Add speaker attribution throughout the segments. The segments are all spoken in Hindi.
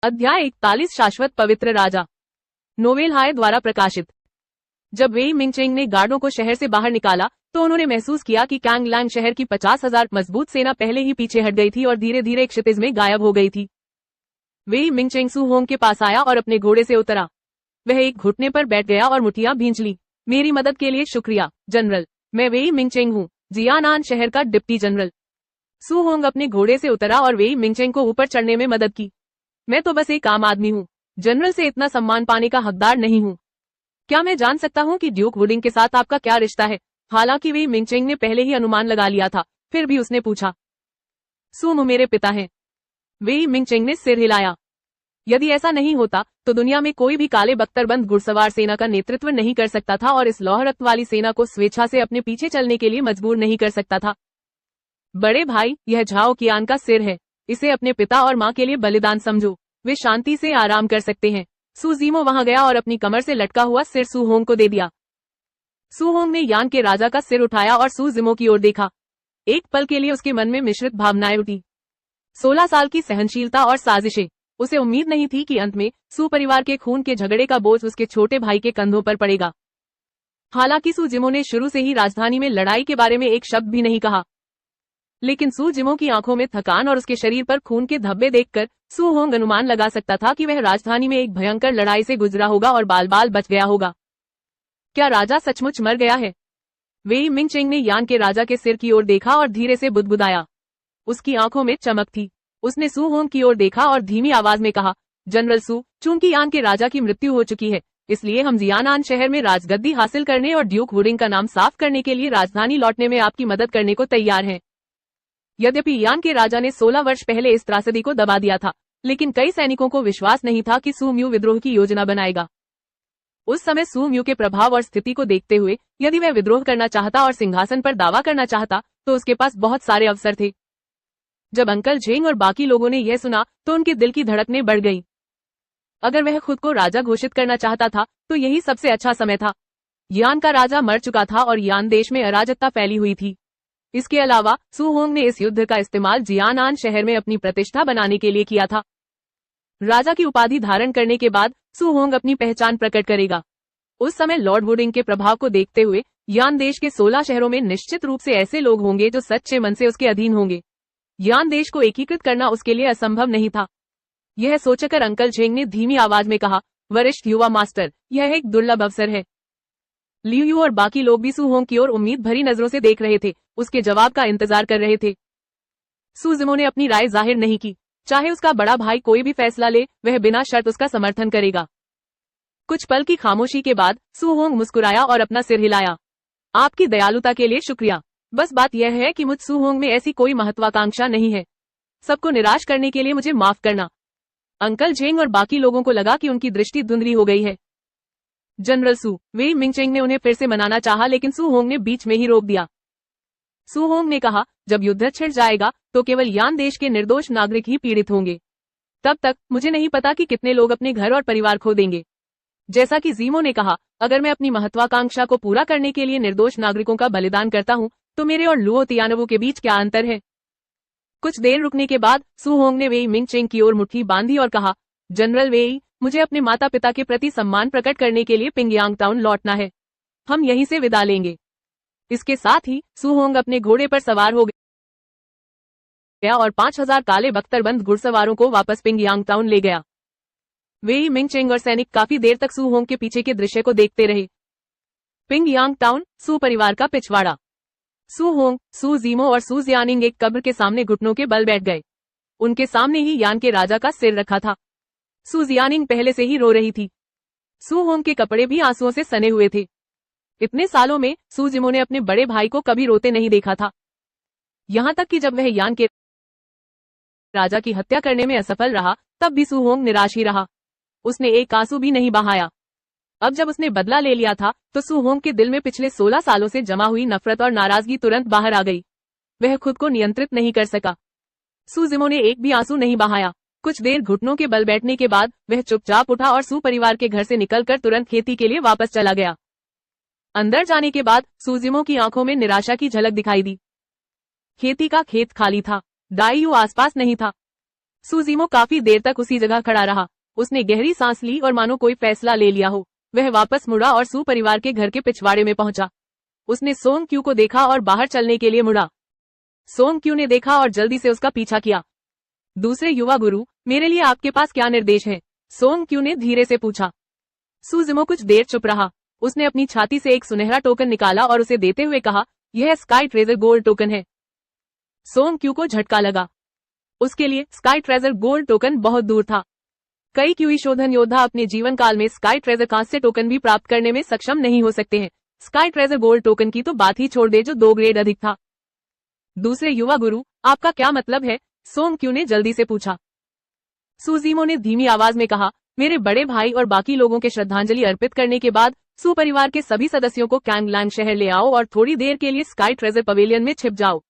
Speaker 1: अध्याय 41 शाश्वत पवित्र राजा। नोवेल हाय द्वारा प्रकाशित। जब वेई मिंगचेंग ने गार्डों को शहर से बाहर निकाला तो उन्होंने महसूस किया कि कैंगलैंग शहर की 50,000 मजबूत सेना पहले ही पीछे हट गई थी और धीरे धीरे क्षितिज में गायब हो गई थी। वेई मिंगचेंग सू होंग के पास आया और अपने घोड़े से उतरा। वह एक घुटने पर बैठ गया और मुठियां भींच ली। मेरी मदद के लिए शुक्रिया जनरल, मैं वेई मिंगचेंग हूँ, जियानान शहर का डिप्टी जनरल। सू होंग अपने घोड़े से उतरा और वेई मिंगचेंग को ऊपर चढ़ने में मदद की। मैं तो बस एक आम आदमी हूँ, जनरल से इतना सम्मान पाने का हकदार नहीं हूँ। क्या मैं जान सकता हूँ कि ड्यूक वुडिंग के साथ आपका क्या रिश्ता है? हालांकि वेई मिंगचेंग ने पहले ही अनुमान लगा लिया था, फिर भी उसने पूछा। सूमू मेरे पिता हैं। वेई मिंगचेंग ने सिर हिलाया। यदि ऐसा नहीं होता तो दुनिया में कोई भी काले बख्तरबंद घुड़सवार सेना का नेतृत्व नहीं कर सकता था और इस लौह रक्त वाली सेना को स्वेच्छा से अपने पीछे चलने के लिए मजबूर नहीं कर सकता था। बड़े भाई, यह झाओ कियान का सिर है, इसे अपने पिता और माँ के लिए बलिदान समझो, वे शांति से आराम कर सकते हैं। सू जीमो वहां गया और अपनी कमर से लटका हुआ सिर सू होंग को दे दिया। सू होंग ने यान के राजा का सिर उठाया और सू जीमो की ओर देखा। एक पल के लिए उसके मन में मिश्रित भावनाएं उठी। 16 साल की सहनशीलता और साजिशें। उसे उम्मीद नहीं थी कि अंत में सू परिवार के खून के झगड़े का बोझ उसके छोटे भाई के कंधों पर पड़ेगा। हालांकि सू जिमो ने शुरू से ही राजधानी में लड़ाई के बारे में एक शब्द भी नहीं कहा, लेकिन सू जिमो की आंखों में थकान और उसके शरीर पर खून के धब्बे देखकर सू होंग अनुमान लगा सकता था कि वह राजधानी में एक भयंकर लड़ाई से गुजरा होगा और बाल बाल बच गया होगा। क्या राजा सचमुच मर गया है? वेई मिंगचेंग ने यान के राजा के सिर की ओर देखा और धीरे से बुदबुदाया। उसकी आंखों में चमक थी। उसने सू होंग की ओर देखा और धीमी आवाज में कहा, जनरल सू, चूंकि यान के राजा की मृत्यु हो चुकी है, इसलिए हम जियानान शहर में राजगद्दी हासिल करने और ड्यूक वुडिंग का नाम साफ करने के लिए राजधानी लौटने में आपकी मदद करने को तैयार हैं। यद्यपि यान के राजा ने 16 वर्ष पहले इस त्रासदी को दबा दिया था, लेकिन कई सैनिकों को विश्वास नहीं था कि सू म्यू विद्रोह की योजना बनाएगा। उस समय सू म्यू के प्रभाव और स्थिति को देखते हुए यदि वह विद्रोह करना चाहता और सिंहासन पर दावा करना चाहता तो उसके पास बहुत सारे अवसर थे। जब अंकल झेंग और बाकी लोगों ने यह सुना तो उनके दिल की धड़कनें बढ़ गईं। अगर वह खुद को राजा घोषित करना चाहता था तो यही सबसे अच्छा समय था। यान का राजा मर चुका था और यान देश में अराजकता फैली हुई थी। इसके अलावा सू होंग ने इस युद्ध का इस्तेमाल जियानान शहर में अपनी प्रतिष्ठा बनाने के लिए किया था। राजा की उपाधि धारण करने के बाद सू होंग अपनी पहचान प्रकट करेगा। उस समय लॉर्ड वुडिंग के प्रभाव को देखते हुए यान देश के 16 शहरों में निश्चित रूप से ऐसे लोग होंगे जो सच्चे मन से उसके अधीन होंगे। यान देश को एकीकृत करना उसके लिए असंभव नहीं था। यह सोचकर अंकल झेंग ने धीमी आवाज में कहा, वरिष्ठ युवा मास्टर, यह एक दुर्लभ अवसर है। लियू यू और बाकी लोग भी सू होंग की ओर उम्मीद भरी नजरों से देख रहे थे, उसके जवाब का इंतजार कर रहे थे। सू जिमो ने अपनी राय जाहिर नहीं की। चाहे उसका बड़ा भाई कोई भी फैसला ले, वह बिना शर्त उसका समर्थन करेगा। कुछ पल की खामोशी के बाद सू होंग मुस्कुराया और अपना सिर हिलाया। आपकी दयालुता के लिए शुक्रिया। बस बात यह है कि मुझ सू होंग में ऐसी कोई महत्वाकांक्षा नहीं है। सबको निराश करने के लिए मुझे माफ करना। अंकल झेंग और बाकी लोगों को लगा कि उनकी दृष्टि धुंधली हो गई है। जनरल सू, वेई मिंगचेंग ने उन्हें फिर से मनाना चाहा, लेकिन सू होंग ने बीच में ही रोक दिया। सू होंग ने कहा, जब युद्ध छिड़ जाएगा तो केवल यान देश के निर्दोष नागरिक ही पीड़ित होंगे। तब तक मुझे नहीं पता कि कितने लोग अपने घर और परिवार खो देंगे। जैसा कि जीमो ने कहा, अगर मैं अपनी महत्वाकांक्षा को पूरा करने के लिए निर्दोष नागरिकों का बलिदान करता हूँ तो मेरे और लुओ तियानवू के बीच क्या अंतर है? कुछ देर रुकने के बाद सू होंग ने वेई मिंगचेंग की ओर मुट्ठी बांधी और कहा, जनरल वेई, मुझे अपने माता पिता के प्रति सम्मान प्रकट करने के लिए पिंगयांग टाउन लौटना है। हम यहीं से विदा लेंगे। इसके साथ ही सू होंग अपने घोड़े पर सवार हो गया और 5000 काले बख्तरबंद घुड़सवारों को वापस पिंगयांग टाउन ले गया। वेई मिंगचेंग और सैनिक काफी देर तक सू होंग के पीछे के दृश्य को देखते रहे। पिंगयांग टाउन, सू परिवार का पिछवाड़ा। सू होंग, सू जीमो और सू जियानिंग एक कब्र के सामने घुटनों के बल बैठ गए। उनके सामने ही यान के राजा का सिर रखा था। सू जियानिंग पहले से ही रो रही थी। सू होंग के कपड़े भी आंसुओं से सने हुए थे। इतने सालों में सू जिमो ने अपने बड़े भाई को कभी रोते नहीं देखा था। यहाँ तक कि जब वह यान के राजा की हत्या करने में असफल रहा तब भी सू होंग निराश ही रहा। उसने एक आंसू भी नहीं बहाया। अब जब उसने बदला ले लिया था तो सू होंग के दिल में पिछले 16 सालों से जमा हुई नफरत और नाराजगी तुरंत बाहर आ गई। वह खुद को नियंत्रित नहीं कर सका। सू जिमो ने एक भी आंसू नहीं बहाया। कुछ देर घुटनों के बल बैठने के बाद वह चुपचाप उठा और सू परिवार के घर से निकलकर तुरंत खेती के लिए वापस चला गया। अंदर जाने के बाद सू जिमो की आंखों में निराशा की झलक दिखाई दी। खेती का खेत खाली था। दाईयू आसपास नहीं था। सुजीमो काफी देर तक उसी जगह खड़ा रहा। उसने गहरी सांस ली और मानो कोई फैसला ले लिया हो। वह वापस मुड़ा और सू परिवार के घर के पिछवाड़े में पहुंचा। उसने सोंग क्यू को देखा और बाहर चलने के लिए मुड़ा। सोंग क्यू ने देखा और जल्दी से उसका पीछा किया। दूसरे युवा गुरु, मेरे लिए आपके पास क्या निर्देश है? सोंग क्यू ने धीरे से पूछा। सुजीमो कुछ देर चुप रहा। उसने अपनी छाती से एक सुनहरा टोकन निकाला और उसे देते हुए कहा, यह स्काई ट्रेजर गोल्ड टोकन है। सोंग क्यू को झटका लगा। उसके लिए स्काई ट्रेजर गोल्ड टोकन बहुत दूर था। कई क्यूई शोधन योद्धा अपने जीवन काल में स्काई ट्रेजर कांस्य टोकन भी प्राप्त करने में सक्षम नहीं हो सकते हैं। स्काई ट्रेजर गोल्ड टोकन की तो बात ही छोड़ दे, जो 2 ग्रेड अधिक था। दूसरे युवा गुरु, आपका क्या मतलब है? सोंग क्यू ने जल्दी से पूछा। सुजीमो ने धीमी आवाज में कहा, मेरे बड़े भाई और बाकी लोगों के श्रद्धांजलि अर्पित करने के बाद सू परिवार के सभी सदस्यों को कैंगलैंग शहर ले आओ और थोड़ी देर के लिए स्काई ट्रेजर पवेलियन में छिप जाओ।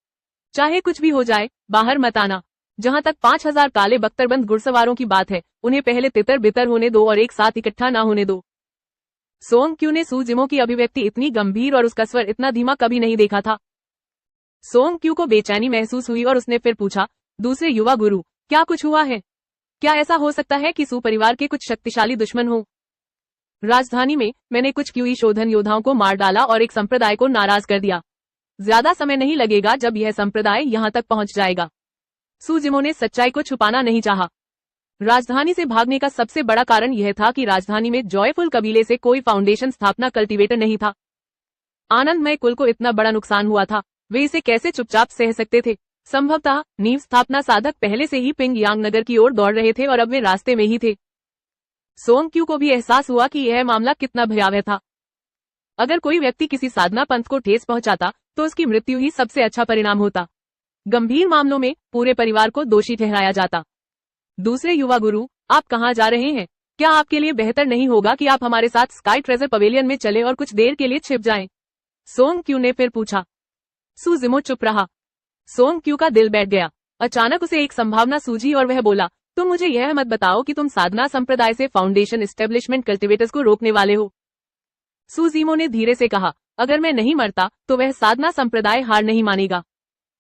Speaker 1: चाहे कुछ भी हो जाए, बाहर मत आना। जहां तक 5000 काले बख्तरबंद घुड़सवारों की बात है, उन्हें पहले तितर बितर होने दो और एक साथ इकट्ठा ना होने दो। सोंग क्यू ने सुजीमो की अभिव्यक्ति इतनी गंभीर और उसका स्वर इतना धीमा कभी नहीं देखा था। सोंग क्यू को बेचैनी महसूस हुई और उसने फिर पूछा, दूसरे युवा गुरु, क्या कुछ हुआ है? क्या ऐसा हो सकता है कि सू परिवार के कुछ शक्तिशाली दुश्मन हो? राजधानी में मैंने कुछ क्यूई शोधन योद्धाओं को मार डाला और एक संप्रदाय को नाराज कर दिया। ज्यादा समय नहीं लगेगा जब यह संप्रदाय यहां तक पहुंच जाएगा। सुजीमो ने सच्चाई को छुपाना नहीं चाहा। राजधानी से भागने का सबसे बड़ा कारण यह था कि राजधानी में जॉयफुल कबीले से कोई फाउंडेशन स्थापना कल्टीवेटर नहीं था। आनंदमय कुल को इतना बड़ा नुकसान हुआ था, वे इसे कैसे चुपचाप सह सकते थे? संभवतः नींव स्थापना साधक पहले से ही पिंग यांग नगर की ओर दौड़ रहे थे और अब वे रास्ते में ही थे। सोंग क्यू को भी एहसास हुआ कि यह मामला कितना भयावह था। अगर कोई व्यक्ति किसी साधना पंथ को ठेस पहुंचाता तो उसकी मृत्यु ही सबसे अच्छा परिणाम होता। गंभीर मामलों में पूरे परिवार को दोषी ठहराया जाता। दूसरे युवा गुरु, आप कहाँ जा रहे हैं? क्या आपके लिए बेहतर नहीं होगा कि आप हमारे साथ स्काई ट्रेजर पवेलियन में चले और कुछ देर के लिए छिप जाएं? सोंग क्यू ने फिर पूछा। सुजीमो चुप रहा। सोंग क्यू का दिल बैठ गया। अचानक उसे एक संभावना सूझी और वह बोला, तुम मुझे यह मत बताओ कि तुम साधना संप्रदाय से फाउंडेशन एस्टेब्लिशमेंट कल्टीवेटर्स को रोकने वाले हो। सुजीमो ने धीरे से कहा, अगर मैं नहीं मरता तो वह साधना संप्रदाय हार नहीं मानेगा।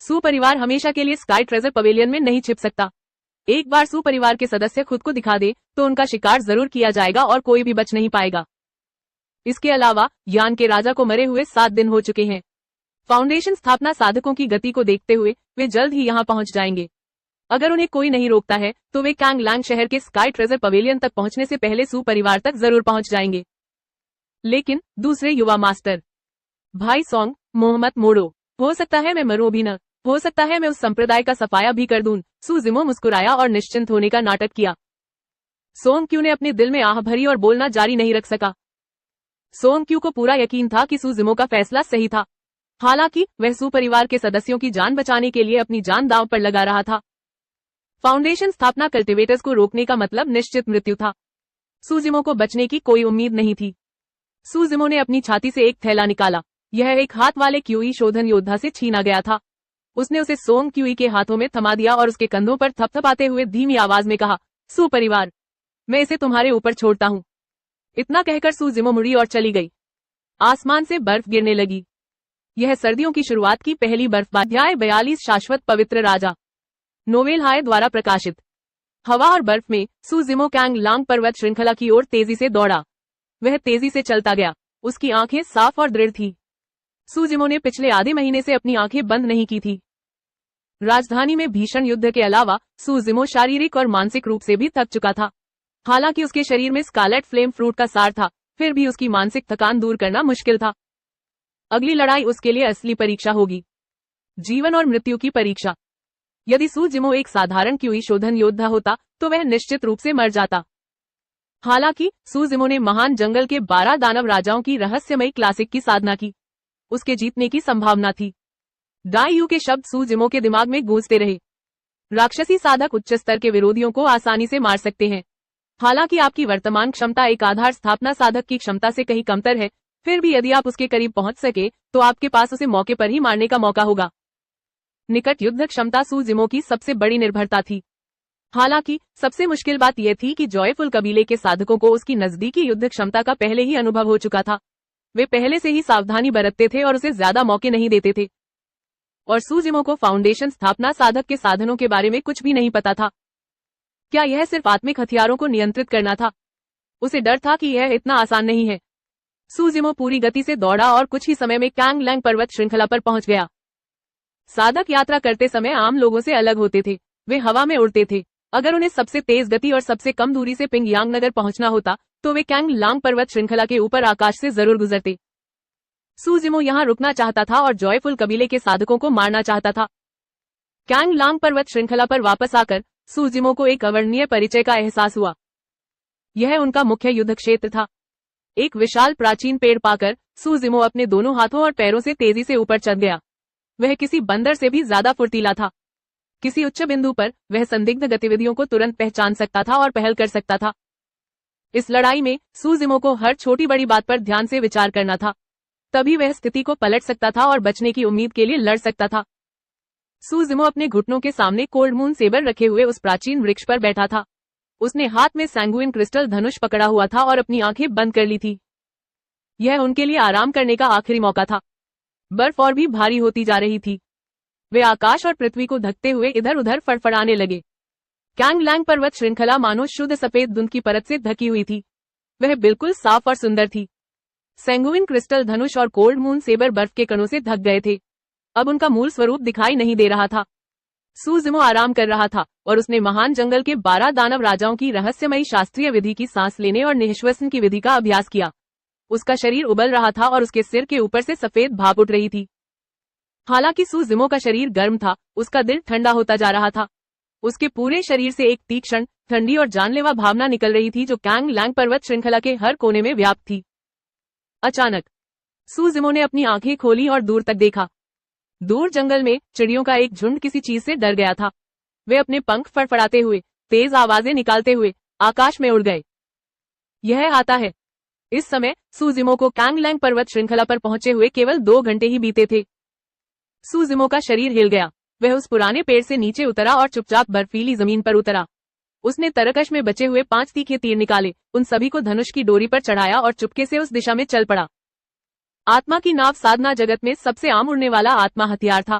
Speaker 1: सू परिवार हमेशा के लिए स्काई ट्रेजर पवेलियन में नहीं छिप सकता। एक बार सू परिवार के सदस्य खुद को दिखा दे तो उनका शिकार जरूर किया जाएगा और कोई भी बच नहीं पाएगा। इसके अलावा यान के राजा को मरे हुए 7 दिन हो चुके हैं। फाउंडेशन स्थापना साधकों की गति को देखते हुए वे जल्द ही यहाँ पहुंच जाएंगे। अगर उन्हें कोई नहीं रोकता है तो वे कैंगलैंग शहर के स्काई ट्रेजर पवेलियन तक पहुंचने से पहले सू परिवार तक जरूर पहुंच जाएंगे। लेकिन दूसरे युवा मास्टर, भाई सोंग, मुंह मत मोड़ो। हो सकता है मैं मरूं भी न, हो सकता है मैं उस संप्रदाय का सफाया भी कर दूं। सुजीमो मुस्कुराया और निश्चिंत होने का नाटक किया। सोंग क्यू ने अपने दिल में आह भरी और बोलना जारी नहीं रख सका। सोंग क्यू को पूरा यकीन था कि सुजीमो का फैसला सही था। हालांकि वह सू परिवार के सदस्यों की जान बचाने के लिए अपनी जान दांव पर लगा रहा था। फाउंडेशन स्थापना कल्टीवेटर्स को रोकने का मतलब निश्चित मृत्यु था। सुजीमो को बचने की कोई उम्मीद नहीं थी। सुजीमो ने अपनी छाती से एक थैला निकाला। यह एक हाथ वाले क्यूई शोधन योद्धा से छीना गया था। उसने उसे सोंग क्यूई के हाथों में थमा दिया और उसके कंधों पर थपथपाते हुए धीमी आवाज में कहा, सू परिवार, मैं इसे तुम्हारे ऊपर छोड़ता हूँ। इतना कहकर सुजीमो मुड़ी और चली गई। आसमान से बर्फ गिरने लगी। यह सर्दियों की शुरुआत की पहली बर्फबारी। अध्याय 42 शाश्वत पवित्र राजा। नोवेल हाय द्वारा प्रकाशित। हवा और बर्फ में सुजीमो कैंगलांग पर्वत श्रृंखला की ओर तेजी से दौड़ा। वह तेजी से चलता गया। उसकी आंखें साफ और दृढ़ थी। सुजीमो ने पिछले आधे महीने से अपनी आंखें बंद नहीं की थी। राजधानी में भीषण युद्ध के अलावा सुजीमो शारीरिक और मानसिक रूप से भी थक चुका था। हालांकि उसके शरीर में स्कारलेट फ्लेम फ्रूट का सार था, फिर भी उसकी मानसिक थकान दूर करना मुश्किल था। अगली लड़ाई उसके लिए असली परीक्षा होगी, जीवन और मृत्यु की परीक्षा। यदि सुजीमो एक साधारण क्यूई शोधन योद्धा होता तो वह निश्चित रूप से मर जाता। हालांकि सुजीमो ने महान जंगल के 12 दानव राजाओं की रहस्यमयी क्लासिक की साधना की। उसके जीतने की संभावना थी। डाई के शब्द सुजीमो के दिमाग में गूंजते रहे। राक्षसी साधक उच्च स्तर के विरोधियों को आसानी से मार सकते हैं। हालांकि आपकी वर्तमान क्षमता एक आधार स्थापना साधक की क्षमता से कहीं कमतर है, फिर भी यदि आप उसके करीब पहुंच सके तो आपके पास उसे मौके पर ही मारने का मौका होगा। निकट युद्ध क्षमता सुजीमो की सबसे बड़ी निर्भरता थी। हालांकि सबसे मुश्किल बात यह थी कि जॉयफुल कबीले के साधकों को उसकी नजदीकी युद्ध क्षमता का पहले ही अनुभव हो चुका था। वे पहले से ही सावधानी बरतते थे और उसे ज्यादा मौके नहीं देते थे। और सुजीमो को फाउंडेशन स्थापना साधक के साधनों के बारे में कुछ भी नहीं पता था। क्या यह सिर्फ आत्मिक हथियारों को नियंत्रित करना था? उसे डर था कि यह इतना आसान नहीं है। सू जिमो पूरी गति से दौड़ा और कुछ ही समय में कैंग लैंग पर्वत श्रृंखला पर पहुंच गया। साधक यात्रा करते समय आम लोगों से अलग होते थे। वे हवा में उड़ते थे। अगर उन्हें सबसे तेज गति और सबसे कम दूरी से पिंगयांग नगर पहुंचना होता तो वे कैंग लांग पर्वत श्रृंखला के ऊपर आकाश से जरूर गुजरते। सू जिमो यहाँ रुकना चाहता था और जॉयफुल कबीले के साधकों को मारना चाहता था। कैंग लांग पर्वत श्रृंखला पर वापस आकर सू जिमो को एक अवर्णनीय परिचय का एहसास हुआ। यह उनका मुख्य युद्ध क्षेत्र था। एक विशाल प्राचीन पेड़ पाकर सू जिमो अपने दोनों हाथों और पैरों से तेजी से ऊपर चढ़ गया। वह किसी बंदर से भी ज्यादा फुर्तीला था। किसी उच्च बिंदु पर वह संदिग्ध गतिविधियों को तुरंत पहचान सकता था और पहल कर सकता था। इस लड़ाई में सू जिमो को हर छोटी बड़ी बात पर ध्यान से विचार करना था। तभी वह स्थिति को पलट सकता था और बचने की उम्मीद के लिए लड़ सकता था। सू जिमो अपने घुटनों के सामने कोल्ड मून सेबर रखे हुए उस प्राचीन वृक्ष पर बैठा था। उसने हाथ में सैंगुइन क्रिस्टल धनुष पकड़ा हुआ था और अपनी आंखें बंद कर ली थी। यह उनके लिए आराम करने का आखिरी मौका था। बर्फ और भी भारी होती जा रही थी। वे आकाश और पृथ्वी को ढकते हुए इधर उधर फड़फड़ाने लगे। कैंग लैंग पर्वत श्रृंखला मानो शुद्ध सफेद धुंध की परत से ढकी हुई थी। वह बिल्कुल साफ और सुंदर थी। सैंगुइन क्रिस्टल धनुष और कोल्ड मून सेबर बर्फ के कणों से ढक गए थे। अब उनका मूल स्वरूप दिखाई नहीं दे रहा था। सू जिमो आराम कर रहा था और उसने महान जंगल के 12 दानव राजाओं की रहस्यमयी शास्त्रीय विधि की सांस लेने और निःश्वसन की विधि का अभ्यास किया। उसका शरीर उबल रहा था और उसके सिर के ऊपर से सफेद भाप उठ रही थी। हालांकि सू जिमो का शरीर गर्म था, उसका दिल ठंडा होता जा रहा था। उसके पूरे शरीर से एक तीक्ष्ण, ठंडी और जानलेवा भावना निकल रही थी जो कैंग लैंग पर्वत श्रृंखला के हर कोने में व्याप्त थी। अचानक सू जिमो ने अपनी आंखें खोली और दूर तक देखा। दूर जंगल में चिड़ियों का एक झुंड किसी चीज से डर गया था। वे अपने पंख फड़फड़ाते हुए, तेज आवाजें निकालते हुए आकाश में उड़ गए। यह आता है। इस समय सू जिमो को कैंग लैंग पर्वत श्रृंखला पर पहुंचे हुए केवल 2 घंटे ही बीते थे। सू जिमो का शरीर हिल गया। वह उस पुराने पेड़ से नीचे उतरा और चुपचाप बर्फीली जमीन पर उतरा। उसने तरकश में बचे हुए 5 तीखे तीर निकाले, उन सभी को धनुष की डोरी पर चढ़ाया और चुपके से उस दिशा में चल पड़ा। आत्मा की नाव साधना जगत में सबसे आम उड़ने वाला आत्मा हथियार था।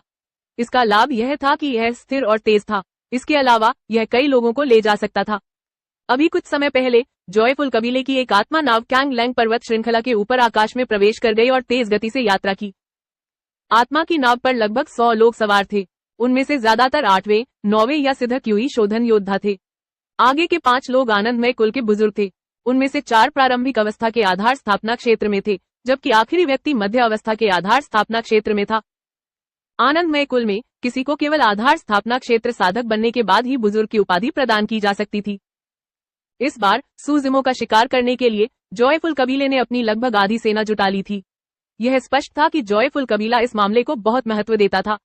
Speaker 1: इसका लाभ यह था कि यह स्थिर और तेज था। इसके अलावा यह कई लोगों को ले जा सकता था। अभी कुछ समय पहले जॉयफुल कबीले की एक आत्मा नाव कैंग लैंग पर्वत श्रृंखला के ऊपर आकाश में प्रवेश कर गई और तेज गति से यात्रा की। आत्मा की नाव पर लगभग 100 लोग सवार थे। उनमें से ज्यादातर 8वें, 9वें या सिद्धक क्यूई शोधन योद्धा थे। आगे के 5 लोग आनंदमय कुल के बुजुर्ग थे। उनमें से 4 प्रारंभिक अवस्था के आधार स्थापना क्षेत्र में थे, जबकि आखिरी व्यक्ति मध्य अवस्था के आधार स्थापना क्षेत्र में था। आनंदमय कुल में किसी को केवल आधार स्थापना क्षेत्र साधक बनने के बाद ही बुजुर्ग की उपाधि प्रदान की जा सकती थी। इस बार सू जिमो का शिकार करने के लिए जॉयफुल कबीले ने अपनी लगभग आधी सेना जुटा ली थी। यह स्पष्ट था कि जॉयफुल कबीला इस मामले को बहुत महत्व देता था।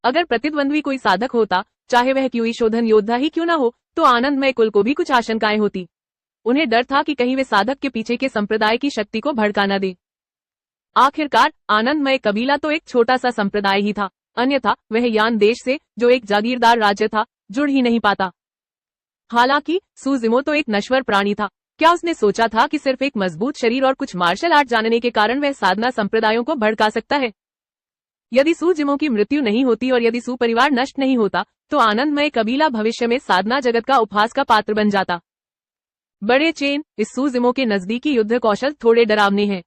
Speaker 1: अगर प्रतिद्वंद्वी कोई साधक होता, चाहे वह क्यूई शोधन योद्धा ही क्यों न हो, तो आनंदमय कुल को भी कुछ आशंकाएं होती। उन्हें डर था कि कहीं वे साधक के पीछे के संप्रदाय की शक्ति को भड़का न दे। आखिरकार आनंदमय कबीला तो एक छोटा सा संप्रदाय ही था, अन्यथा वह यान देश से, जो एक जागीरदार राज्य था, जुड़ ही नहीं पाता। हालांकि सू जिमो तो एक नश्वर प्राणी था। क्या उसने सोचा था कि सिर्फ एक मजबूत शरीर और कुछ मार्शल आर्ट जानने के कारण वह साधना संप्रदायों को भड़का सकता है? यदि सू जिमो की मृत्यु नहीं होती और यदि सू परिवार नष्ट नहीं होता, तो आनंदमय कबीला भविष्य में साधना जगत का उपहास का पात्र बन जाता। बड़े चेन, इस सू जिमो के नजदीकी युद्ध कौशल थोड़े डरावने हैं।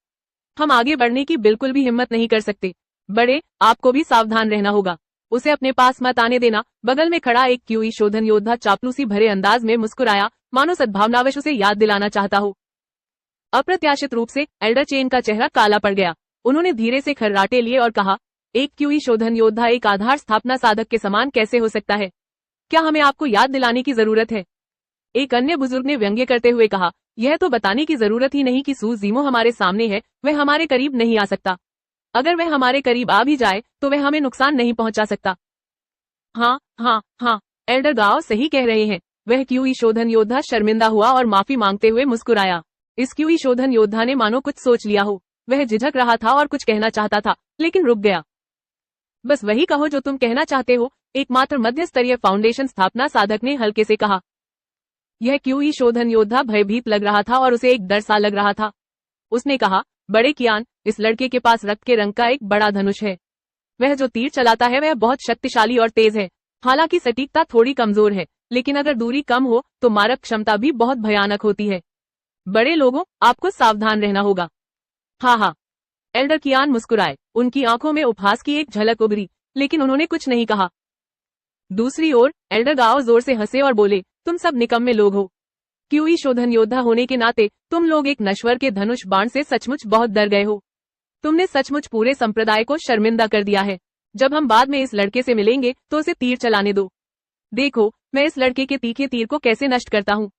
Speaker 1: हम आगे बढ़ने की बिल्कुल भी हिम्मत नहीं कर सकते। बड़े, आपको भी सावधान रहना होगा। उसे अपने पास मत आने देना। बगल में खड़ा एक क्यूई शोधन योद्धा चापलूसी भरे अंदाज में मुस्कुराया, मानो सद्भावनावश उसे याद दिलाना चाहता हो। अप्रत्याशित रूप से एल्डर चेन का चेहरा काला पड़ गया। उन्होंने धीरे से खर्राटे लिए और कहा, एक क्यूई शोधन योद्धा एक आधार स्थापना साधक के समान कैसे हो सकता है? क्या हमें आपको याद दिलाने की जरूरत है? एक अन्य बुजुर्ग ने व्यंग्य करते हुए कहा, यह तो बताने की जरूरत ही नहीं कि सू जिमो हमारे सामने है, वह हमारे करीब नहीं आ सकता। अगर वह हमारे करीब आ भी जाए तो वह हमें नुकसान नहीं पहुंचा सकता। हाँ हाँ हाँ, एल्डर गाओ सही कह रहे हैं। वह क्यूई शोधन योद्धा शर्मिंदा हुआ और माफी मांगते हुए मुस्कुराया। इस क्यूई शोधन योद्धा ने मानो कुछ सोच लिया हो। वह झिझक रहा था और कुछ कहना चाहता था, लेकिन रुक गया। बस वही कहो जो तुम कहना चाहते हो, एकमात्र मध्य स्तरीय फाउंडेशन स्थापना साधक ने हल्के से कहा। यह क्यूई शोधन योद्धा भयभीत लग रहा था और उसे एक डर सा लग रहा था। उसने कहा, बड़े कियान, इस लड़के के पास रक्त के रंग का एक बड़ा धनुष है। वह जो तीर चलाता है वह बहुत शक्तिशाली और तेज है। हालांकि सटीकता थोड़ी कमजोर है, लेकिन अगर दूरी कम हो तो मारक क्षमता भी बहुत भयानक होती है। बड़े लोगों, आपको सावधान रहना होगा। हाँ, एल्डर कियान मुस्कुराए। उनकी आंखों में उपहास की एक झलक उभरी, लेकिन उन्होंने कुछ नहीं कहा। दूसरी ओर एल्डर गाओ जोर से हंसे और बोले, तुम सब निकम्मे लोग हो। क्यूई शोधन योद्धा होने के नाते तुम लोग एक नश्वर के धनुष बाण से सचमुच बहुत डर गए हो। तुमने सचमुच पूरे संप्रदाय को शर्मिंदा कर दिया है। जब हम बाद में इस लड़के से मिलेंगे तो उसे तीर चलाने दो। देखो मैं इस लड़के के तीखे तीर को कैसे नष्ट करता हूँ।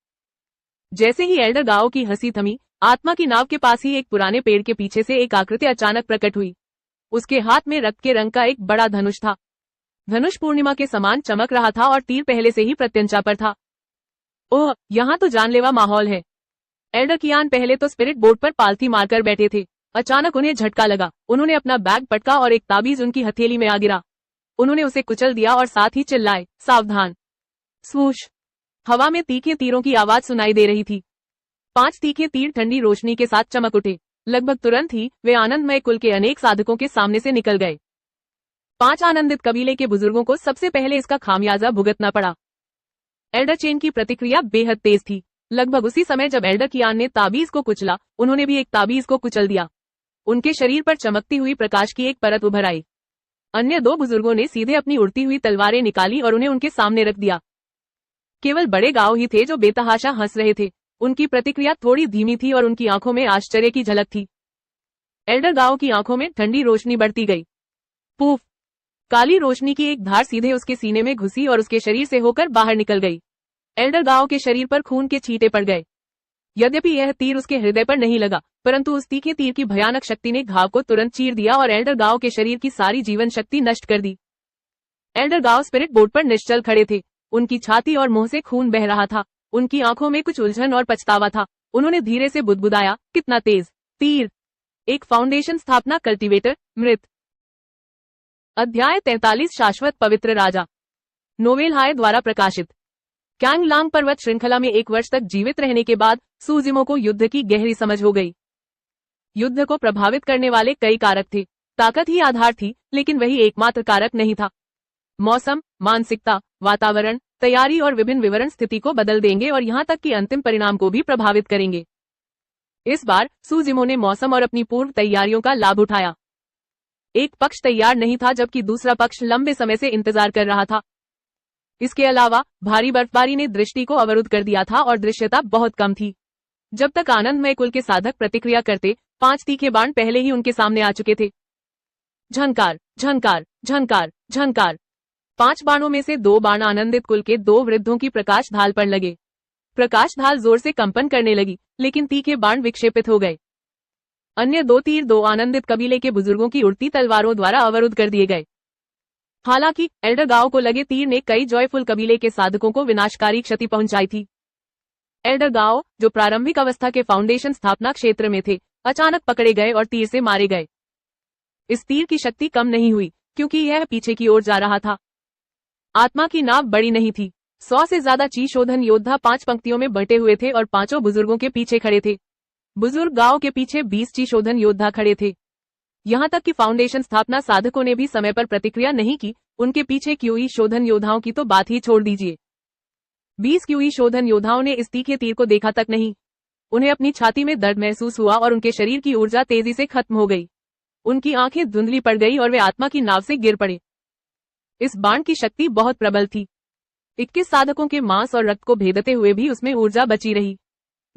Speaker 1: जैसे ही एल्डर गाओ की हंसी थमी, आत्मा की नाव के पास ही एक पुराने पेड़ के पीछे से एक आकृति अचानक प्रकट हुई। उसके हाथ में रक्त के रंग का एक बड़ा धनुष था। धनुष पूर्णिमा के समान चमक रहा था और तीर पहले से ही प्रत्यंचा पर था। ओह, यहाँ तो जानलेवा माहौल है। एल्डर कियान पहले तो स्पिरिट बोर्ड पर पालथी मारकर बैठे थे। अचानक उन्हें झटका लगा। उन्होंने अपना बैग पटका और एक ताबीज उनकी हथेली में आ गिरा। उन्होंने उसे कुचल दिया और साथ ही चिल्लाए, सावधान। स्वूश। हवा में तीखे तीरों की आवाज सुनाई दे रही थी। 5 तीखे तीर ठंडी रोशनी के साथ चमक उठे। लगभग तुरंत ही वे आनंदमय कुल के अनेक साधकों के सामने से निकल गए। 5 आनंदित कबीले के बुजुर्गों को सबसे पहले इसका खामियाजा भुगतना पड़ा। एल्डर चेन की प्रतिक्रिया बेहद तेज थी। लगभग उसी समय जब एल्डर कियान ने ताबीज को कुचला, उन्होंने भी एक ताबीज को कुचल दिया। उनके शरीर पर चमकती हुई प्रकाश की एक परत उभर आई। अन्य 2 बुजुर्गों ने सीधे अपनी उड़ती हुई तलवारें निकाली और उन्हें उनके सामने रख दिया। केवल बड़े गांव ही थे जो बेतहाशा हंस रहे थे। उनकी प्रतिक्रिया थोड़ी धीमी थी और उनकी आंखों में आश्चर्य की झलक थी। एल्डर गांव की आंखों में ठंडी रोशनी बढ़ती गई। पूफ। काली रोशनी की एक धार सीधे उसके सीने में घुसी और उसके शरीर से होकर बाहर निकल गई। एल्डर गांव के शरीर पर खून के छींटे पड़ गए। यद्यपि यह तीर उसके हृदय पर नहीं लगा, परंतु उस तीखे तीर की भयानक शक्ति ने घाव को तुरंत चीर दिया और एल्डर गांव के शरीर की सारी जीवन शक्ति नष्ट कर दी। एल्डर गांव स्पिरिट बोर्ड पर निश्चल खड़े थे। उनकी छाती और मुंह से खून बह रहा था। उनकी आंखों में कुछ उलझन और पछतावा था। उन्होंने धीरे से बुदबुदाया, कितना तेज तीर। एक फाउंडेशन स्थापना कल्टीवेटर मृत। अध्याय 43 शाश्वत पवित्र राजा। नोवेल हाय द्वारा प्रकाशित। कैंगलांग पर्वत श्रृंखला में 1 वर्ष तक जीवित रहने के बाद सूजिमो को युद्ध की गहरी समझ हो गई। युद्ध को प्रभावित करने वाले कई कारक थे। ताकत ही आधार थी, लेकिन वही एकमात्र कारक नहीं था। मौसम, मानसिकता, वातावरण, तैयारी और विभिन्न विवरण स्थिति को बदल देंगे और यहाँ तक कि अंतिम परिणाम को भी प्रभावित करेंगे। इस बार सूजिमो ने मौसम और अपनी पूर्व तैयारियों का लाभ उठाया। एक पक्ष तैयार नहीं था जबकि दूसरा पक्ष लंबे समय से इंतजार कर रहा था। इसके अलावा भारी बर्फबारी ने दृष्टि को अवरुद्ध कर दिया था और दृश्यता बहुत कम थी। जब तक आनंदमय कुल के साधक प्रतिक्रिया करते, 5 तीखे बाण पहले ही उनके सामने आ चुके थे। झंकार, झंकार, झंकार, झंकार। 5 बाणों में से 2 बाण आनंदित कुल के 2 वृद्धों की प्रकाश ढाल पर लगे। प्रकाश ढाल जोर से कंपन करने लगी, लेकिन तीखे बाण विक्षेपित हो गए। अन्य 2 तीर 2 आनंदित कबीले के बुजुर्गों की उड़ती तलवारों द्वारा अवरुद्ध कर दिए गए। हालांकि एल्डर गांव को लगे तीर ने कई जॉयफुल कबीले के साधकों को विनाशकारी क्षति पहुंचाई थी। एल्डर गांव, जो प्रारंभिक अवस्था के फाउंडेशन स्थापना क्षेत्र में थे, अचानक पकड़े गए और तीर से मारे गए। इस तीर की शक्ति कम नहीं हुई, क्योंकि यह पीछे की ओर जा रहा था। आत्मा की नाव बड़ी नहीं थी। 100 से ज्यादा ची शोधन योद्धा 5 पंक्तियों में बंटे हुए थे और 5 बुजुर्गों के पीछे खड़े थे। बुजुर्ग गांव के पीछे 20 ची शोधन योद्धा खड़े थे। यहाँ तक कि फाउंडेशन स्थापना साधकों ने भी समय पर प्रतिक्रिया नहीं की। उनके पीछे क्यूई शोधन योद्धाओं की तो बात ही छोड़ दीजिए। 20 क्यूई शोधन योद्धाओं ने इस तीखे तीर को देखा तक नहीं। उन्हें अपनी छाती में दर्द महसूस हुआ और उनके शरीर की ऊर्जा तेजी से खत्म हो गई। उनकी आंखें धुंधली पड़ गई और वे आत्मा की नाव से गिर पड़े। इस बाण की शक्ति बहुत प्रबल थी। 21 साधकों के मांस और रक्त को भेदते हुए भी उसमें ऊर्जा बची रही।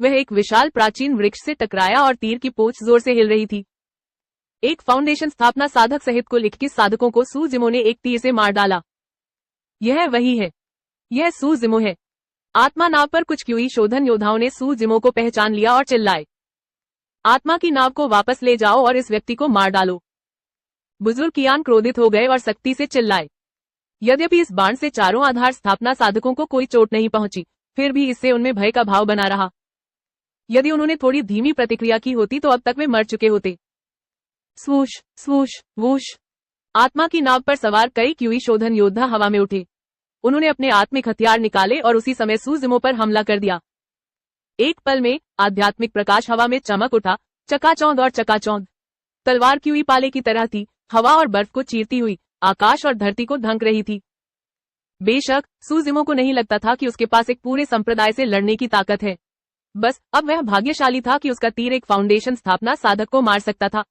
Speaker 1: वह एक विशाल प्राचीन वृक्ष से टकराया और तीर की पूंछ जोर से हिल रही थी। एक फाउंडेशन स्थापना साधक सहित कुल 21 साधकों को सूजिमो ने एक तीर से मार डाला। यह वही है। यह सूजिमो है। आत्मा नाव पर कुछ क्यूई शोधन योद्धाओं ने सूजिमो को पहचान लिया और चिल्लाए, आत्मा की नाव को वापस ले जाओ और इस व्यक्ति को मार डालो। बुजुर्ग कियान क्रोधित हो गए और सख्ती से चिल्लाए। यद्यपि इस बाण से चारों आधार स्थापना साधकों को कोई चोट नहीं पहुंची, फिर भी इससे उनमें भय का भाव बना रहा। यदि उन्होंने थोड़ी धीमी प्रतिक्रिया की होती तो अब तक वे मर चुके होते। स्वूश, स्वूश, वूश। आत्मा की नाव पर सवार कई क्यूई शोधन योद्धा हवा में उठे। उन्होंने अपने आत्मिक हथियार निकाले और उसी समय सूजिमो पर हमला कर दिया। एक पल में आध्यात्मिक प्रकाश हवा में चमक उठा, चकाचौंध और चकाचौंध। तलवार क्यूई पाले की तरह थी, हवा और बर्फ को चीरती हुई आकाश और धरती को ढंक रही थी। बेशक सूजिमो को नहीं लगता था कि उसके पास एक पूरे संप्रदाय से लड़ने की ताकत है। बस अब वह भाग्यशाली था कि उसका तीर एक फाउंडेशन स्थापना साधक को मार सकता था।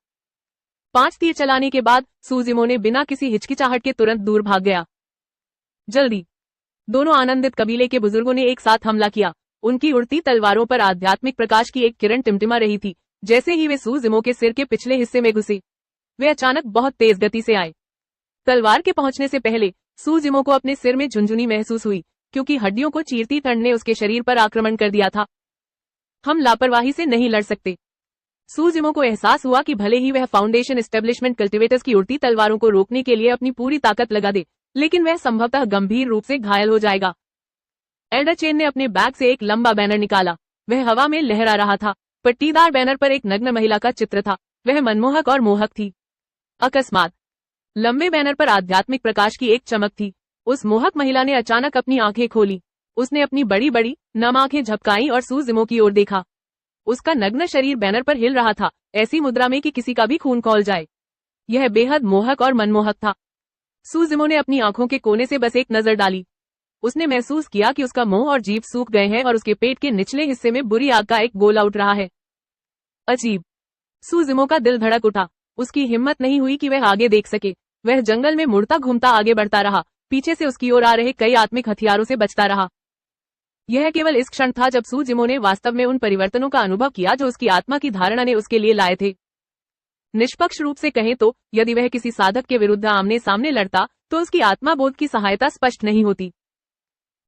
Speaker 1: 5 तीर चलाने के बाद सूजिमो ने बिना किसी हिचकिचाहट के तुरंत दूर भाग गया। जल्दी दोनों आनंदित कबीले के बुजुर्गों ने एक साथ हमला किया। उनकी उड़ती तलवारों पर आध्यात्मिक प्रकाश की एक किरण टिमटिमा रही थी। जैसे ही वे सूजिमो के सिर के पिछले हिस्से में घुसे, वे अचानक बहुत तेज गति से आए। तलवार के पहुंचने से पहले सूजिमो को अपने सिर में झुंझुनी महसूस हुई, क्योंकि हड्डियों को चीरती ठंड ने उसके शरीर पर आक्रमण कर दिया था। हम लापरवाही से नहीं लड़ सकते। सूजिमो को एहसास हुआ कि भले ही वह फाउंडेशन एस्टेब्लिशमेंट कल्टिवेटर्स की उड़ती तलवारों को रोकने के लिए अपनी पूरी ताकत लगा दे, लेकिन वह संभवतः गंभीर रूप से घायल हो जाएगा। एल्डर चेन ने अपने बैग से एक लंबा बैनर निकाला। वह हवा में लहरा रहा था। पट्टीदार बैनर पर एक नग्न महिला का चित्र था। वह मनमोहक और मोहक थी। अकस्मात लंबे बैनर पर आध्यात्मिक प्रकाश की एक चमक थी। उस मोहक महिला ने अचानक अपनी आंखें खोली। उसने अपनी बड़ी बड़ी नम आंखें झपकाई और सूजिमो की ओर देखा। उसका नग्न शरीर बैनर पर हिल रहा था, ऐसी मुद्रा में कि किसी का भी खून खौल जाए। यह बेहद मोहक और मनमोहक था। सूजिमो ने अपनी आंखों के कोने से बस एक नजर डाली। उसने महसूस किया कि उसका मुंह और जीभ सूख गए हैं और उसके पेट के निचले हिस्से में बुरी आग का एक गोला उठ रहा है। अजीब। सूजिमो का दिल धड़क उठा। उसकी हिम्मत नहीं हुई कि वह आगे देख सके। वह जंगल में मुड़ता घूमता आगे बढ़ता रहा। पीछे से उसकी ओर आ रहे कई आत्मिक हथियारों से बचता रहा। यह केवल इस क्षण था जब सूजिमो ने वास्तव में उन परिवर्तनों का अनुभव किया जो उसकी आत्मा की धारणा ने उसके लिए लाए थे। निष्पक्ष रूप से कहें तो यदि वह किसी साधक के विरुद्ध आमने सामने लड़ता तो उसकी आत्मा बोध की सहायता स्पष्ट नहीं होती।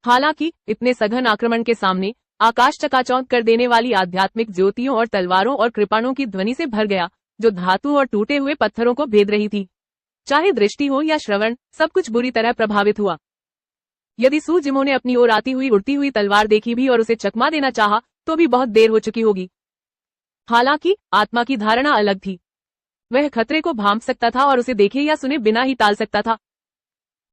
Speaker 1: हालांकि इतने सघन आक्रमण के सामने आकाश चकाचौंध कर देने वाली आध्यात्मिक ज्योतियों और तलवारों और कृपाणों की ध्वनि से भर गया, जो धातु और टूटे हुए पत्थरों को भेद रही थी। चाहे दृष्टि हो या श्रवण, सब कुछ बुरी तरह प्रभावित हुआ। यदि सूजिमो ने अपनी ओर आती हुई उड़ती हुई तलवार देखी भी और उसे चकमा देना चाहा, तो भी बहुत देर हो चुकी होगी। हालांकि आत्मा की धारणा अलग थी। वह खतरे को भांप सकता था और उसे देखे या सुने बिना ही टाल सकता था।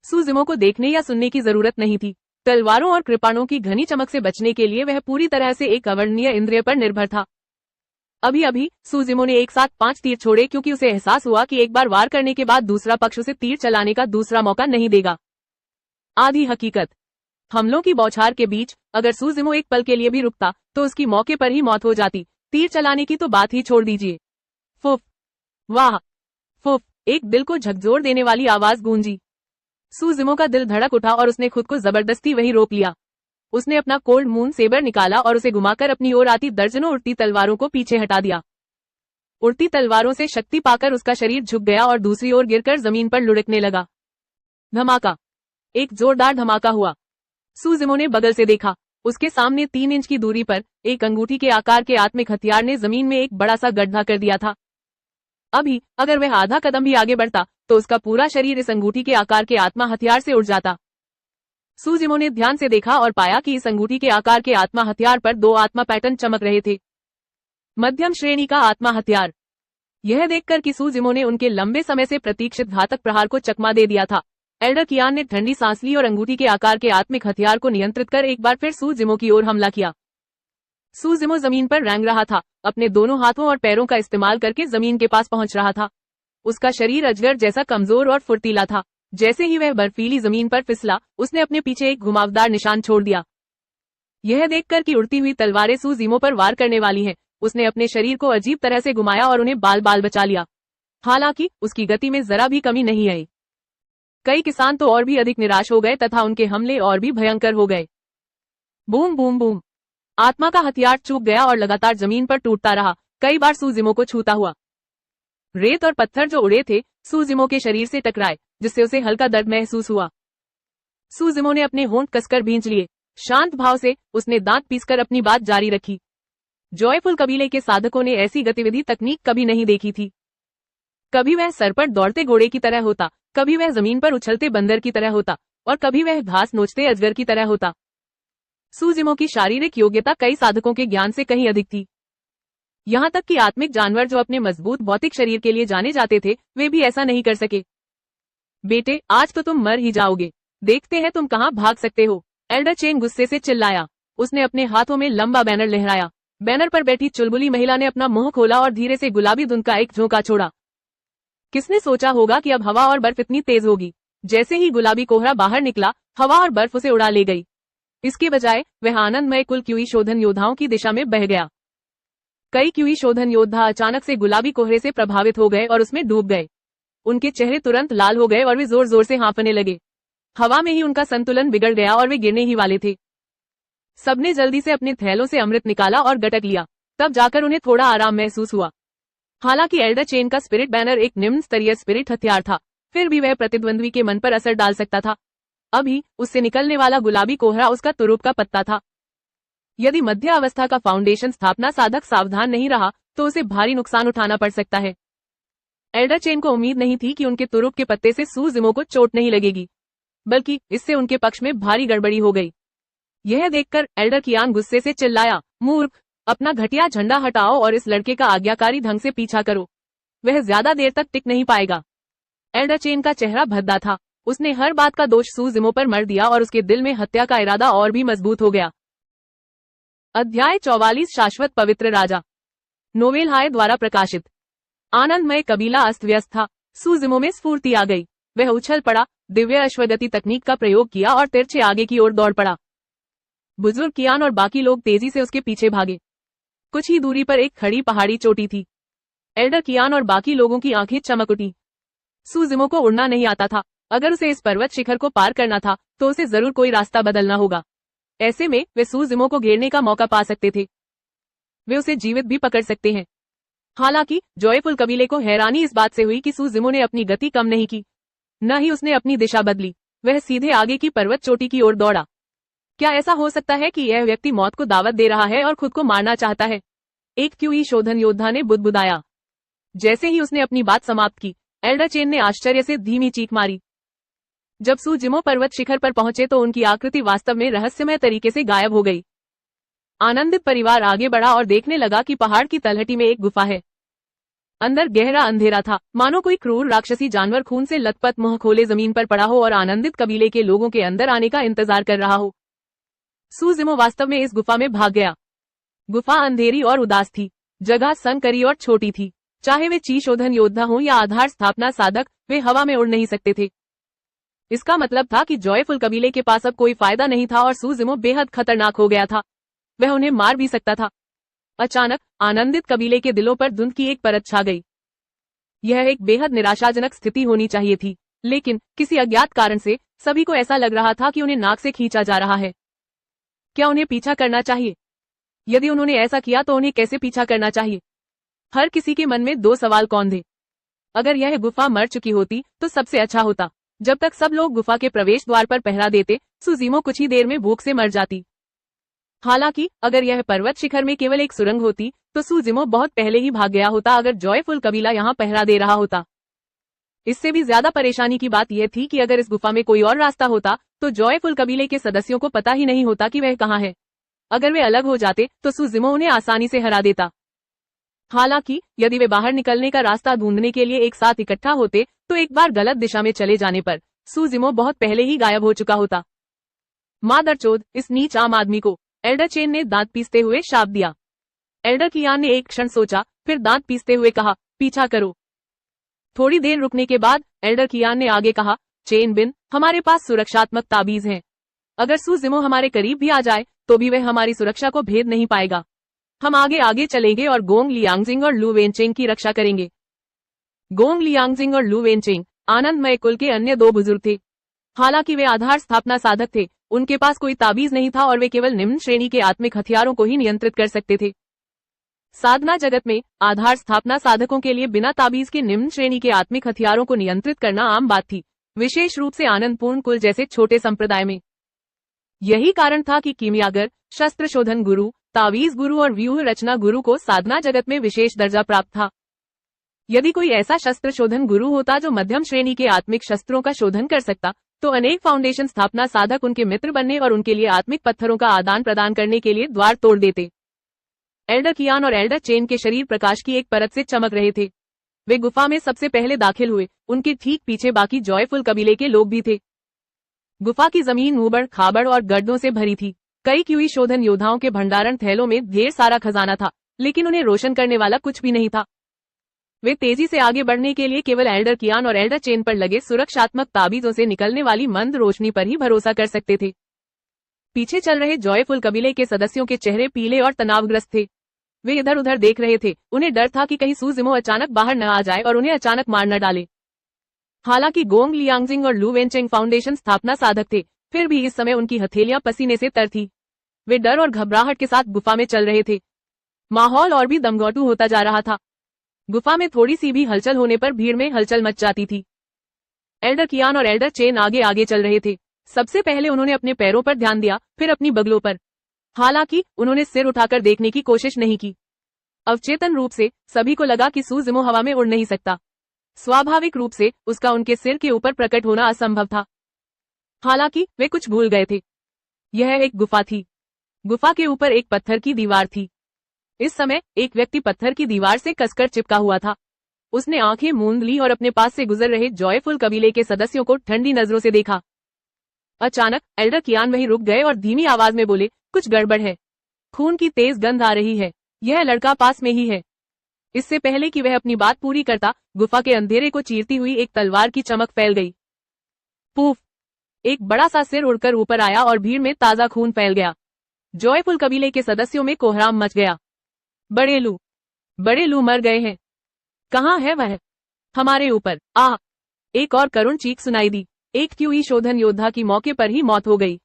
Speaker 1: सूजिमो को देखने या सुनने की जरूरत नहीं थी। तलवारों और कृपाणों की घनी चमक से बचने के लिए वह पूरी तरह से एक अवर्णनीय इंद्रिय पर निर्भर था। अभी अभी सूजिमो ने एक साथ 5 तीर छोड़े, क्योंकि उसे एहसास हुआ कि एक बार वार करने के बाद दूसरा पक्ष उसे तीर चलाने का दूसरा मौका नहीं देगा। आधी हकीकत। हमलों की बौछार के बीच अगर सूजिमो एक पल के लिए भी रुकता तो उसकी मौके पर ही मौत हो जाती। तीर चलाने की तो बात ही छोड़ दीजिए। फुफ, वाह, फुफ, एक दिल को झकझोर देने वाली आवाज गूंजी। सूजिमो का दिल धड़क उठा और उसने खुद को जबरदस्ती वहीं रोक लिया। उसने अपना कोल्ड मून सेबर निकाला और उसे घुमाकर अपनी ओर आती दर्जनों उड़ती तलवारों को पीछे हटा दिया। उड़ती तलवारों से शक्ति पाकर उसका शरीर झुक गया और दूसरी ओर गिरकर जमीन पर लुढ़कने लगा। धमाका। एक जोरदार धमाका हुआ। सूजिमो ने बगल से देखा। उसके सामने 3 इंच की दूरी पर एक अंगूठी के आकार के आत्मिक हथियार ने जमीन में एक बड़ा सा गड्ढा कर दिया था। अभी अगर वह आधा कदम भी आगे बढ़ता तो उसका पूरा शरीर इस अंगूठी के आकार के आत्मा हथियार से उड़ जाता। सूजिमो ने ध्यान से देखा और पाया कि इस अंगूठी के आकार के आत्मा हथियार पर 2 आत्मा पैटर्न चमक रहे थे। मध्यम श्रेणी का आत्मा हथियार। यह देखकर कि सूजिमो ने उनके लंबे समय से प्रतीक्षित घातक प्रहार को चकमा दे दिया था, एल्डर कियान ने ठंडी सांस ली और अंगूठी के आकार के आत्मिक हथियार को नियंत्रित कर एक बार फिर सूजिमो की ओर हमला किया। सूजिमो जमीन पर रेंग रहा था, अपने दोनों हाथों और पैरों का इस्तेमाल करके जमीन के पास पहुंच रहा था। उसका शरीर अजगर जैसा कमजोर और फुर्तीला था। जैसे ही वह बर्फीली जमीन पर फिसला, उसने अपने पीछे एक घुमावदार निशान छोड़ दिया। यह देखकर कि उड़ती हुई तलवारें सूजिमो पर वार करने वाली हैं, उसने अपने शरीर को अजीब तरह से घुमाया और उन्हें बाल बाल बचा लिया। हालांकि उसकी गति में जरा भी कमी नहीं आई। कई किसान तो और भी अधिक निराश हो गए तथा उनके हमले और भी भयंकर हो गए। Boom boom boom. आत्मा का हथियार चूक गया और लगातार जमीन पर टूटता रहा, कई बार सूजिमो को छूता हुआ। रेत और पत्थर जो उड़े थे सूजिमो के शरीर से टकराए, जिससे उसे हल्का दर्द महसूस हुआ। सूजिमो ने अपने होंठ कसकर भींच लिए। शांत भाव से उसने दांत पीसकर अपनी बात जारी रखी। जॉयफुल कबीले के साधकों ने ऐसी गतिविधि तकनीक कभी नहीं देखी थी। कभी वह सर पर दौड़ते घोड़े की तरह होता, कभी वह जमीन पर उछलते बंदर की तरह होता और कभी वह घास नोचते अजगर की तरह होता। सूजिमो की शारीरिक योग्यता कई साधकों के ज्ञान से कहीं अधिक थी। यहाँ तक कि आत्मिक जानवर जो अपने मजबूत भौतिक शरीर के लिए जाने जाते थे, वे भी ऐसा नहीं कर सके। बेटे, आज तो तुम मर ही जाओगे, देखते हैं तुम कहाँ भाग सकते हो, एल्डर चेन गुस्से से चिल्लाया। उसने अपने हाथों में लंबा बैनर लहराया। बैनर पर बैठी चुलबुली महिला ने अपना मुंह खोला और धीरे से गुलाबी धुंध का एक झोंका छोड़ा। किसने सोचा होगा कि अब हवा और बर्फ इतनी तेज होगी। जैसे ही गुलाबी कोहरा बाहर निकला, हवा और बर्फ उसे उड़ा ले गई। इसके बजाय वह आनंदमय कुल क्यूई शोधन योद्धाओं की दिशा में बह गया। कई क्यूई शोधन योद्धा अचानक से गुलाबी कोहरे से प्रभावित हो गए और उसमें डूब गए। उनके चेहरे तुरंत लाल हो गए और वे जोर जोर से हाँफने लगे। हवा में ही उनका संतुलन बिगड़ गया और वे गिरने ही वाले थे। सबने जल्दी से अपने थैलों से अमृत निकाला और गटक लिया। तब जाकर उन्हें थोड़ा आराम महसूस हुआ। हालांकि एल्डर चेन का स्पिरिट बैनर एक निम्न स्तरीय स्पिरिट हथियार था, फिर भी वह प्रतिद्वंद्वी के मन पर असर डाल सकता था। अभी उससे निकलने वाला गुलाबी कोहरा उसका तुरुप का पत्ता था। यदि मध्य अवस्था का फाउंडेशन स्थापना साधक सावधान नहीं रहा तो उसे भारी नुकसान उठाना पड़ सकता है। एल्डर चेन को उम्मीद नहीं थी कि उनके तुरुप के पत्ते से सूजिमो को चोट नहीं लगेगी, बल्कि इससे उनके पक्ष में भारी गड़बड़ी हो गई। यह देखकर एल्डर कियान गुस्से से चिल्लाया, मूर्ख, अपना घटिया झंडा हटाओ और इस लड़के का आज्ञाकारी ढंग से पीछा करो। वह ज्यादा देर तक टिक नहीं पाएगा। एल्डर चेन का चेहरा भद्दा था। उसने हर बात का दोष सूजिमो पर मर दिया और उसके दिल में हत्या का इरादा और भी मजबूत हो गया। अध्याय 44 शाश्वत पवित्र राजा। नोवेल हाय द्वारा प्रकाशित। आनंदमय कबीला अस्त व्यस्त था। सूजिमो में स्फूर्ति आ गई। वह उछल पड़ा, दिव्य अश्वगति तकनीक का प्रयोग किया और तिरछे आगे की ओर दौड़ पड़ा। बुजुर्ग कियान और बाकी लोग तेजी से उसके पीछे भागे। कुछ ही दूरी पर एक खड़ी पहाड़ी चोटी थी। एल्डर कियान और बाकी लोगों की आंखें चमक उठी। सूजिमो को उड़ना नहीं आता था। अगर उसे इस पर्वत शिखर को पार करना था तो उसे जरूर कोई रास्ता बदलना होगा। ऐसे में वे सूजिमो को घेरने का मौका पा सकते थे। वे उसे जीवित भी पकड़ सकते हैं। हालांकि जॉयफुल कबीले को हैरानी इस बात से हुई कि सूजिमो ने अपनी गति कम नहीं की, न ही उसने अपनी दिशा बदली। वह सीधे आगे की पर्वत चोटी की ओर दौड़ा। क्या ऐसा हो सकता है कि यह व्यक्ति मौत को दावत दे रहा है और खुद को मारना चाहता है? एक क्यूई शोधन योद्धा ने बुदबुदाया। जैसे ही उसने अपनी बात समाप्त की, एल्डर चेन ने आश्चर्य से धीमी चीख मारी। जब सूजिमो पर्वत शिखर पर पहुंचे तो उनकी आकृति वास्तव में रहस्यमय तरीके से गायब हो गई। आनंदित परिवार आगे बढ़ा और देखने लगा कि पहाड़ की तलहटी में एक गुफा है। अंदर गहरा अंधेरा था, मानो कोई क्रूर राक्षसी जानवर खून से लथपथ मुंह खोले जमीन पर पड़ा हो और आनंदित कबीले के लोगों के अंदर आने का इंतजार कर रहा हो। सूजिमो वास्तव में इस गुफा में भाग गया। गुफा अंधेरी और उदास थी। जगह संकरी और छोटी थी। चाहे वे ची शोधन योद्धा हों या आधार स्थापना साधक, वे हवा में उड़ नहीं सकते थे। इसका मतलब था कि जॉयफुल कबीले के पास अब कोई फायदा नहीं था और सूजिमो बेहद खतरनाक हो गया था। वह उन्हें मार भी सकता था। अचानक आनंदित कबीले के दिलों पर धुंध की एक परत छा गई। यह एक बेहद निराशाजनक स्थिति होनी चाहिए थी, लेकिन किसी अज्ञात कारण से सभी को ऐसा लग रहा था कि उन्हें नाक से खींचा जा रहा है। क्या उन्हें पीछा करना चाहिए? यदि उन्होंने ऐसा किया तो उन्हें कैसे पीछा करना चाहिए? हर किसी के मन में दो सवाल कौन थे। अगर यह गुफा मर चुकी होती तो सबसे अच्छा होता। जब तक सब लोग गुफा के प्रवेश द्वार पर पहरा देते, सूजिमो कुछ ही देर में भूख से मर जाती। हालांकि अगर यह पर्वत शिखर में केवल एक सुरंग होती तो सूजिमो बहुत पहले ही भाग गया होता अगर जॉयफुल कबीला यहाँ पहरा दे रहा होता। इससे भी ज्यादा परेशानी की बात यह थी कि अगर इस गुफा में कोई और रास्ता होता तो जॉयफुल कबीले के सदस्यों को पता ही नहीं होता कि वह कहाँ है। अगर वे अलग हो जाते तो सूजिमो उन्हें आसानी से हरा देता। हालांकि यदि वे बाहर निकलने का रास्ता ढूंढने के लिए एक साथ इकट्ठा होते तो एक बार गलत दिशा में चले जाने पर सूजिमो बहुत पहले ही गायब हो चुका होता। मादरचोद, इस नीच आम आदमी को, एल्डर चेन ने दांत पीसते हुए शाप दिया। एल्डर कियान ने एक क्षण सोचा, फिर दांत पीसते हुए कहा, पीछा करो। थोड़ी देर रुकने के बाद एल्डर कियान ने आगे कहा, चेन बिन, हमारे पास सुरक्षात्मक ताबीज हैं। अगर सूजिमो हमारे करीब भी आ जाए तो भी वह हमारी सुरक्षा को भेद नहीं पाएगा। हम आगे आगे चलेंगे और गोंग लियांगजिंग और लू वेनचेंग की रक्षा करेंगे। गोंग लियांगजिंग और लू वेनचेंग आनंदमय कुल के अन्य दो बुजुर्ग थे। हालांकि वे आधार स्थापना साधक थे, उनके पास कोई ताबीज नहीं था और वे केवल निम्न श्रेणी के आत्मिक हथियारों को ही नियंत्रित कर सकते थे। साधना जगत में आधार स्थापना साधकों के लिए बिना ताबीज के निम्न श्रेणी के आत्मिक हथियारों को नियंत्रित करना आम बात थी, विशेष रूप से आनंदपूर्ण कुल जैसे छोटे संप्रदाय में। यही कारण था कि कीमियागर, शस्त्र शोधन गुरु, तावीज गुरु और व्यूह रचना गुरु को साधना जगत में विशेष दर्जा प्राप्त था। यदि कोई ऐसा शस्त्र शोधन गुरु होता जो मध्यम श्रेणी के आत्मिक शस्त्रों का शोधन कर सकता तो अनेक फाउंडेशन स्थापना साधक उनके मित्र बनने और उनके लिए आत्मिक पत्थरों का आदान प्रदान करने के लिए द्वार तोड़ देते। एल्डर कियान और एल्डर चेन के शरीर प्रकाश की एक परत से चमक रहे थे। वे गुफा में सबसे पहले दाखिल हुए। उनके ठीक पीछे बाकी जॉयफुल कबीले के लोग भी थे। गुफा की जमीन ऊबड़ खाबड़ और गड्ढों से भरी थी। कई क्यूई शोधन योद्धाओं के भंडारण थैलों में ढेर सारा खजाना था, लेकिन उन्हें रोशन करने वाला कुछ भी नहीं था। वे तेजी से आगे बढ़ने के लिए केवल एल्डर कियान और एल्डर चेन पर लगे सुरक्षात्मक ताबीजों से निकलने वाली मंद रोशनी पर ही भरोसा कर सकते थे। पीछे चल रहे जॉयफुल कबीले के सदस्यों के चेहरे पीले और तनावग्रस्त थे। वे इधर उधर देख रहे थे। उन्हें डर था कि कहीं सूजिमो अचानक बाहर न आ जाए और उन्हें अचानक मार न डाले। हालांकि गोंग लियांगजिंग और लू वेनचेंग फाउंडेशन स्थापना साधक थे, फिर भी इस समय उनकी हथेलियां पसीने से तर थी। वे डर और घबराहट के साथ गुफा में चल रहे थे। माहौल और भी दमगोटू होता जा रहा था। गुफा में थोड़ी सी भी हलचल होने पर भीड़ में हलचल मच जाती थी। एल्डर कियान और एल्डर चेन आगे आगे चल रहे थे। सबसे पहले उन्होंने अपने पैरों पर ध्यान दिया, फिर अपनी बगलों पर। हालांकि उन्होंने सिर उठाकर देखने की कोशिश नहीं की। अवचेतन रूप से सभी को लगा कि सूजिमो हवा में उड़ नहीं सकता। स्वाभाविक रूप से उसका उनके सिर के ऊपर प्रकट होना असंभव था। हालांकि वे कुछ भूल गए थे। यह एक गुफा थी। गुफा के ऊपर एक पत्थर की दीवार थी। इस समय एक व्यक्ति पत्थर की दीवार से कसकर चिपका हुआ था। उसने आंखें मूंद ली और अपने पास से गुजर रहे जॉयफुल कबीले के सदस्यों को ठंडी नजरों से देखा। अचानक एल्डर कियान वहीं रुक गए और धीमी आवाज में बोले, कुछ गड़बड़ है। खून की तेज गंध आ रही है। यह लड़का पास में ही है। इससे पहले कि वह अपनी बात पूरी करता, गुफा के अंधेरे को चीरती हुई एक तलवार की चमक फैल गई। पूफ! एक बड़ा सा सिर उड़कर ऊपर आया और भीड़ में ताजा खून फैल गया। जॉयफुल कबीले के सदस्यों में कोहराम मच गया। बड़े लू मर गए हैं। कहाँ है वह? हमारे ऊपर! आह! एक और करुण चीख सुनाई दी। एक क्यूई शोधन योद्धा की मौके पर ही मौत हो गई।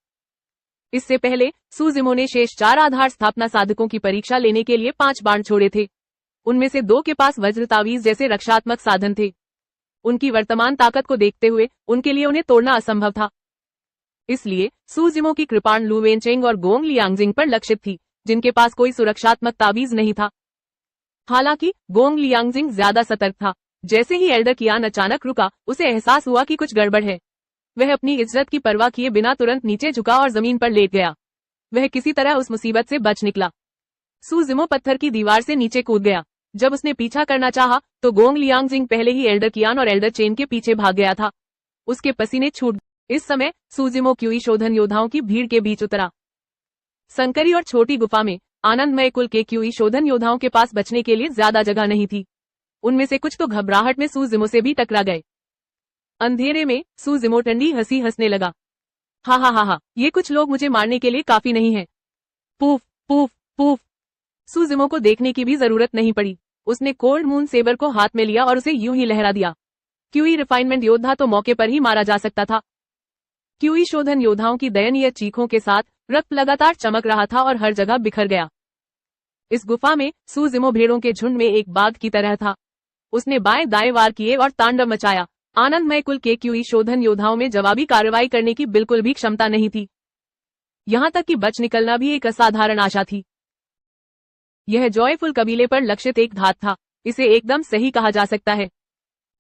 Speaker 1: इससे पहले सूजिमो ने शेष 4 आधार स्थापना साधकों की परीक्षा लेने के लिए 5 बाण छोड़े थे। उनमें से 2 के पास वज्र तावीज जैसे रक्षात्मक साधन थे। उनकी वर्तमान ताकत को देखते हुए उनके लिए उन्हें तोड़ना असंभव था। इसलिए सूजिमो की कृपाण लू वेनचेंग और गोंग लियांगजिंग पर लक्षित थी, जिनके पास कोई सुरक्षात्मक ताबीज नहीं था। हालांकि गोंग लियांगजिंग ज्यादा सतर्क था। जैसे ही एल्डर कियान अचानक रुका, उसे एहसास हुआ कि कुछ गड़बड़ है। वह अपनी इज्जत की परवाह किए बिना तुरंत नीचे झुका और जमीन पर लेट गया। वह किसी तरह उस मुसीबत से बच निकला। सूजिमो पत्थर की दीवार से नीचे कूद गया। जब उसने पीछा करना चाहा, तो गोंग लियांगजिंग पहले ही एल्डर कियान और एल्डर चेन के पीछे भाग गया था। उसके पसीने छूट। इस समय सूजिमो क्यूई शोधन योद्धाओं की भीड़ के बीच उतरा। संकरी और छोटी गुफा में आनंदमय कुल के क्यूई शोधन योद्धाओं के पास बचने के लिए ज्यादा जगह नहीं थी। उनमें से कुछ तो घबराहट में सूजिमो से भी टकरा गए। अंधेरे में सूजिमो ठंडी हंसी हंसने लगा। हा, ये कुछ लोग मुझे मारने के लिए काफी नहीं है। Poof poof poof! सूजिमो को देखने की भी जरूरत नहीं पड़ी। उसने कोल्ड मून सेबर को हाथ में लिया और उसे यूं ही लहरा दिया। क्यूई रिफाइनमेंट योद्धा तो मौके पर ही मारा जा सकता था। क्यूई शोधन योद्धाओं की दयनीय चीखों के साथ रक्त लगातार चमक रहा था और हर जगह बिखर गया। इस गुफा में सूजिमो भेड़ों के झुंड में एक बाघ की तरह था। उसने बाएं दाएं वार किए और तांडव मचाया। आनंदमय कुल के क्यूई शोधन योद्धाओं में जवाबी कार्रवाई करने की बिल्कुल भी क्षमता नहीं थी। यहाँ तक कि बच निकलना भी एक असाधारण आशा थी। यह जॉयफुल कबीले पर लक्षित एक घात था। इसे एकदम सही कहा जा सकता है।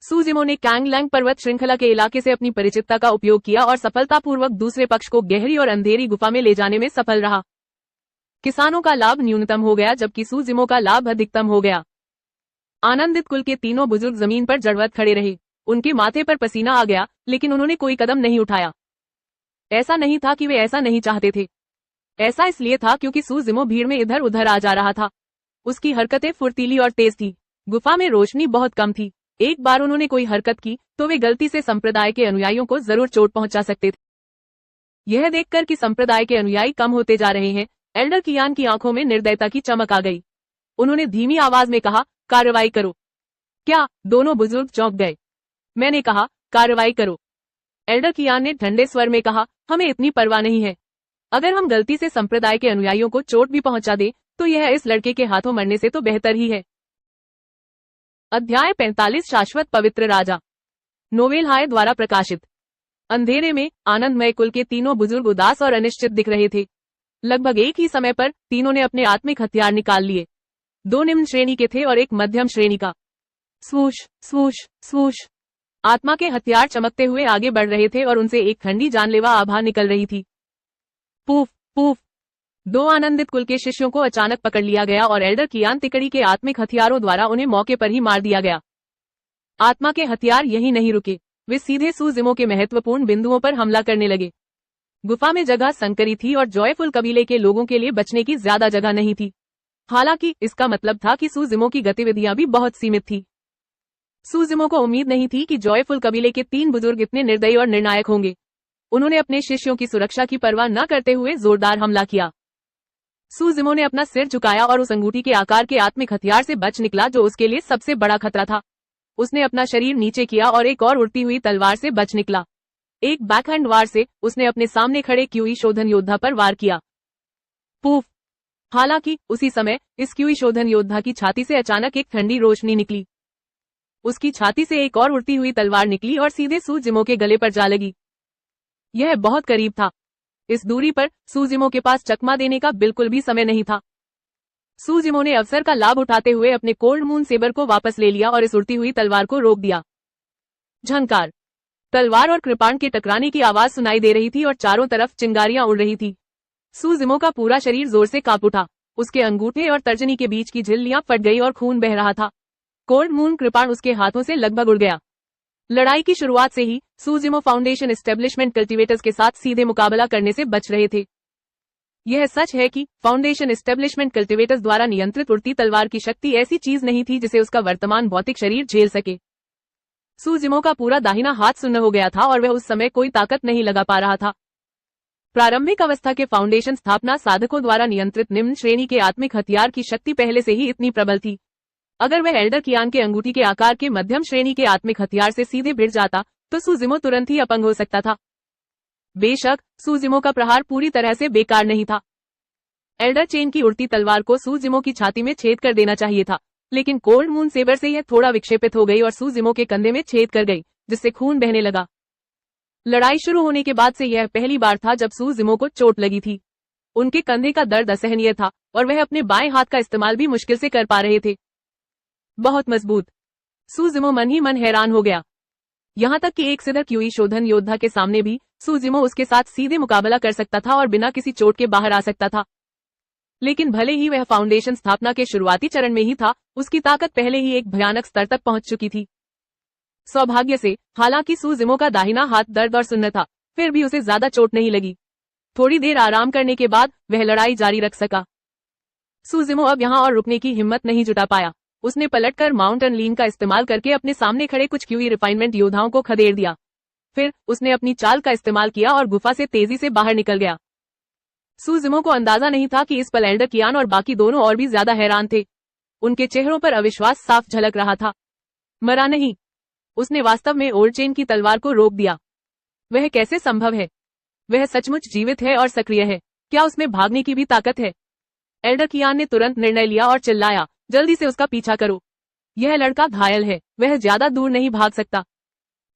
Speaker 1: सूजिमो ने कैंगलैंग पर्वत श्रृंखला के इलाके से अपनी परिचितता का उपयोग किया और सफलतापूर्वक दूसरे पक्ष को गहरी और अंधेरी गुफा में ले जाने में सफल रहा। किसानों का लाभ न्यूनतम हो गया, जबकि सूजिमो का लाभ अधिकतम हो गया। आनंदित कुल के तीनों बुजुर्ग जमीन पर जड़वत खड़े रहे। उनके माथे पर पसीना आ गया, लेकिन उन्होंने कोई कदम नहीं उठाया। ऐसा नहीं था कि वे ऐसा नहीं चाहते थे। ऐसा इसलिए था क्योंकि सूजिमो भीड़ में इधर उधर आ जा रहा था। उसकी हरकतें फुर्तीली और तेज थी। गुफा में रोशनी बहुत कम थी। एक बार उन्होंने कोई हरकत की तो वे गलती से संप्रदाय के अनुयायियों को जरूर चोट पहुंचा सकते थे। यह देखकर कि संप्रदाय के अनुयायी कम होते जा रहे हैं, एल्डर कियान की आंखों में निर्दयता की चमक आ गई। उन्होंने धीमी आवाज में कहा, कार्रवाई करो। क्या? दोनों बुजुर्ग चौंक गए। मैंने कहा, कार्रवाई करो। एल्डर कियान ने ठंडे स्वर में कहा, हमें इतनी परवाह नहीं है। अगर हम गलती से संप्रदाय के अनुयायियों को चोट भी पहुंचा दें, तो यह इस लड़के के हाथों मरने से तो बेहतर ही है। अध्याय 45 शाश्वत पवित्र राजा। नोवेल हाय द्वारा प्रकाशित। अंधेरे में आनंदमय कुल के तीनों बुजुर्ग उदास और अनिश्चित दिख रहे थे। लगभग एक ही समय पर तीनों ने अपने आत्मिक हथियार निकाल लिए। 2 निम्न श्रेणी के थे और एक मध्यम श्रेणी का। स्वूश स्वूश स्वूश! आत्मा के हथियार चमकते हुए आगे बढ़ रहे थे और उनसे एक ठंडी जानलेवा आभा निकल रही थी। Poof poof! 2 आनंदित कुल के शिष्यों को अचानक पकड़ लिया गया और एल्डर कियान तिकड़ी के आत्मिक हथियारों द्वारा उन्हें मौके पर ही मार दिया गया। आत्मा के हथियार यही नहीं रुके, वे सीधे सूजिमो के महत्वपूर्ण बिंदुओं पर हमला करने लगे। गुफा में जगह संकरी थी और जॉयफुल कबीले के लोगों के लिए बचने की ज्यादा जगह नहीं थी। हालांकि इसका मतलब था कि सूजिमो की गतिविधियां भी बहुत सीमित थी। सूजिमो को उम्मीद नहीं थी कि जॉयफुल कबीले के 3 बुजुर्ग इतने निर्दयी और निर्णायक होंगे। उन्होंने अपने शिष्यों की सुरक्षा की परवाह न करते हुए जोरदार हमला किया। सूजिमो ने अपना सिर झुकाया और उस अंगूठी के आकार के आत्मिक हथियार से बच निकला जो उसके लिए सबसे बड़ा खतरा था। उसने अपना शरीर नीचे किया और एक और उड़ती हुई तलवार से बच निकला। एक बैकहैंड वार से उसने अपने सामने खड़े क्यूई शोधन योद्धा पर वार किया। पूफ! हालांकि उसी समय इस क्यूई शोधन योद्धा की छाती से अचानक एक ठंडी रोशनी निकली। उसकी छाती से एक और उड़ती हुई तलवार निकली और सीधे सूजिमो के गले पर जा लगी। यह बहुत करीब था। इस दूरी पर सूजिमो के पास चकमा देने का बिल्कुल भी समय नहीं था। सूजिमो ने अवसर का लाभ उठाते हुए अपने कोल्ड मून सेबर को वापस ले लिया और इस उड़ती हुई तलवार को रोक दिया। झंकार! तलवार और कृपाण के टकराने की आवाज सुनाई दे रही थी और चारों तरफ चिंगारियां उड़ रही थी। सूजिमो का पूरा शरीर जोर से कांप उठा। उसके अंगूठे और तर्जनी के बीच की झिल्लियां फट गई और खून बह रहा था। कोल्ड मून कृपाण उसके हाथों से लगभग उड़ गया। लड़ाई की शुरुआत से ही सूजिमो फाउंडेशन एस्टेब्लिशमेंट कल्टीवेटर्स के साथ सीधे मुकाबला करने से बच रहे थे। यह सच है कि फाउंडेशन एस्टेब्लिशमेंट कल्टीवेटर्स द्वारा नियंत्रित उड़ती तलवार की शक्ति ऐसी चीज नहीं थी जिसे उसका वर्तमान भौतिक शरीर झेल सके। सूजिमो का पूरा दाहिना हाथ सुन्न हो गया था और वह उस समय कोई ताकत नहीं लगा पा रहा था। प्रारंभिक अवस्था के फाउंडेशन स्थापना साधकों द्वारा नियंत्रित निम्न श्रेणी के आत्मिक हथियार की शक्ति पहले से ही इतनी प्रबल थी। अगर वह एल्डर कियान के अंगूठी के आकार के मध्यम श्रेणी के आत्मिक हथियार से सीधे भिड़ जाता तो सूजिमो तुरंत ही अपंग हो सकता था। बेशक सूजिमो का प्रहार पूरी तरह से बेकार नहीं था। एल्डर चेन की उड़ती तलवार को सूजिमो की छाती में छेद कर देना चाहिए था, लेकिन कोल्ड मून सेबर से यह थोड़ा विक्षेपित हो गई और सूजिमो के कंधे में छेद कर गई, जिससे खून बहने लगा। लड़ाई शुरू होने के बाद से यह पहली बार था जब सूजिमो को चोट लगी थी। उनके कंधे का दर्द असहनीय था और वह अपने बाएं हाथ का इस्तेमाल भी मुश्किल से कर पा रहे थे। बहुत मजबूत! सूजिमो मन ही मन हैरान हो गया। यहाँ तक कि एक सिद्धर क्यूई शोधन योद्धा के सामने भी सूजिमो उसके साथ सीधे मुकाबला कर सकता था और बिना किसी चोट के बाहर आ सकता था। लेकिन भले ही वह फाउंडेशन स्थापना के शुरुआती चरण में ही था, उसकी ताकत पहले ही एक भयानक स्तर तक पहुंच चुकी थी। सौभाग्य से हालांकि सूजिमो का दाहिना हाथ दर्द और सुन्न था, फिर भी उसे ज्यादा चोट नहीं लगी। थोड़ी देर आराम करने के बाद वह लड़ाई जारी रख सका। सूजिमो अब यहाँ और रुकने की हिम्मत नहीं जुटा पाया। उसने पलटकर माउंटेन लीन का इस्तेमाल करके अपने सामने खड़े कुछ क्यूई रिफाइनमेंट योद्धाओं को खदेड़ दिया। फिर उसने अपनी चाल का इस्तेमाल किया और गुफा से तेजी से बाहर निकल गया। सूजिमो को अंदाजा नहीं था कि इस पल एल्डर कियान और बाकी दोनों और भी ज्यादा हैरान थे। उनके चेहरों पर अविश्वास साफ झलक रहा था। मरा नहीं! उसने वास्तव में ओल्ड चेन की तलवार को रोक दिया। वह कैसे संभव है? वह सचमुच जीवित है और सक्रिय है। क्या उसमें भागने की भी ताकत है? एल्डर कियान ने तुरंत निर्णय लिया और चिल्लाया, जल्दी से उसका पीछा करो। यह लड़का घायल है, वह ज्यादा दूर नहीं भाग सकता।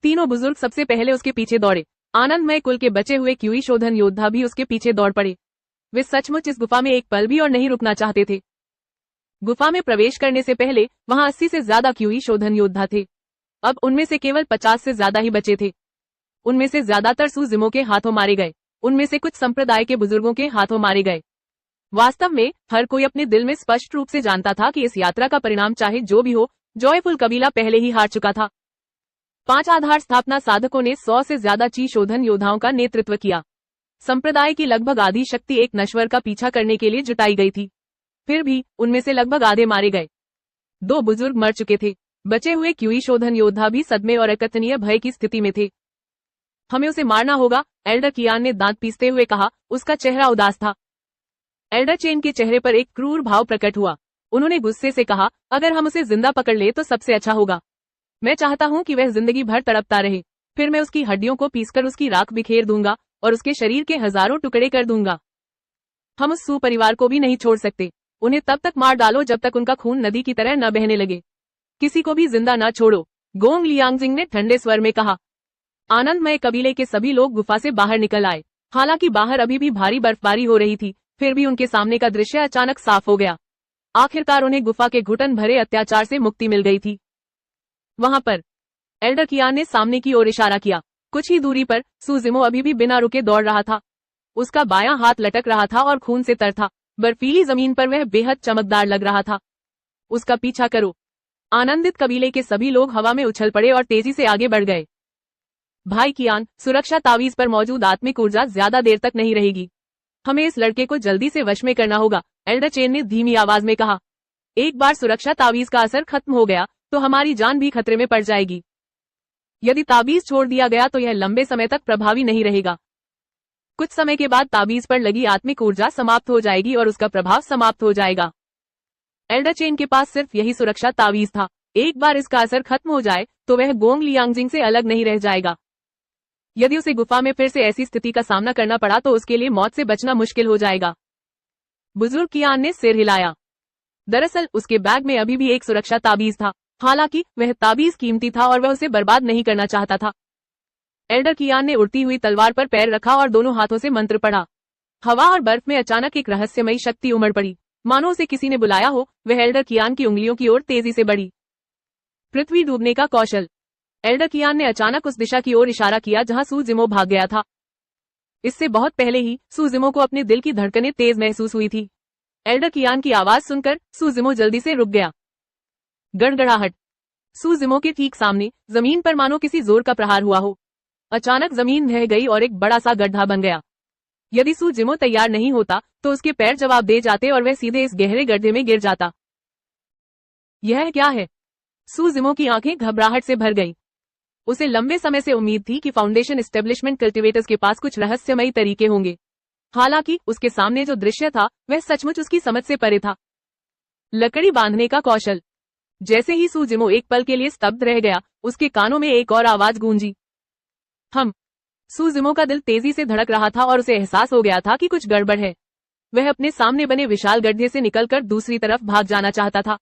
Speaker 1: तीनों बुजुर्ग सबसे पहले उसके पीछे दौड़े। आनंदमय कुल के बचे हुए क्यूई शोधन योद्धा भी उसके पीछे दौड़ पड़े। वे सचमुच इस गुफा में एक पल भी और नहीं रुकना चाहते थे। गुफा में प्रवेश करने से पहले वहां 80 से ज्यादा क्यूई शोधन योद्धा थे। अब उनमें से केवल 50 से ज्यादा ही बचे थे। उनमें से ज्यादातर सूजिमो के हाथों मारे गए। उनमें से कुछ संप्रदाय के बुजुर्गों के हाथों मारे गए। वास्तव में हर कोई अपने दिल में स्पष्ट रूप से जानता था कि इस यात्रा का परिणाम चाहे जो भी हो, जॉयफुल कबीला पहले ही हार चुका था। 5 आधार स्थापना साधकों ने 100 से ज्यादा ची शोधन योद्धाओं का नेतृत्व किया। संप्रदाय की लगभग आधी शक्ति एक नश्वर का पीछा करने के लिए जुटाई गई थी। फिर भी उनमें से लगभग आधे मारे गए। 2 बुजुर्ग मर चुके थे। बचे हुए क्यूई शोधन योद्धा भी सदमे और अकथनीय भय की स्थिति में थे। हमें उसे मारना होगा, एल्डर कियान ने दांत पीसते हुए कहा। उसका चेहरा उदास था। एल्डर चेन के चेहरे पर एक क्रूर भाव प्रकट हुआ। उन्होंने गुस्से से कहा, अगर हम उसे जिंदा पकड़ ले तो सबसे अच्छा होगा। मैं चाहता हूँ कि वह जिंदगी भर तड़पता रहे। फिर मैं उसकी हड्डियों को पीसकर उसकी राख बिखेर दूंगा और उसके शरीर के हजारों टुकड़े कर दूंगा। हम उस सू परिवार को भी नहीं छोड़ सकते। उन्हें तब तक मार डालो जब तक उनका खून नदी की तरह न बहने लगे। किसी को भी जिंदा न छोड़ो, गोंग लियांगजिंग ने ठंडे स्वर में कहा। आनंदमय कबीले के सभी लोग गुफा से बाहर निकल आए। हालांकि बाहर अभी भी भारी बर्फबारी हो रही थी, फिर भी उनके सामने का दृश्य अचानक साफ हो गया। आखिरकार उन्हें गुफा के घुटन भरे अत्याचार से मुक्ति मिल गई थी। वहां पर एल्डर कियान ने सामने की ओर इशारा किया। कुछ ही दूरी पर सूजिमो अभी भी बिना रुके दौड़ रहा था। उसका बायां हाथ लटक रहा था और खून से तर था। बर्फीली जमीन पर वह बेहद चमकदार लग रहा था। उसका पीछा करो। आनंदित कबीले के सभी लोग हवा में उछल पड़े और तेजी से आगे बढ़ गए। भाई कियान, सुरक्षा तावीज पर मौजूद आत्मिक ऊर्जा ज्यादा देर तक नहीं रहेगी। हमें इस लड़के को जल्दी से वश में करना होगा, एल्डर चेन ने धीमी आवाज में कहा। एक बार सुरक्षा तावीज का असर खत्म हो गया तो हमारी जान भी खतरे में पड़ जाएगी। यदि ताबीज छोड़ दिया गया तो यह लंबे समय तक प्रभावी नहीं रहेगा। कुछ समय के बाद ताबीज पर लगी आत्मिक ऊर्जा समाप्त हो जाएगी और उसका प्रभाव समाप्त हो जाएगा। एल्डर चेन के पास सिर्फ यही सुरक्षा ताबीज था। एक बार इसका असर खत्म हो जाए तो वह गोंग लियांगजिंग से अलग नहीं रह जाएगा। यदि उसे गुफा में फिर से ऐसी स्थिति का सामना करना पड़ा तो उसके लिए मौत से बचना मुश्किल हो जाएगा। बुजुर्ग कियान ने सिर हिलाया। दरअसल उसके बैग में अभी भी एक सुरक्षा ताबीज था। हालांकि वह ताबीज कीमती था और वह उसे बर्बाद नहीं करना चाहता था। एल्डर कियान ने उड़ती हुई तलवार पर पैर रखा और दोनों हाथों से मंत्र पढ़ा। हवा और बर्फ में अचानक एक रहस्यमयी शक्ति उमड़ पड़ी, मानो उसे किसी ने बुलाया हो। वह एल्डर कियान की उंगलियों की ओर तेजी से बढ़ी। पृथ्वी डूबने का कौशल। एल्डर कियान ने अचानक उस दिशा की ओर इशारा किया जहां सू जिमो भाग गया था। इससे बहुत पहले ही सू जिमो को अपने दिल की धड़कनें तेज महसूस हुई थी। एल्डर कियान की आवाज सुनकर सू जिमो जल्दी से रुक गया। गड़गड़ाहट। सू जिमो के ठीक सामने जमीन पर मानो किसी जोर का प्रहार हुआ हो। अचानक जमीन ढह गई और एक बड़ा सा गड्ढा बन गया। यदि सू जिमो तैयार नहीं होता तो उसके पैर जवाब दे जाते और वह सीधे इस गहरे गड्ढे में गिर जाता। यह क्या है? सू जिमो की आंखें घबराहट से भर गईं। उसे लंबे समय से उम्मीद थी कि फाउंडेशन एस्टेब्लिशमेंट कल्टीवेटर्स के पास कुछ रहस्यमयी तरीके होंगे। हालांकि उसके सामने जो दृश्य था वह सचमुच उसकी समझ से परे था। लकड़ी बांधने का कौशल। जैसे ही सू जिमो एक पल के लिए स्तब्ध रह गया, उसके कानों में एक और आवाज गूंजी। सू जिमो का दिल तेजी से धड़क रहा था और उसे एहसास हो गया था कि कुछ गड़बड़ है। वह अपने सामने बने विशाल गड्ढे से निकलकर दूसरी तरफ भाग जाना चाहता था।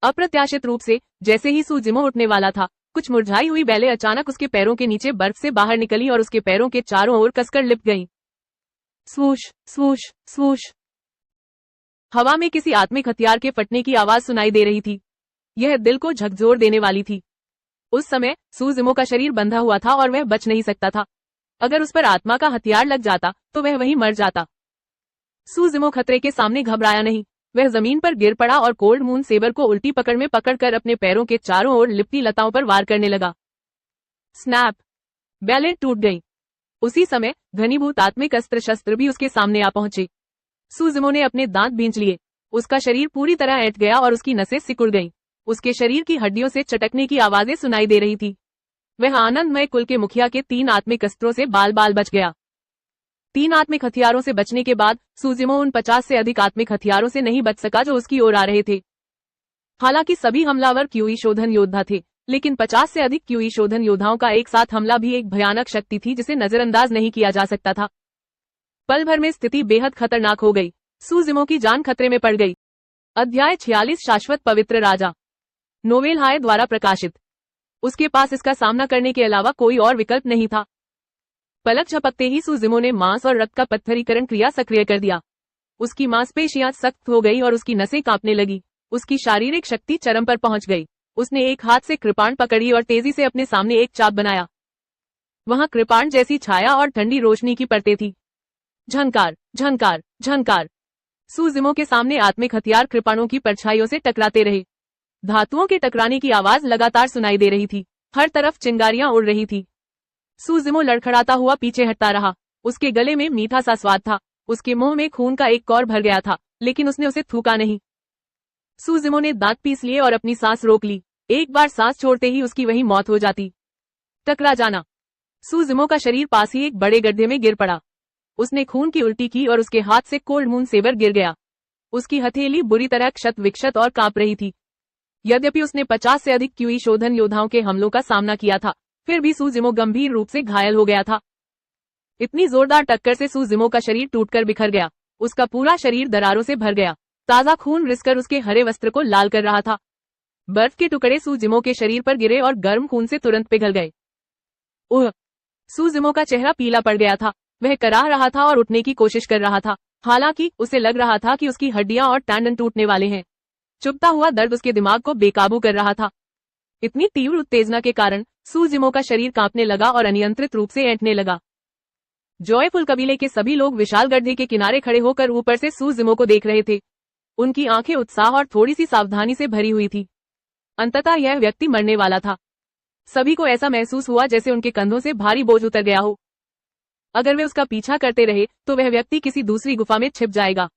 Speaker 1: अप्रत्याशित रूप से जैसे ही सू जिमो उठने वाला था, कुछ मुरझाई हुई बेलें अचानक उसके पैरों के नीचे बर्फ से बाहर निकली और उसके पैरों के चारों ओर कसकर लिपट गईं। स्वूश स्वूश स्वूश। हवा में किसी आत्मिक हथियार के फटने की आवाज सुनाई दे रही थी। यह दिल को झकझोर देने वाली थी। उस समय सू जिमो का शरीर बंधा हुआ था और वह बच नहीं सकता था। अगर उस पर आत्मा का हथियार लग जाता तो वह वहीं मर जाता। सू जिमो खतरे के सामने घबराया नहीं। वह जमीन पर गिर पड़ा और कोल्ड मून सेबर को उल्टी पकड़ में पकड़कर अपने पैरों के चारों ओर लिपटी लताओं पर वार करने लगा। स्नैप। बेलें टूट गई। उसी समय घनीभूत आत्मिक अस्त्र शस्त्र भी उसके सामने आ पहुंचे। सू जिमो ने अपने दांत भींच लिए। उसका शरीर पूरी तरह ऐंठ गया और उसकी नसें सिकुड़ गईं। उसके शरीर की हड्डियों से चटकने की आवाजें सुनाई दे रही थी। वह आनंदमय कुल के मुखिया के 3 आत्मिक अस्त्रों से बाल बाल बच गया। 3 आत्मिक हथियारों से बचने के बाद सू जिमो उन 50 से अधिक आत्मिक हथियारों से नहीं बच सका जो उसकी ओर आ रहे थे। हालांकि सभी हमलावर क्यूई शोधन योद्धा थे, लेकिन 50 से अधिक क्यूई शोधन योद्धाओं का एक साथ हमला भी एक भयानक शक्ति थी जिसे नजरअंदाज नहीं किया जा सकता था। पल भर में स्थिति बेहद खतरनाक हो गई। सू जिमो की जान खतरे में पड़ गई। अध्याय 46 शाश्वत पवित्र राजा। नोवेल हाय द्वारा प्रकाशित। उसके पास इसका सामना करने के अलावा कोई और विकल्प नहीं था। पलक झपकते ही सू जिमो ने मांस और रक्त का पत्थरीकरण क्रिया सक्रिय कर दिया। उसकी मांसपेशियां सख्त हो गई और उसकी नसें कांपने लगी। उसकी शारीरिक शक्ति चरम पर पहुंच गई। उसने एक हाथ से कृपाण पकड़ी और तेजी से अपने सामने एक चाप बनाया। वहां कृपाण जैसी छाया और ठंडी रोशनी की परतें थी। झंकार झंकार झंकार। सू जिमो के सामने आत्मिक हथियार कृपाणों की परछाइयों से टकराते रहे। धातुओं के टकराने की आवाज लगातार सुनाई दे रही थी। हर तरफ चिंगारियां उड़ रही थी। सू जिमो लड़खड़ाता हुआ पीछे हटता रहा। उसके गले में मीठा सा स्वाद था। उसके मुंह में खून का एक कौर भर गया था, लेकिन उसने उसे थूका नहीं। सू जिमो ने दांत पीस लिए और अपनी सांस रोक ली। एक बार सांस छोड़ते ही उसकी वहीं मौत हो जाती। टकरा जाना। सू जिमो का शरीर पास ही एक बड़े गड्ढे में गिर पड़ा। उसने खून की उल्टी की और उसके हाथ से कोल्ड मून सेबर गिर गया। उसकी हथेली बुरी तरह क्षत विक्षत और कांप रही थी। यद्यपि उसने 50 से अधिक क्यूई शोधन योद्धाओं के हमलों का सामना किया था, फिर भी सू जिमो गंभीर रूप से घायल हो गया था। इतनी जोरदार टक्कर से सू जिमो का शरीर टूटकर बिखर गया। उसका पूरा शरीर दरारों से भर गया। ताजा खून रिसकर उसके हरे वस्त्र को लाल कर रहा था। बर्फ के टुकड़े सू जिमो के शरीर पर गिरे और गर्म खून से तुरंत पिघल गए। सू जिमो का चेहरा पीला पड़ गया था। वह कराह रहा था और उठने की कोशिश कर रहा था। हालांकि उसे लग रहा था कि उसकी हड्डियां और टैंडन टूटने वाले हैं। चुभता हुआ दर्द उसके दिमाग को बेकाबू कर रहा था। इतनी तीव्र उत्तेजना के कारण सू जिमो का शरीर कांपने लगा और अनियंत्रित रूप से ऐंठने लगा। जॉयफुल कबीले के सभी लोग विशाल गड्ढे के किनारे खड़े होकर ऊपर से सू जिमो को देख रहे थे। उनकी आंखें उत्साह और थोड़ी सी सावधानी से भरी हुई थी। अंततः यह व्यक्ति मरने वाला था। सभी को ऐसा महसूस हुआ जैसे उनके कंधों से भारी बोझ उतर गया हो। अगर वे उसका पीछा करते रहे तो वह व्यक्ति किसी दूसरी गुफा में छिप जाएगा।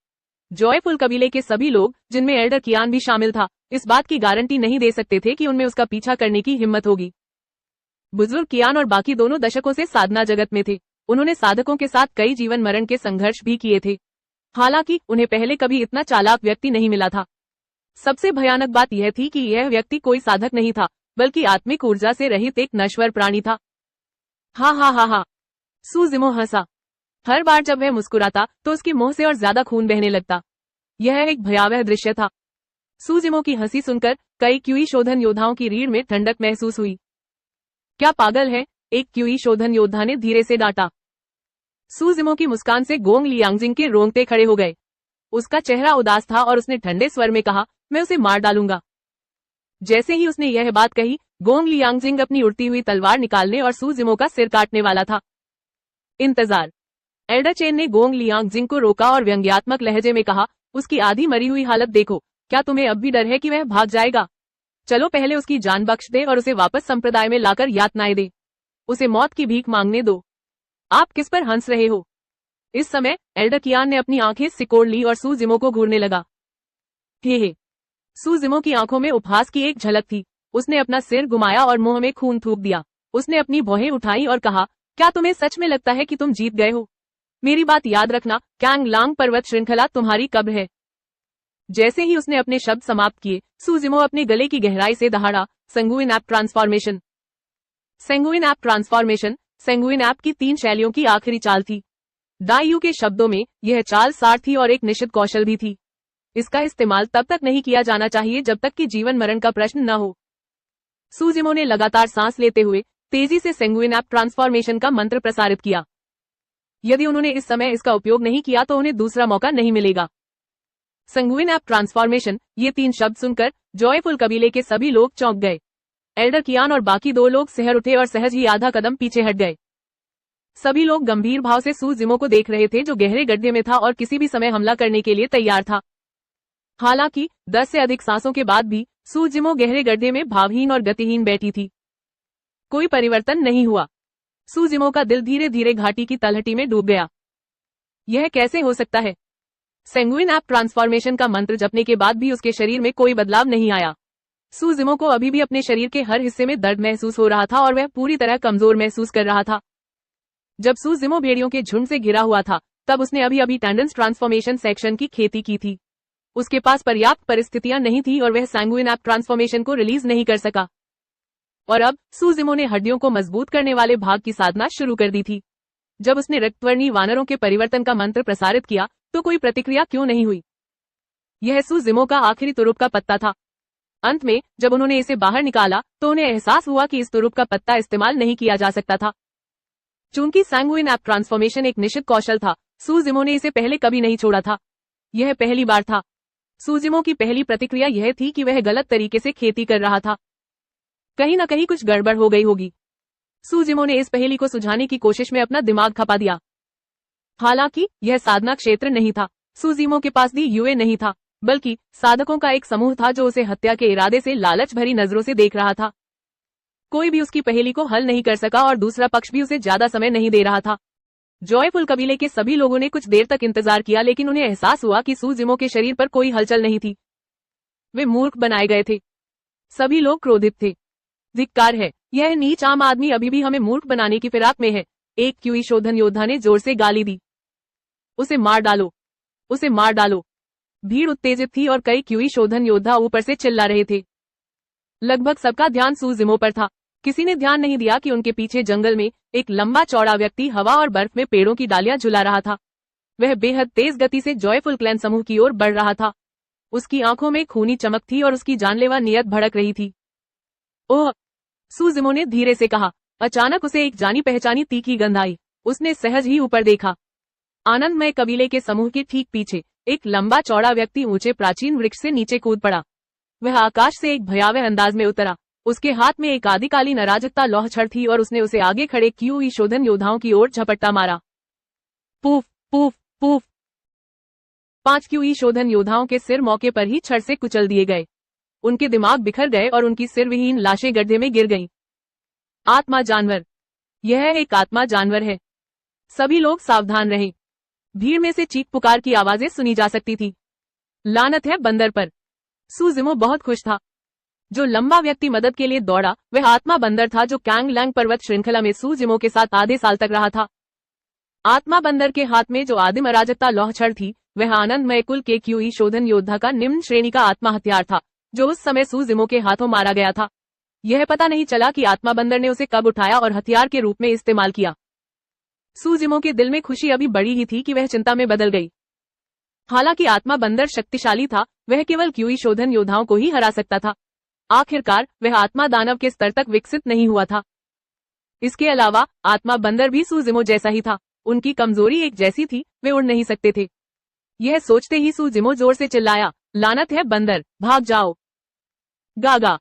Speaker 1: जॉयफुल कबीले के सभी लोग, जिनमें एल्डर कियान भी शामिल था, इस बात की गारंटी नहीं दे सकते थे कि उनमें उसका पीछा करने की हिम्मत होगी। बुजुर्ग कियान और बाकी दोनों दशकों से साधना जगत में थे। उन्होंने साधकों के साथ कई जीवन मरण के संघर्ष भी किए थे। हालांकि उन्हें पहले कभी इतना चालाक व्यक्ति नहीं मिला था। सबसे भयानक बात यह थी कि यह व्यक्ति कोई साधक नहीं था, बल्कि आत्मिक ऊर्जा से रहित एक नश्वर प्राणी था। हा हा हा हा, सू जिमो हंसा। हर बार जब वह मुस्कुराता तो उसके मुंह से और ज्यादा खून बहने लगता। यह एक भयावह दृश्य था। सू जिमो की हंसी सुनकर कई क्यूई शोधन योद्धाओं की रीढ़ में ठंडक महसूस हुई। क्या पागल है, एक क्यूई शोधन योद्धा ने धीरे से डांटा। सू जिमो की मुस्कान से गोंग लियांगजिंग के रोंगटे खड़े हो गए। उसका चेहरा उदास था और उसने ठंडे स्वर में कहा, मैं उसे मार डालूंगा। जैसे ही उसने यह बात कही, गोंग लियांगजिंग अपनी उड़ती हुई तलवार निकालने और सू जिमो का सिर काटने वाला था। इंतजार। एल्डर चेन ने गोंग लियांगजिंग को रोका और व्यंग्यात्मक लहजे में कहा, उसकी आधी मरी हुई हालत देखो, क्या तुम्हें अब भी डर है कि वह भाग जाएगा? चलो पहले उसकी जान बख्श दे और उसे वापस संप्रदाय में लाकर यातनाएं दे। उसे मौत की भीख मांगने दो। आप किस पर हंस रहे हो? इस समय एल्डर कियान ने अपनी आंखें सिकोड़ ली और सू जिमो को घूरने लगा। हे। सू जिमो की आंखों में उपहास की एक झलक थी। उसने अपना सिर घुमाया और मुंह में खून थूक दिया। उसने अपनी भौहें उठाई और कहा, क्या तुम्हें सच में लगता है कि तुम जीत गए हो? मेरी बात याद रखना, कैंग लांग पर्वत श्रृंखला तुम्हारी कब्र है। जैसे ही उसने अपने शब्द समाप्त किए, सू जिमो अपने गले की गहराई से दहाड़ा, sanguine ape transformation. Sanguine ape transformation sanguine ape की 3 शैलियों की आखिरी चाल थी। डाइयू के शब्दों में यह चाल सारथी और एक निश्चित कौशल भी थी। इसका इस्तेमाल तब तक नहीं किया जाना चाहिए जब तक कि जीवन मरण का प्रश्न न हो। सू जिमो ने लगातार सांस लेते हुए तेजी से सेंगुइन ऐप ट्रांसफॉर्मेशन का मंत्र प्रसारित किया। यदि उन्होंने इस समय इसका उपयोग नहीं किया तो उन्हें दूसरा मौका नहीं मिलेगा। सेंगुइन ऐप ट्रांसफॉर्मेशन, ये 3 शब्द सुनकर जॉयफुल कबीले के सभी लोग चौंक गए। एल्डर कियान और बाकी 2 लोग सहर उठे और सहज ही आधा कदम पीछे हट गए। सभी लोग गंभीर भाव से सू जिमो को देख रहे थे, जो गहरे गड्ढे में था और किसी भी समय हमला करने के लिए तैयार था। हालांकि 10 से अधिक सांसों के बाद भी सू जिमो गहरे गड्ढे में भावहीन और गतिहीन बैठी थी। कोई परिवर्तन नहीं हुआ। सू जिमो का दिल धीरे धीरे घाटी की तलहटी में डूब गया। यह कैसे हो सकता है? सेंगुइन ऐप ट्रांसफॉर्मेशन का मंत्र जपने के बाद भी उसके शरीर में कोई बदलाव नहीं आया। सू जिमो को अभी भी अपने शरीर के हर हिस्से में दर्द महसूस हो रहा था और वह पूरी तरह कमजोर महसूस कर रहा था। जब सू जिमो भेड़ियों के झुंड से घिरा हुआ था, तब उसने अभी अभी टेंडेंस ट्रांसफॉर्मेशन सेक्शन की खेती की थी। उसके पास पर्याप्त परिस्थितियां नहीं थी और वह सेंगुइन ऐप ट्रांसफॉर्मेशन को रिलीज नहीं कर सका। और अब सू जिमो ने हड्डियों को मजबूत करने वाले भाग की साधना शुरू कर दी थी। जब उसने रक्तवर्णी वानरों के परिवर्तन का मंत्र प्रसारित किया तो कोई प्रतिक्रिया क्यों नहीं हुई? यह सू जिमो का आखिरी तुरुप का पत्ता था। अंत में जब उन्होंने इसे बाहर निकाला तो उन्हें एहसास हुआ कि इस तुरुप का पत्ता इस्तेमाल नहीं किया जा सकता था। चूंकि सेंगुइन ऐप ट्रांसफॉर्मेशन एक निश्चित कौशल था, सू जिमो ने इसे पहले कभी नहीं छोड़ा था। यह पहली बार था। सू जिमो की पहली प्रतिक्रिया यह थी कि वह गलत तरीके से खेती कर रहा था। कहीं न कहीं कुछ गड़बड़ हो गई होगी। सू जिमो ने इस पहेली को सुलझाने की कोशिश में अपना दिमाग खपा दिया। हालांकि यह साधना क्षेत्र नहीं था। सू जिमो के पास भी यूए नहीं था, बल्कि साधकों का एक समूह था जो उसे हत्या के इरादे से लालच भरी नजरों से देख रहा था। कोई भी उसकी पहेली को हल नहीं कर सका और दूसरा पक्ष भी उसे ज्यादा समय नहीं दे रहा था। जॉयफुल कबीले के सभी लोगों ने कुछ देर तक इंतजार किया, लेकिन उन्हें एहसास हुआ कि सू जिमो के शरीर पर कोई हलचल नहीं थी। वे मूर्ख बनाए गए थे। सभी लोग क्रोधित थे। धिक्कार है, यह नीच आम आदमी अभी भी हमें मूर्ख बनाने की फिराक में है। एक क्यूई शोधन योद्धा ने जोर से गाली दी। उसे मार डालो, उसे मार डालो। भीड़ उत्तेजित थी और कई क्यूई शोधन योद्धा ऊपर से चिल्ला रहे थे। लगभग सबका ध्यान सू जिमो पर था। किसी ने ध्यान नहीं दिया कि उनके पीछे जंगल में एक लंबा चौड़ा व्यक्ति हवा और बर्फ में पेड़ों की डालियां झुला रहा था। वह बेहद तेज गति से जॉयफुल क्लैन समूह की ओर बढ़ रहा था। उसकी आंखों में खूनी चमक थी और उसकी जानलेवा नियत भड़क रही थी। ओह, सू जिमो ने धीरे से कहा। अचानक उसे एक जानी पहचानी तीखी गंध आई। उसने सहज ही ऊपर देखा। आनंदमय कबीले के समूह के ठीक पीछे एक लंबा चौड़ा व्यक्ति ऊंचे प्राचीन वृक्ष से नीचे कूद पड़ा। वह आकाश से एक भयावह अंदाज में उतरा। उसके हाथ में एक आदिकालीन अराजकता लौह छड़ थी और उसने उसे आगे खड़े क्यूई शोधन योद्धाओं की ओर झपट्टा मारा। Poof poof poof. 5 क्यूई शोधन योद्धाओं के सिर मौके पर ही छड़ से कुचल दिए गए। उनके दिमाग बिखर गए और उनकी सिरविहीन लाशें गड्ढे में गिर गईं। आत्मा जानवर। यह एक आत्मा जानवर है। सभी लोग सावधान रहे। भीड़ में से चीख पुकार की आवाजें सुनी जा सकती थी। लानत है बंदर पर। सूजिमो बहुत खुश था। जो लंबा व्यक्ति मदद के लिए दौड़ा वह आत्मा बंदर था, जो कैंग लैंग पर्वत श्रृंखला में सूजिमो के साथ आधे साल तक रहा था। आत्मा बंदर के हाथ में जो आदिम अराजकता लौहछड़ थी, वह आनंदमय कुल के क्यूई शोधन योद्धा का निम्न श्रेणी का आत्मा हथियार था, जो उस समय सूजिमो के हाथों मारा गया था। यह पता नहीं चला कि आत्मा बंदर ने उसे कब उठाया और हथियार के रूप में इस्तेमाल किया। सूजिमो के दिल में खुशी अभी बड़ी ही थी कि वह चिंता में बदल गई। हालांकि आत्मा बंदर शक्तिशाली था, वह केवल क्यूई शोधन योद्धाओं को ही हरा सकता था। आखिरकार वह आत्मा दानव के स्तर तक विकसित नहीं हुआ था। इसके अलावा आत्मा बंदर भी सूजिमो जैसा ही था। उनकी कमजोरी एक जैसी थी, वे उड़ नहीं सकते थे। यह सोचते ही सूजिमो जोर से चिल्लाया, लानत है बंदर, भाग जाओ। गागा।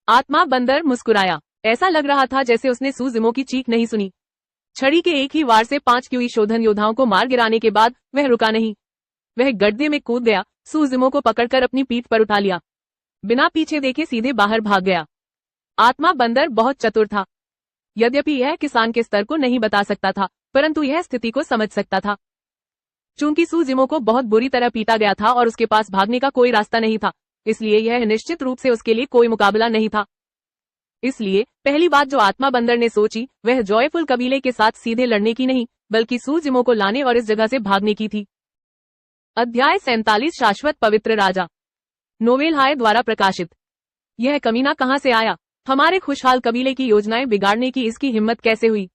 Speaker 1: आत्मा बंदर मुस्कुराया। ऐसा लग रहा था जैसे उसने सूजिमो की चीख नहीं सुनी। छड़ी के एक ही वार से 5 क्यूई शोधन योद्धाओं को मार गिराने के बाद वह रुका नहीं। वह गड्ढे में कूद गया, सूजिमो को पकड़कर अपनी पीठ पर उठा लिया, बिना पीछे देखे सीधे बाहर भाग गया। आत्मा बंदर बहुत चतुर था। यद्यपि यह किसान के स्तर को नहीं बता सकता था, परंतु यह स्थिति को समझ सकता था। चूंकि सूजिमो को बहुत बुरी तरह पीटा गया था और उसके पास भागने का कोई रास्ता नहीं था, इसलिए यह निश्चित रूप से उसके लिए कोई मुकाबला नहीं था। इसलिए पहली बात जो आत्मा बंदर ने सोची वह जॉयफुल कबीले के साथ सीधे लड़ने की नहीं, बल्कि सूजिमो को लाने और इस जगह से भागने की थी। अध्याय 47 शाश्वत पवित्र राजा। नोवेल हाय द्वारा प्रकाशित। यह कमीना कहां से आया? हमारे खुशहाल कबीले की योजनाएं बिगाड़ने की इसकी हिम्मत कैसे हुई?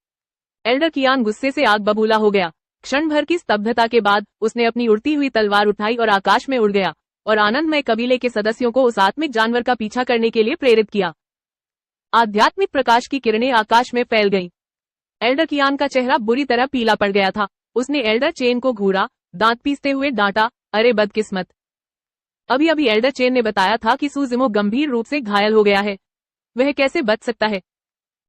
Speaker 1: एल्डर कियान गुस्से से आग बबूला हो गया। क्षण भर की स्तब्धता के बाद उसने अपनी उड़ती हुई तलवार उठाई और आकाश में उड़ गया और आनंदमय कबीले के सदस्यों को उस आत्मिक जानवर का पीछा करने के लिए प्रेरित किया। आध्यात्मिक प्रकाश की किरणें आकाश में फैल गईं। एल्डर कियान का चेहरा बुरी तरह पीला पड़ गया था। उसने एल्डर चेन को घूरा, दांत पीसते हुए डांटा, अरे बदकिस्मत। अभी अभी एल्डर चेन ने बताया था कि सूजिमो गंभीर रूप से घायल हो गया है। वह कैसे बच सकता है?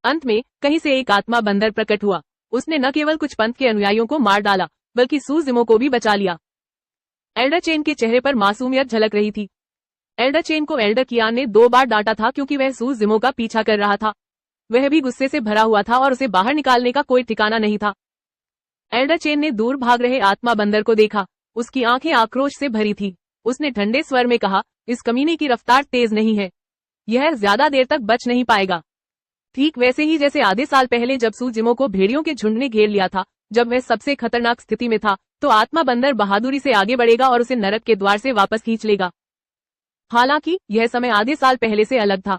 Speaker 1: अंत में कहीं से एक आत्मा बंदर प्रकट हुआ। उसने न केवल कुछ पंथ के अनुयायियों को मार डाला, बल्कि सूजिमो को भी बचा लिया। एल्डर चेन के चेहरे पर मासूमियत झलक रही थी। एल्डर चेन को एल्डर कियान ने 2 बार डांटा था क्योंकि वह सूजिमो का पीछा कर रहा था। वह भी गुस्से से भरा हुआ था और उसे बाहर निकालने का कोई ठिकाना नहीं था। एल्डर चेन ने दूर भाग रहे आत्मा बंदर को देखा। उसकी आंखें आक्रोश से भरी थी। उसने ठंडे स्वर में कहा, इस कमीने की रफ्तार तेज नहीं है, यह ज्यादा देर तक बच नहीं पाएगा। ठीक वैसे ही जैसे आधे साल पहले जब सूजिमो को भेड़ियों के झुंड ने घेर लिया था, जब वह सबसे खतरनाक स्थिति में था, तो आत्मा बंदर बहादुरी से आगे बढ़ेगा और उसे नरक के द्वार से वापस खींच लेगा। हालांकि यह समय आधे साल पहले से अलग था।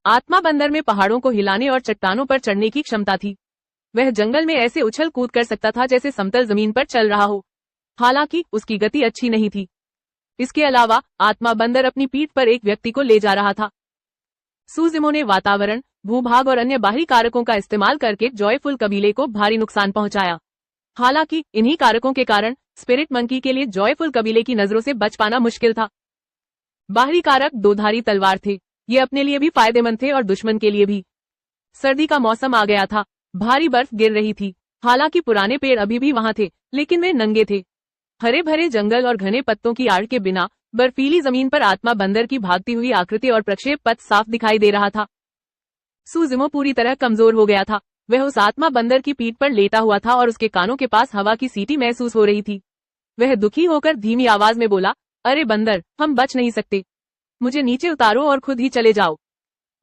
Speaker 1: आत्मा बंदर में पहाड़ों को हिलाने और चट्टानों पर चढ़ने की क्षमता थी। वह जंगल में ऐसे उछल कूद कर सकता था जैसे समतल जमीन पर चल रहा हो। हालांकि उसकी गति अच्छी नहीं थी। इसके अलावा आत्मा बंदर अपनी पीठ पर एक व्यक्ति को ले जा रहा था। सूजिमो ने वातावरण, भूभाग और अन्य बाहरी कारकों का इस्तेमाल करके जॉयफुल कबीले को भारी नुकसान पहुंचाया। हालांकि इन्हीं कारकों के कारण स्पिरिट मंकी के लिए जॉयफुल कबीले की नजरों से बच पाना मुश्किल था। बाहरी कारक 2 धारी तलवार थे। ये अपने लिए भी फायदेमंद थे और दुश्मन के लिए भी। सर्दी का मौसम आ गया था। भारी बर्फ गिर रही थी। हालांकि पुराने पेड़ अभी भी वहां थे, लेकिन वे नंगे थे। हरे भरे जंगल और घने पत्तों की आड़ के बिना बर्फीली जमीन पर आत्मा बंदर की भागती हुई आकृति और प्रक्षेप पथ साफ दिखाई दे रहा था। सूजिमो पूरी तरह कमजोर हो गया था। वह उस आत्मा बंदर की पीठ पर लेटा हुआ था और उसके कानों के पास हवा की सीटी महसूस हो रही थी। वह दुखी होकर धीमी आवाज में बोला, अरे बंदर, हम बच नहीं सकते, मुझे नीचे उतारो और खुद ही चले जाओ।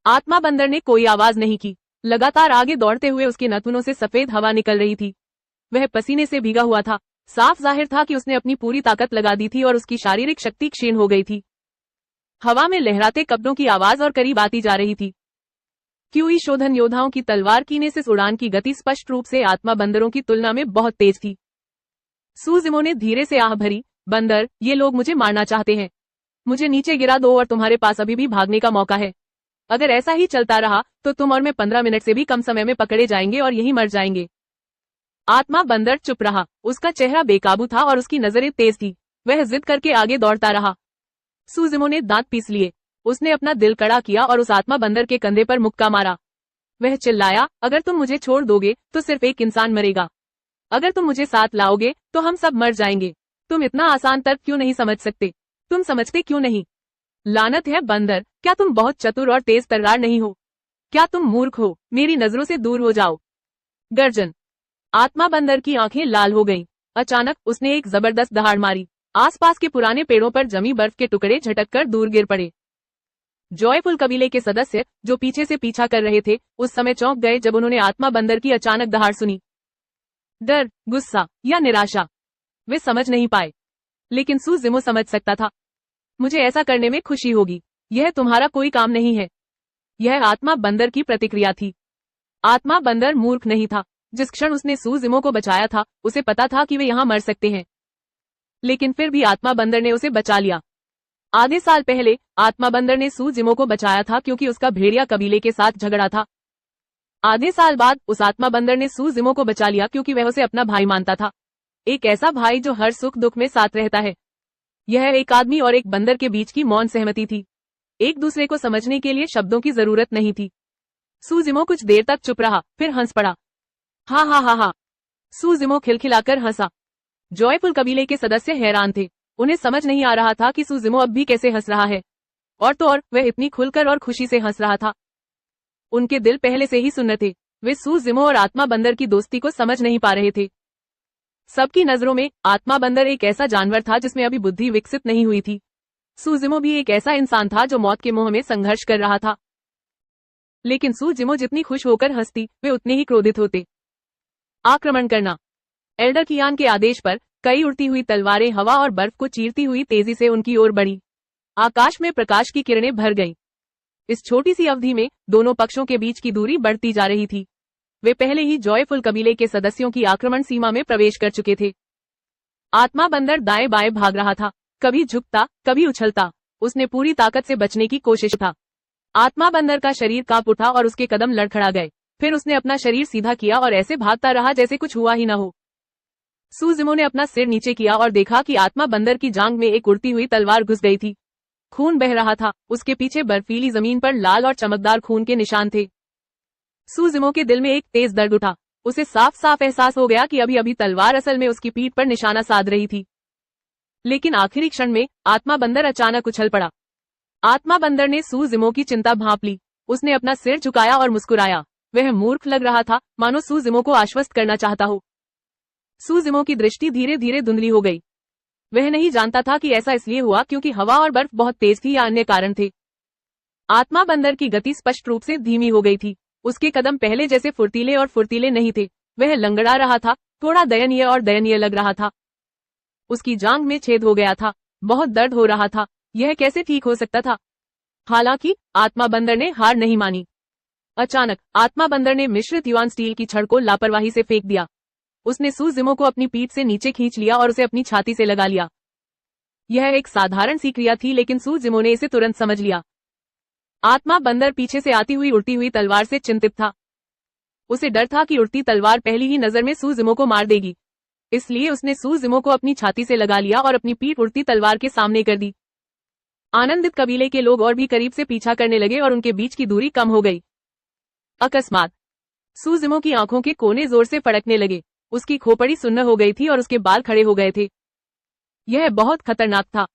Speaker 1: आत्मा बंदर ने कोई आवाज नहीं की। लगातार आगे दौड़ते हुए उसके नथुनों से सफेद हवा निकल रही थी। वह पसीने से भीगा हुआ था। साफ जाहिर था कि उसने अपनी पूरी ताकत लगा दी थी और उसकी शारीरिक शक्ति क्षीण हो गई थी। हवा में लहराते कपड़ों की आवाज और करीब आती जा रही थी। क्यूई शोधन योद्धाओं की तलवार कीने से उड़ान की गति स्पष्ट रूप से आत्मा बंदरों की तुलना में बहुत तेज थी। सूजिमो ने धीरे से आह भरी, बंदर, ये लोग मुझे मारना चाहते हैं। मुझे नीचे गिरा दो और तुम्हारे पास अभी भी भागने का मौका है। अगर ऐसा ही चलता रहा तो तुम और मैं 15 मिनट से भी कम समय में पकड़े जाएंगे और यहीं मर जाएंगे। आत्मा बंदर चुप रहा। उसका चेहरा बेकाबू था और उसकी नजरें तेज थी। वह जिद करके आगे दौड़ता रहा। सूजिमो ने दांत पीस लिए। उसने अपना दिल कड़ा किया और उस आत्मा बंदर के कंधे पर मुक्का मारा। वह चिल्लाया, अगर तुम मुझे छोड़ दोगे तो सिर्फ एक इंसान मरेगा। अगर तुम मुझे साथ लाओगे तो हम सब मर जाएंगे। तुम इतना आसान तर्क क्यों नहीं समझ सकते? तुम समझते क्यों नहीं? लानत है बंदर, क्या तुम बहुत चतुर और तेज तर्रार नहीं हो? क्या तुम मूर्ख हो? मेरी नजरों से दूर हो जाओ। गर्जन। आत्मा बंदर की आंखें लाल हो गईं। अचानक उसने एक जबरदस्त दहाड़ मारी। आसपास के पुराने पेड़ों पर जमी बर्फ के टुकड़े झटककर दूर गिर पड़े। जॉयफुल कबीले के सदस्य जो पीछे से पीछा कर रहे थे उस समय चौंक गए जब उन्होंने आत्मा बंदर की अचानक दहाड़ सुनी। डर, गुस्सा या निराशा, वे समझ नहीं पाए, लेकिन सूजिमो समझ सकता था। मुझे ऐसा करने में खुशी होगी, यह तुम्हारा कोई काम नहीं है। यह आत्मा बंदर की प्रतिक्रिया थी। आत्मा बंदर मूर्ख नहीं था। जिस क्षण उसने सूजिमो को बचाया था उसे पता था कि वे यहाँ मर सकते हैं, लेकिन फिर भी आत्मा बंदर ने उसे बचा लिया। आधे साल पहले आत्मा बंदर ने सूजिमो को बचाया था क्योंकि उसका भेड़िया कबीले के साथ झगड़ा था। आधे साल बाद उस आत्मा बंदर ने सूजिमो को बचा लिया क्योंकि वह उसे अपना भाई मानता था, एक ऐसा भाई जो हर सुख दुख में साथ रहता है। यह एक आदमी और एक बंदर के बीच की मौन सहमति थी। एक दूसरे को समझने के लिए शब्दों की जरूरत नहीं थी। सूजिमो कुछ देर तक चुप रहा, फिर हंस पड़ा। हा हा हा हा। सूजिमो खिलखिलाकर हंसा। जॉयफुल कबीले के सदस्य हैरान थे। उन्हें समझ नहीं आ रहा था कि सूजिमो अब भी कैसे हंस रहा है, और तो और वह इतनी खुलकर और खुशी से हंस रहा था। उनके दिल पहले से ही सुन्न थे। वे सूजिमो और आत्मा बंदर की दोस्ती को समझ नहीं पा रहे थे। सबकी नजरों में आत्मा बंदर एक ऐसा जानवर था जिसमें अभी बुद्धि विकसित नहीं हुई थी। सूजिमो भी एक ऐसा इंसान था जो मौत के मुंह में संघर्ष कर रहा था। लेकिन सूजिमो जितनी खुश होकर हंसती वे उतने ही क्रोधित होते। आक्रमण करना। एल्डर कियान के आदेश पर कई उड़ती हुई तलवारें हवा और बर्फ को चीरती हुई तेजी से उनकी ओर बढ़ी। आकाश में प्रकाश की किरणें भर गईं। इस छोटी सी अवधि में दोनों पक्षों के बीच की दूरी बढ़ती जा रही थी। वे पहले ही जॉयफुल कबीले के सदस्यों की आक्रमण सीमा में प्रवेश कर चुके थे। आत्मा बंदर दाएं बाएं भाग रहा था, कभी झुकता, कभी उछलता। उसने पूरी ताकत से बचने की कोशिश था। आत्मा बंदर का शरीर कांप उठा और उसके कदम लड़खड़ा गए। फिर उसने अपना शरीर सीधा किया और ऐसे भागता रहा जैसे कुछ हुआ ही न हो। सूजिमो ने अपना सिर नीचे किया और देखा कि आत्मा बंदर की जांघ में एक उड़ती हुई तलवार घुस गई थी। खून बह रहा था। उसके पीछे बर्फीली जमीन पर लाल और चमकदार खून के निशान थे। सूजिमो के दिल में एक तेज दर्द उठा। उसे साफ साफ एहसास हो गया कि अभी अभी तलवार असल में उसकी पीठ पर निशाना साध रही थी। लेकिन आखिरी क्षण में आत्मा बंदर अचानक उछल पड़ा। आत्मा बंदर ने सूजिमो की चिंता भांप ली। उसने अपना सिर झुकाया और मुस्कुराया। वह मूर्ख लग रहा था, मानो सूजिमो को आश्वस्त करना चाहता हो। सूजिमो की दृष्टि धीरे धीरे धुंधली हो गई। वह नहीं जानता था कि ऐसा इसलिए हुआ क्योंकि हवा और बर्फ बहुत तेज थी या अन्य कारण थे। आत्मा बंदर की गति स्पष्ट रूप से धीमी हो गई थी। उसके कदम पहले जैसे फुर्तीले और फुर्तीले नहीं थे। वह लंगड़ा रहा था, थोड़ा दयनीय और दयनीय लग रहा था। उसकी जांघ में छेद हो गया था, बहुत दर्द हो रहा था। यह कैसे ठीक हो सकता था? हालांकि आत्मा बंदर ने हार नहीं मानी। अचानक आत्मा बंदर ने मिश्रित युआन स्टील की छड़ को लापरवाही से फेंक दिया। उसने सूजिमो को अपनी पीठ से नीचे खींच लिया और उसे अपनी छाती से लगा लिया। यह एक साधारण सी क्रिया थी, लेकिन सूजिमो ने इसे तुरंत समझ लिया। आत्मा बंदर पीछे से आती हुई उड़ती हुई तलवार से चिंतित था। उसे डर था कि उड़ती तलवार पहली ही नजर में सूजिमो को मार देगी। इसलिए उसने सूजिमो को अपनी छाती से लगा लिया और अपनी पीठ उड़ती तलवार के सामने कर दी। आनंदित कबीले के लोग और भी करीब से पीछा करने लगे और उनके बीच की दूरी कम हो गई। अकस्मात सूजिमो की आंखों के कोने जोर से फड़कने लगे। उसकी खोपड़ी सुन्न हो गई थी और उसके बाल खड़े हो गए थे। यह बहुत खतरनाक था।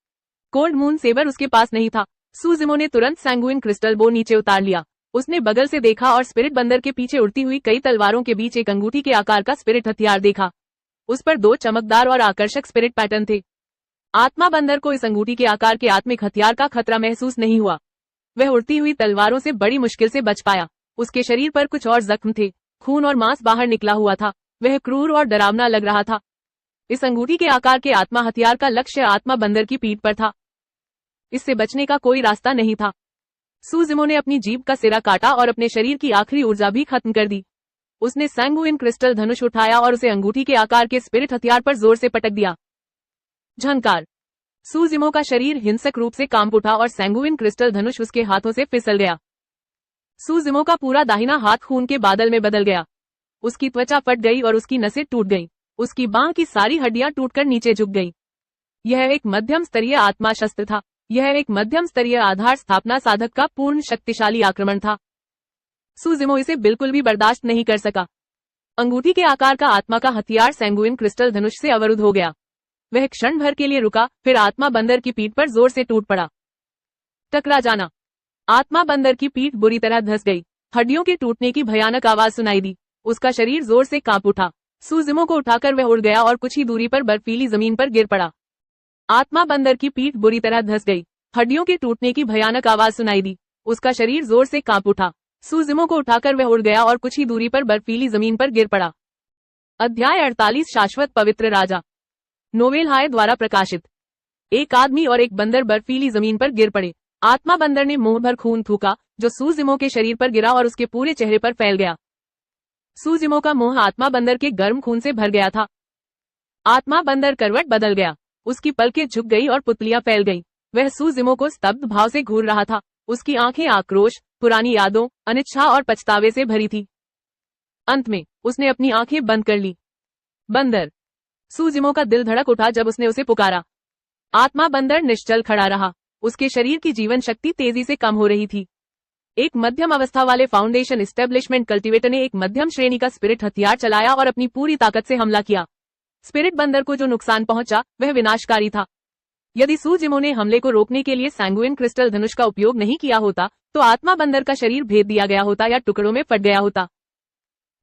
Speaker 1: कोल्ड मून सेबर उसके पास नहीं था। सूजिमो ने तुरंत सैंगुइन क्रिस्टल बो नीचे उतार लिया। उसने बगल से देखा और स्पिरिट बंदर के पीछे उड़ती हुई कई तलवारों के बीच एक अंगूठी के आकार का स्पिरिट हथियार देखा। उस पर 2 चमकदार और आकर्षक स्पिरिट पैटर्न थे। आत्मा बंदर को इस अंगूठी के आकार के आत्मिक हथियार का खतरा महसूस नहीं हुआ। वह उड़ती हुई तलवारों से बड़ी मुश्किल से बच पाया। उसके शरीर पर कुछ और जख्म थे, खून और मांस बाहर निकला हुआ था। वह क्रूर और डरावना लग रहा था। इस अंगूठी के आकार के आत्मा हथियार का लक्ष्य आत्मा बंदर की पीठ पर था। इससे बचने का कोई रास्ता नहीं था। सूजिमो ने अपनी जीभ का सिरा काटा और अपने शरीर की आखिरी ऊर्जा भी खत्म कर दी। उसने सैंगुइन क्रिस्टल धनुष उठाया और उसे अंगूठी के आकार के स्पिरिट हथियार पर जोर से पटक दिया। झंकार। सूजिमो का शरीर हिंसक रूप से कांप उठा और सैंगुइन क्रिस्टल धनुष उसके हाथों से फिसल गया। सूजिमो का पूरा दाहिना हाथ खून के बादल में बदल गया। उसकी त्वचा फट गई और उसकी नसें टूट गईं। उसकी बांह की सारी हड्डियां टूटकर नीचे झुक गईं। यह एक मध्यम स्तरीय आत्मा शस्त्र था। यह एक मध्यम स्तरीय आधार स्थापना साधक का पूर्ण शक्तिशाली आक्रमण था। सूजिमो इसे बिल्कुल भी बर्दाश्त नहीं कर सका। अंगूठी के आकार का आत्मा का हथियार सैंगुइन क्रिस्टल धनुष से अवरुद्ध हो गया। वह क्षण भर के लिए रुका, फिर आत्मा बंदर की पीठ पर जोर से टूट पड़ा। टकरा जाना। आत्मा बंदर की पीठ बुरी तरह धंस गई। हड्डियों के टूटने की भयानक आवाज सुनाई दी। उसका शरीर जोर से कांप उठा। सूजिमो को उठाकर वह उड़ गया और कुछ ही दूरी पर बर्फीली जमीन पर गिर पड़ा। आत्मा बंदर की पीठ बुरी तरह धंस गई। हड्डियों के टूटने की भयानक आवाज सुनाई दी। उसका शरीर जोर से कांप उठा। सूजिमो को उठाकर वह उड़ गया और कुछ ही दूरी पर बर्फीली जमीन पर गिर पड़ा। अध्याय 48 शाश्वत पवित्र राजा। नोवेल हाय द्वारा प्रकाशित। एक आदमी और एक बंदर बर्फीली जमीन पर गिर पड़े। आत्मा बंदर ने मुंह भर खून थूका जो सूजिमो के शरीर पर गिरा और उसके पूरे चेहरे पर फैल गया। सूजिमो का मुंह आत्मा बंदर के गर्म खून से भर गया था। आत्मा बंदर करवट बदल गया। उसकी पलकें झुक गई और पुतलियां फैल गईं। वह सूजिमो को स्तब्ध भाव से घूर रहा था। उसकी आंखें आक्रोश, पुरानी यादों, अनिच्छा और पछतावे से भरी थी। अंत में उसने अपनी आंखें बंद कर ली। बंदर। सूजिमो का दिल धड़क उठा जब उसने उसे पुकारा। आत्मा बंदर निश्चल खड़ा रहा। उसके शरीर की जीवन शक्ति तेजी से कम हो रही थी। एक मध्यम अवस्था वाले फाउंडेशन एस्टेब्लिशमेंट कल्टीवेटर ने एक मध्यम श्रेणी का स्पिरिट हथियार चलाया और अपनी पूरी ताकत से हमला किया। स्पिरिट बंदर को जो नुकसान पहुंचा वह विनाशकारी था। यदि सूजिमो ने हमले को रोकने के लिए सैंगुइन क्रिस्टल धनुष का उपयोग नहीं किया होता तो आत्मा बंदर का शरीर भेद दिया गया होता या टुकड़ों में फट गया होता।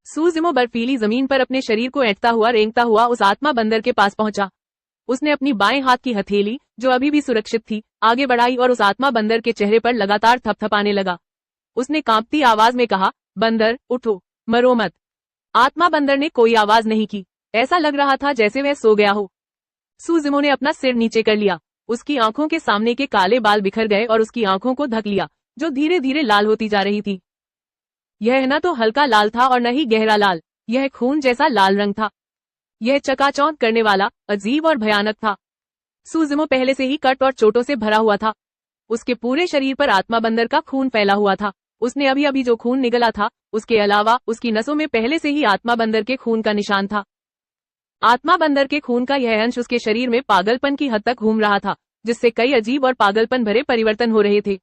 Speaker 1: सूजिमो बर्फीली जमीन पर अपने शरीर को ऐंठता हुआ रेंगता हुआ उस आत्मा बंदर के पास पहुंचा। उसने अपनी बाएं हाथ की हथेली, जो अभी भी सुरक्षित थी, आगे बढ़ाई और उस आत्मा बंदर के चेहरे पर लगातार थपथपाने लगा। उसने कांपती आवाज में कहा, बंदर उठो, मरो मत। आत्मा बंदर ने कोई आवाज नहीं की। ऐसा लग रहा था जैसे वह सो गया हो। सूजिमो ने अपना सिर नीचे कर लिया। उसकी आंखों के सामने के काले बाल बिखर गए और उसकी आंखों को ढक लिया, जो धीरे धीरे लाल होती जा रही थी। यह न तो हल्का लाल था और न ही गहरा लाल, यह खून जैसा लाल रंग था। यह चकाचौंध करने वाला, अजीब और भयानक था। सूजिमो पहले से ही कट और चोटों से भरा हुआ था। उसके पूरे शरीर पर आत्मा बंदर का खून फैला हुआ था। उसने अभी अभी जो खून निगला था, उसके अलावा उसकी नसों में पहले से ही आत्मा बंदर के खून का निशान था। आत्मा बंदर के खून का यह अंश उसके शरीर में पागलपन की हद तक घूम रहा था, जिससे कई अजीब और पागलपन भरे परिवर्तन हो रहे थे।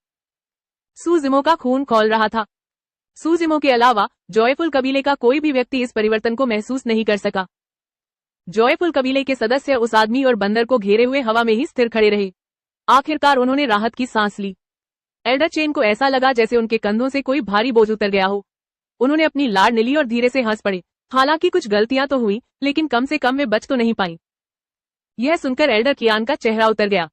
Speaker 1: सूजिमो का खून खौल रहा था। सूजिमो के अलावा जॉयफुल कबीले का कोई भी व्यक्ति इस परिवर्तन को महसूस नहीं कर सका। जॉयफुल कबीले के सदस्य उस आदमी और बंदर को घेरे हुए हवा में ही स्थिर खड़े रहे। आखिरकार उन्होंने राहत की सांस ली। एल्डर चेन को ऐसा लगा जैसे उनके कंधों से कोई भारी बोझ उतर गया हो। उन्होंने अपनी लाड़ निली और धीरे से हंस पड़े। हालांकि कुछ गलतियां तो हुई, लेकिन कम से कम वे बच तो नहीं पाई। यह सुनकर एल्डर कियान का चेहरा उतर गया।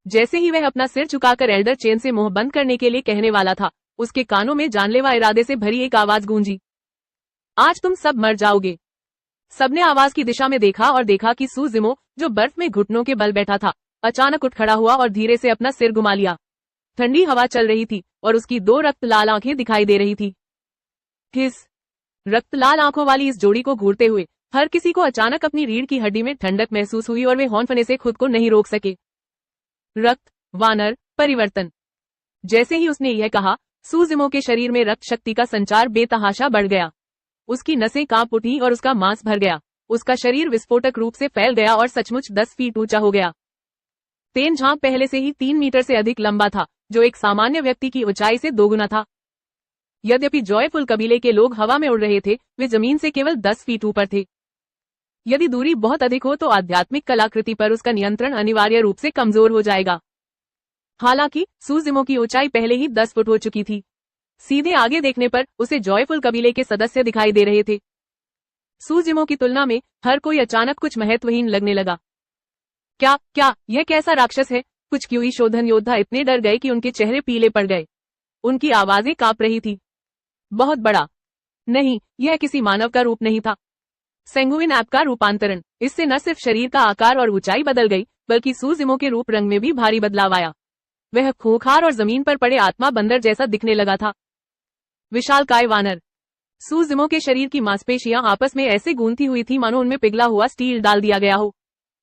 Speaker 1: जैसे ही वह अपना सिर झुकाकर एल्डर चेन से मुंह बंद करने के लिए कहने वाला था, उसके कानों में जानलेवा इरादे से भरी एक आवाज गूंजी, आज तुम सब मर जाओगे। सबने आवाज की दिशा में देखा और देखा कि सूजिमो, जो बर्फ में घुटनों के बल बैठा था, अचानक उठ खड़ा हुआ और धीरे से अपना सिर घुमा लिया। ठंडी हवा चल रही थी और उसकी 2 रक्त लाल आंखें दिखाई दे रही थी। हिस। रक्त लाल आंखों वाली इस जोड़ी को घूरते हुए हर किसी को अचानक अपनी रीढ़ की हड्डी में ठंडक महसूस हुई और वे हौंफने से खुद को नहीं रोक सके। रक्त वानर परिवर्तन। जैसे ही उसने यह कहा, सूजिमो के शरीर में रक्त शक्ति का संचार बेतहाशा बढ़ गया। उसकी नसें कांप उठी और उसका मांस भर गया। उसका शरीर विस्फोटक रूप से फैल गया और सचमुच 10 फीट ऊंचा हो गया। तेन झांग पहले से ही 3 मीटर से अधिक लंबा था, जो एक सामान्य व्यक्ति की ऊंचाई से 2 गुना था। यद्यपि जॉयफुल कबीले के लोग हवा में उड़ रहे थे, वे जमीन से केवल 10 फीट ऊपर थे। यदि दूरी बहुत अधिक हो तो आध्यात्मिक कलाकृति पर उसका नियंत्रण अनिवार्य रूप से कमजोर हो जाएगा। हालांकि सूजिमो की ऊंचाई पहले ही 10 फुट हो चुकी थी। सीधे आगे देखने पर उसे जॉयफुल कबीले के सदस्य दिखाई दे रहे थे। सूजिमो की तुलना में हर कोई अचानक कुछ महत्वहीन लगने लगा। क्या यह कैसा राक्षस है? कुछ क्यूई शोधन योद्धा इतने डर गए कि उनके चेहरे पीले पड़ गए। उनकी आवाजें कांप रही थी। बहुत बड़ा। नहीं, यह किसी मानव का रूप नहीं था। सेंगुइन ऐप का रूपांतरण। इससे न सिर्फ शरीर का आकार और ऊंचाई बदल गई, बल्कि सूजिमो के रूप रंग में भी भारी बदलाव आया। वह खूंखार और जमीन पर पड़े आत्मा बंदर जैसा दिखने लगा था। विशालकाय वानर। सूजिमो के शरीर की मांसपेशियां आपस में ऐसे गूंथी हुई थी मानो उनमें पिघला हुआ स्टील डाल दिया गया हो।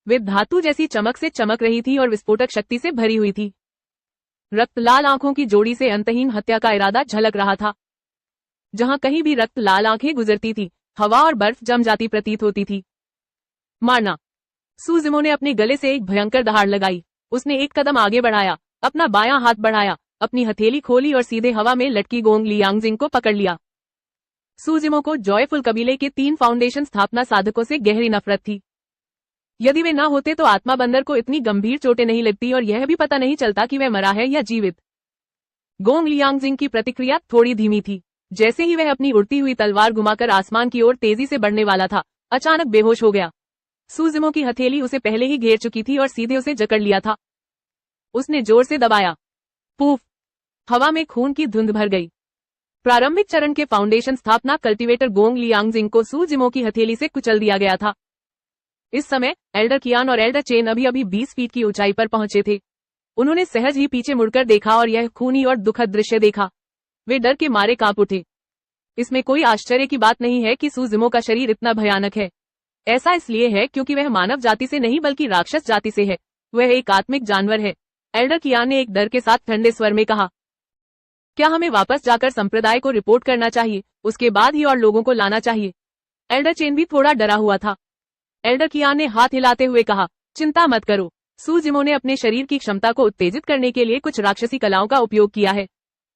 Speaker 1: वे धातु जैसी चमक से चमक रही थी और विस्फोटक शक्ति से भरी हुई थी। रक्त लाल आंखों की जोड़ी से अंतहीन हत्या का इरादा झलक रहा था। जहां कहीं भी रक्त लाल आंखें गुजरती थी, हवा और बर्फ जम जाती प्रतीत होती थी। मारना। सूजिमो ने अपने गले से एक भयंकर दहाड़ लगाई। उसने एक कदम आगे बढ़ाया, अपना बायां हाथ बढ़ाया, अपनी हथेली खोली और सीधे हवा में लटकी गोंग लियांगजिंग को पकड़ लिया। सूजिमो को जॉयफुल कबीले के 3 फाउंडेशन स्थापना साधकों से गहरी नफरत थी। यदि वे न होते तो आत्मा बंदर को इतनी गंभीर चोटें नहीं लगती और यह भी पता नहीं चलता कि वह मरा है या जीवित। गोंग लियांगजिंग की प्रतिक्रिया थोड़ी धीमी थी। जैसे ही वह अपनी उड़ती हुई तलवार घुमाकर आसमान की ओर तेजी से बढ़ने वाला था, अचानक बेहोश हो गया। सूजिमो की हथेली उसे पहले ही घेर चुकी थी और सीधे उसे जकड़ लिया था। उसने जोर से दबाया। पूफ! हवा में खून की धुंध भर गई। प्रारंभिक चरण के फाउंडेशन स्थापना कल्टीवेटर गोंग लियांगजिंग को सूजिमो की हथेली से कुचल दिया गया था। इस समय एल्डर कियान और एल्डर चेन अभी अभी 20 फीट की ऊंचाई पर पहुंचे थे। उन्होंने सहज ही पीछे मुड़कर देखा और यह खूनी और दुखद दृश्य देखा। वे डर के मारे कांप उठे। इसमें कोई आश्चर्य की बात नहीं है कि सूजिमो का शरीर इतना भयानक है। ऐसा इसलिए है क्योंकि वह मानव जाति से नहीं बल्कि राक्षस जाति से है। वह एक आत्मिक जानवर है। एल्डर कियान ने एक डर के साथ ठंडे स्वर में कहा, क्या हमें वापस जाकर संप्रदाय को रिपोर्ट करना चाहिए, उसके बाद ही और लोगों को लाना चाहिए? एल्डर चेन भी थोड़ा डरा हुआ था। एल्डर कियान ने हाथ हिलाते हुए कहा, चिंता मत करो। सूजिमो ने अपने शरीर की क्षमता को उत्तेजित करने के लिए कुछ राक्षसी कलाओं का उपयोग किया है।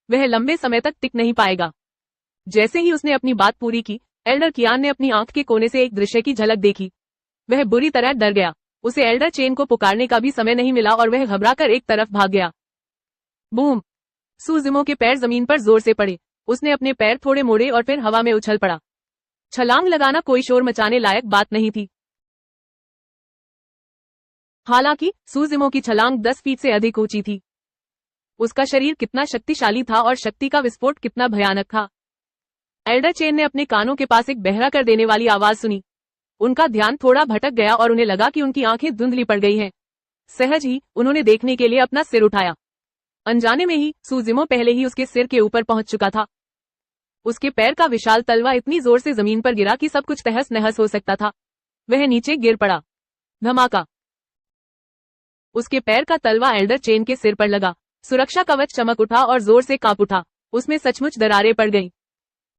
Speaker 1: वह लंबे समय तक टिक नहीं पाएगा। जैसे ही उसने अपनी बात पूरी की, एल्डर कियान ने अपनी आंख के कोने से एक दृश्य की झलक देखी। वह बुरी तरह डर गया। उसे एल्डर चेन को पुकारने का भी समय नहीं मिला और वह घबराकर एक तरफ भाग गया। बूम! सूजिमो के पैर जमीन पर जोर से पड़े। उसने अपने पैर थोड़े मोड़े और फिर हवा में उछल पड़ा। छलांग लगाना कोई शोर मचाने लायक बात नहीं थी। हालांकि सूजिमो की छलांग 10 फीट से अधिक ऊंची थी। उसका शरीर कितना शक्तिशाली था और शक्ति का विस्फोट कितना भयानक था। एल्डर चेन ने अपने कानों के पास एक बहरा कर देने वाली आवाज सुनी। उनका ध्यान थोड़ा भटक गया और उन्हें लगा कि उनकी आंखें धुंधली पड़ गई हैं। सहज ही उन्होंने देखने के लिए अपना सिर उठाया। अनजाने में ही सूजिमो पहले ही उसके सिर के ऊपर पहुंच चुका था। उसके पैर का विशाल तलवा इतनी जोर से जमीन पर गिरा कि सब कुछ तहस नहस हो सकता था। वह नीचे गिर पड़ा। धमाका! उसके पैर का तलवा एल्डर चेन के सिर पर लगा। सुरक्षा कवच चमक उठा और जोर से कांप उठा। उसमें सचमुच दरारें पड़ गईं।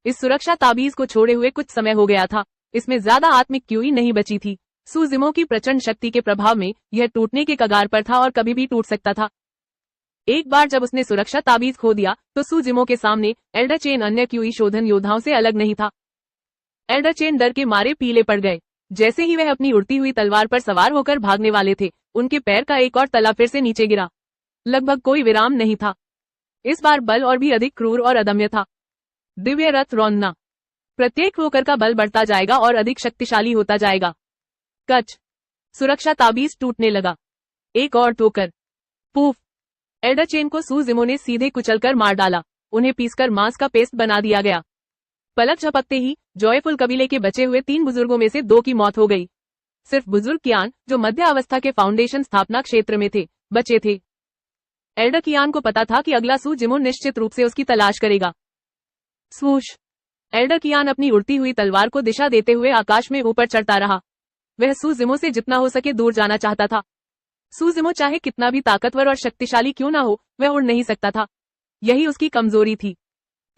Speaker 1: इस सुरक्षा ताबीज को छोड़े हुए कुछ समय हो गया था। इसमें ज्यादा आत्मिक क्यूई नहीं बची थी। सूजिमो की प्रचंड शक्ति के प्रभाव में यह टूटने के कगार पर था और कभी भी टूट सकता था। एक बार जब उसने सुरक्षा ताबीज खो दिया तो सूजिमो के सामने एल्डर चेन अन्य क्यूई शोधन योद्धाओं से अलग नहीं था। एल्डर चेन डर के मारे पीले पड़ गए। जैसे ही वह अपनी उड़ती हुई तलवार पर सवार होकर भागने वाले थे, उनके पैर का एक और तला फिर से नीचे गिरा। लगभग कोई विराम नहीं था। इस बार बल और भी अधिक क्रूर और अदम्य था। दिव्य रथ रौंदना। प्रत्येक वोकर का बल बढ़ता जाएगा और अधिक शक्तिशाली होता जाएगा। कच! सुरक्षा ताबीज टूटने लगा। एक और ठोकर। पूफ! एल्डर चेन को सूजिमो ने सीधे कुचलकर मार डाला। उन्हें पीसकर मांस का पेस्ट बना दिया गया। पलक झपकते ही जॉयफुल कबीले के बचे हुए 3 बुजुर्गों में से 2 की मौत हो गई। सिर्फ बुजुर्ग कियान, जो मध्य अवस्था के फाउंडेशन स्थापना क्षेत्र में थे, बचे थे। एल्डर कियान को पता था कि अगला सूजिमो निश्चित रूप से उसकी तलाश करेगा। स्वूश! एल्डर कियान अपनी उड़ती हुई तलवार को दिशा देते हुए आकाश में ऊपर चढ़ता रहा। वह सूजिमो से जितना हो सके दूर जाना चाहता था। सूजिमो चाहे कितना भी ताकतवर और शक्तिशाली क्यों ना हो, वह उड़ नहीं सकता था। यही उसकी कमजोरी थी।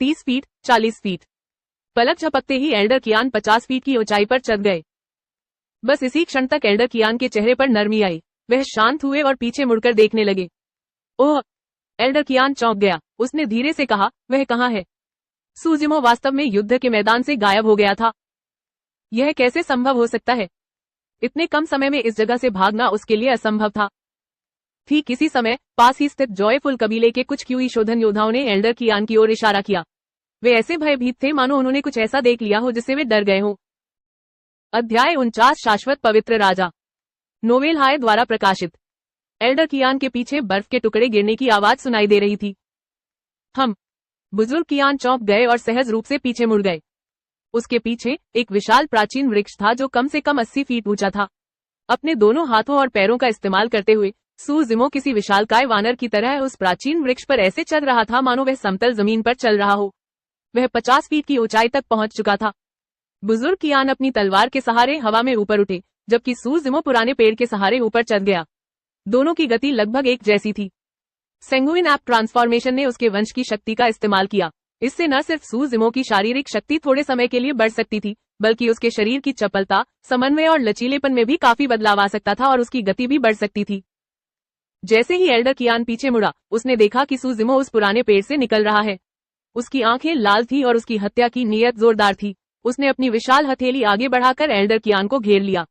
Speaker 1: 30 फीट, 40 फीट। पलक झपकते ही एल्डर कियान 50 फीट की ऊंचाई पर चढ़ गए। बस इसी क्षण तक एल्डर कियान के चेहरे पर नरमी आई। वह शांत हुए और पीछे मुड़कर देखने लगे। ओह! एल्डर कियान चौंक गया। उसने धीरे से कहा, वह कहाँ है? सूजिमो वास्तव में युद्ध के मैदान से गायब हो गया था। यह कैसे संभव हो सकता है? इतने कम समय में इस जगह से भागना उसके लिए असंभव था। ठीक इसी समय पास ही स्थित जॉयफुल कबीले के कुछ क्यूई शोधन योद्धाओं ने एल्डर कियान की ओर इशारा किया। वे ऐसे भयभीत थे मानो उन्होंने कुछ ऐसा देख लिया हो जिससे वे डर गए हों। अध्याय 49 शाश्वत पवित्र राजा। नोवेल हाय द्वारा प्रकाशित। एल्डर कियान के पीछे बर्फ के टुकड़े गिरने की आवाज सुनाई दे रही थी। बुजुर्ग कियान चौंक गए और सहज रूप से पीछे मुड़ गए। उसके पीछे एक विशाल प्राचीन वृक्ष था जो कम से कम 80 फीट ऊंचा था। अपने दोनों हाथों और पैरों का इस्तेमाल करते हुए सूजिमो किसी विशालकाय वानर की तरह उस प्राचीन वृक्ष पर ऐसे चल रहा था मानो वह समतल जमीन पर चल रहा हो। वह 50 फीट की ऊंचाई तक पहुंच चुका था। बुजुर्ग कियान अपनी तलवार के सहारे हवा में ऊपर उठे, जबकि सूजिमो पुराने पेड़ के सहारे ऊपर चढ़ गया। दोनों की गति लगभग एक जैसी थी। सेंगुइन ऐप ट्रांसफॉर्मेशन ने उसके वंश की शक्ति का इस्तेमाल किया। इससे न सिर्फ सूजिमो की शारीरिक शक्ति थोड़े समय के लिए बढ़ सकती थी, बल्कि उसके शरीर की चपलता, समन्वय और लचीलेपन में भी काफी बदलाव आ सकता था और उसकी गति भी बढ़ सकती थी। जैसे ही एल्डर कियान पीछे मुड़ा, उसने देखा कि सूजिमो उस पुराने पेड़ से निकल रहा है। उसकी आंखें लाल थी और उसकी हत्या की नीयत जोरदार थी। उसने अपनी विशाल हथेली आगे बढ़ाकर एल्डर कियान को घेर लिया।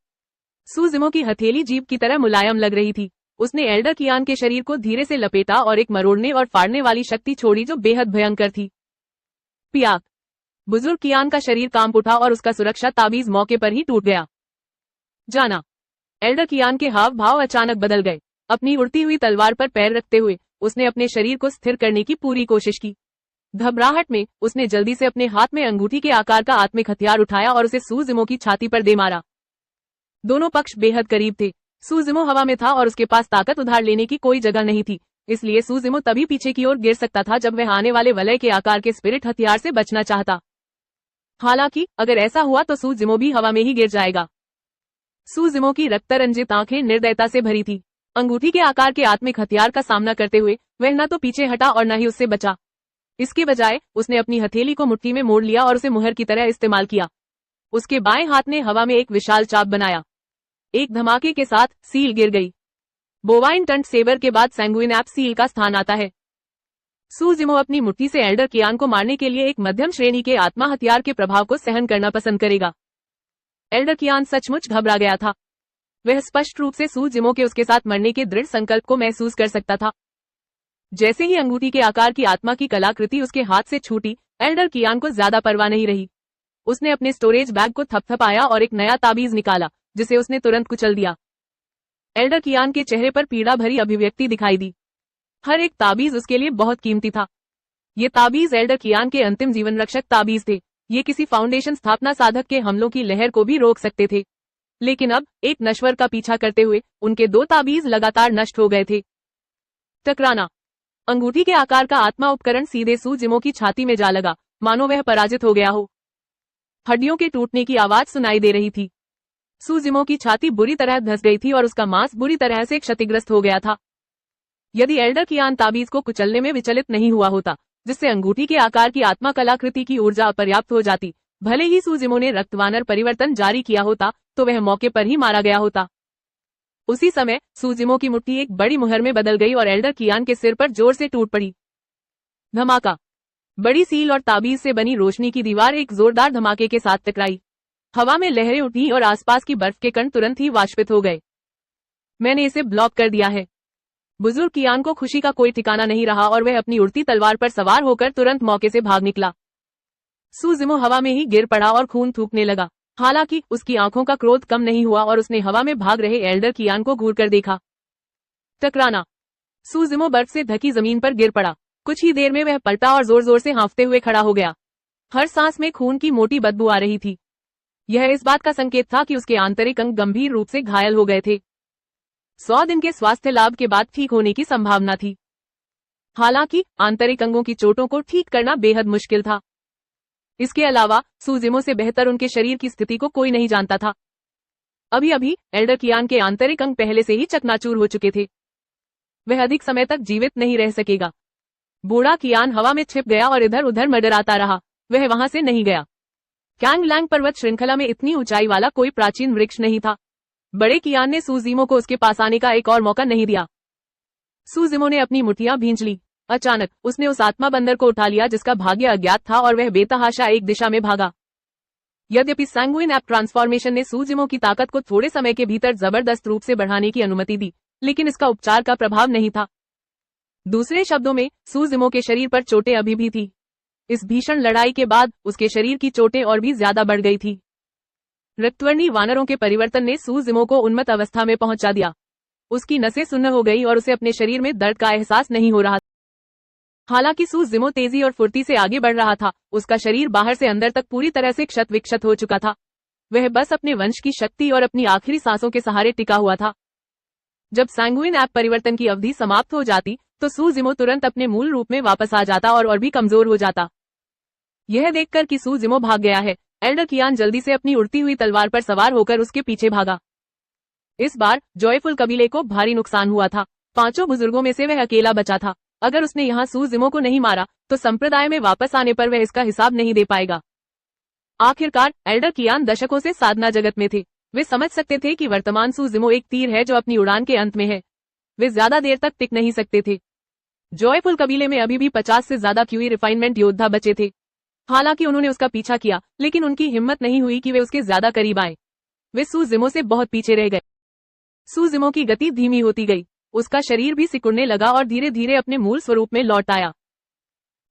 Speaker 1: सूजिमो की हथेली जीभ की तरह मुलायम लग रही थी। उसने एल्डर कियान के शरीर को धीरे से लपेटा और एक मरोड़ने और फाड़ने वाली शक्ति छोड़ी जो बेहद भयंकर थी। पियाक! बुजुर्ग कियान का शरीर कांप उठा और उसका सुरक्षा ताबीज मौके पर ही टूट गया। जाना। एल्डर कियान के हाव भाव अचानक बदल गए। अपनी उड़ती हुई तलवार पर पैर रखते हुए उसने अपने शरीर को स्थिर करने की पूरी कोशिश की। घबराहट में उसने जल्दी से अपने हाथ में अंगूठी के आकार का आत्मिक हथियार उठाया और उसे सू जिमो की छाती पर दे मारा। दोनों पक्ष बेहद करीब थे। सू जिमो हवा में था और उसके पास ताकत उधार लेने की कोई जगह नहीं थी, इसलिए सू जिमो तभी पीछे की ओर गिर सकता था जब वह आने वाले वलय के आकार के स्पिरिट हथियार से बचना चाहता। हालांकि अगर ऐसा हुआ तो सू जिमो भी हवा में ही गिर जाएगा। सू जिमो की रक्तरंजित आंखें निर्दयता से भरी थी। अंगूठी के आकार के आत्मिक हथियार का सामना करते हुए वह न तो पीछे हटा और न ही उससे बचा। इसके बजाय उसने अपनी हथेली को मुट्ठी में मोड़ लिया और उसे मुहर की तरह इस्तेमाल किया। उसके बाएं हाथ ने हवा में एक विशाल चाप बनाया। एक धमाके के साथ सील गिर गई। बोवाइन टंट सेबर के बाद सैंगुइन एप सील का स्थान आता है। सू जिमो अपनी मुट्ठी से एल्डर कियान को मारने के लिए एक मध्यम श्रेणी के आत्मा हथियार के प्रभाव को सहन करना पसंद करेगा। एल्डर कियान सचमुच घबरा गया था। वह स्पष्ट रूप से सू जिमो के उसके साथ मरने के दृढ़ संकल्प को महसूस कर सकता था। जैसे ही अंगूठी के आकार की आत्मा की कलाकृति उसके हाथ से छूटी, एल्डर कियान को ज्यादा परवाह नहीं रही। उसने अपने स्टोरेज बैग को थपथपाया और एक नया ताबीज निकाला, जिसे उसने तुरंत कुचल दिया। एल्डर कियान के चेहरे पर पीड़ा भरी अभिव्यक्ति दिखाई दी। हर एक ताबीज उसके लिए बहुत कीमती था। ये ताबीज एल्डर कियान के अंतिम जीवन रक्षक ताबीज थे। ये किसी फाउंडेशन स्थापना साधक के हमलों की लहर को भी रोक सकते थे। लेकिन अब एक नश्वर का पीछा करते हुए उनके दो ताबीज लगातार नष्ट हो गए थे। टकराना। अंगूठी के आकार का आत्मा उपकरण सीधे सू जिमो की छाती में जा लगा, मानो वह पराजित हो गया हो। हड्डियों के टूटने की आवाज सुनाई दे रही थी। सू जिमो की छाती बुरी तरह धंस गई थी और उसका मांस बुरी तरह से क्षतिग्रस्त हो गया था। यदि एल्डर कियान ताबीज को कुचलने में विचलित नहीं हुआ होता, जिससे अंगूठी के आकार की आत्मा कलाकृति की ऊर्जा अपर्याप्त हो जाती, भले ही सू जिमो ने रक्तवानर परिवर्तन जारी किया होता, तो वह मौके पर ही मारा गया होता। उसी समय सू जिमो की मुट्ठी एक बड़ी मुहर में बदल गई और एल्डर कियान के सिर पर जोर से टूट पड़ी। धमाका। बड़ी सील और ताबीज से बनी रोशनी की दीवार एक जोरदार धमाके के साथ टकराई। हवा में लहरें उठी और आसपास की बर्फ के कण तुरंत ही वाष्पित हो गए। मैंने इसे ब्लॉक कर दिया है। बुजुर्ग कियान को खुशी का कोई ठिकाना नहीं रहा और वह अपनी उड़ती तलवार पर सवार होकर तुरंत मौके से भाग निकला। सू जिमो हवा में ही गिर पड़ा और खून थूकने लगा। हालांकि उसकी आंखों का क्रोध कम नहीं हुआ और उसने हवा में भाग रहे एल्डर कियान को घूर कर देखा। टकराना। सू जिमो बर्फ से ढकी जमीन पर गिर पड़ा। कुछ ही देर में वह पलटा और जोर जोर से हांफते हुए खड़ा हो गया। हर सांस में खून की मोटी बदबू आ रही थी। यह इस बात का संकेत था कि उसके आंतरिक अंग गंभीर रूप से घायल हो गए थे। 100 दिन के स्वास्थ्य लाभ के बाद ठीक होने की संभावना थी। हालांकि आंतरिक अंगों की चोटों को ठीक करना बेहद मुश्किल था। इसके अलावा सू जिमो से बेहतर उनके शरीर की स्थिति को कोई नहीं जानता था। अभी अभी एल्डर कियान के आंतरिक अंग पहले से ही चकनाचूर हो चुके थे। वह अधिक समय तक जीवित नहीं रह सकेगा। बूढ़ा कियान हवा में छिप गया और इधर उधर मंडराता रहा। वह वहां से नहीं गया। कैंगलैंग पर्वत श्रृंखला में इतनी ऊंचाई वाला कोई प्राचीन वृक्ष नहीं था। बड़े कियान ने सू जिमो को उसके पास आने का एक और मौका नहीं दिया। सू जिमो ने अपनी मुठ्ठियां भींच ली। अचानक उसने उस आत्मा बंदर को उठा लिया जिसका भाग्य अज्ञात था और वह बेतहाशा एक दिशा में भागा। यद्यपि सैंगुइन एप ट्रांसफॉर्मेशन ने सू जिमो की ताकत को थोड़े समय के भीतर जबरदस्त रूप से बढ़ाने की अनुमति दी, लेकिन इसका उपचार का प्रभाव नहीं था। दूसरे शब्दों में सू जिमो के शरीर पर चोटें अभी भी थी। इस भीषण लड़ाई के बाद उसके शरीर की चोटें और भी ज्यादा बढ़ गई थी। रक्तवर्णी वानरों के परिवर्तन ने सू जिमो को उन्मत्त अवस्था में पहुंचा दिया। उसकी नसें सुन्न हो गई और उसे अपने शरीर में दर्द का एहसास नहीं हो रहा। हालांकि सू जिमो तेजी और फुर्ती से आगे बढ़ रहा था, उसका शरीर बाहर से अंदर तक पूरी तरह से क्षत विक्षत हो चुका था। वह बस अपने वंश की शक्ति और अपनी आखिरी सांसों के सहारे टिका हुआ था। जब सैंगुइन एप परिवर्तन की अवधि समाप्त हो जाती, तो सू जिमो तुरंत अपने मूल रूप में वापस आ जाता और भी कमजोर हो जाता। यह देखकर कि सू जिमो भाग गया है, एल्डर कियान जल्दी से अपनी उड़ती हुई तलवार पर सवार होकर उसके पीछे भागा। इस बार जॉयफुल कबीले को भारी नुकसान हुआ था। 5 बुजुर्गों में से वह अकेला बचा था। अगर उसने यहाँ सू जिमो को नहीं मारा, तो संप्रदाय में वापस आने पर वह इसका हिसाब नहीं दे पाएगा। आखिरकार एल्डर कियान दशकों से साधना जगत में थे। वे समझ सकते थे कि वर्तमान सू जिमो एक तीर है जो अपनी उड़ान के अंत में है। वे ज्यादा देर तक टिक नहीं सकते थे। जॉयफुल कबीले में अभी भी 50 से ज्यादा क्यूई रिफाइनमेंट योद्धा बचे थे। हालांकि उन्होंने उसका पीछा किया, लेकिन उनकी हिम्मत नहीं हुई कि वे उसके ज्यादा करीब आए। वे सू जिमो से बहुत पीछे रह गए। सू जिमो की गति धीमी होती गई। उसका शरीर भी सिकुड़ने लगा और धीरे धीरे अपने मूल स्वरूप में लौट आया।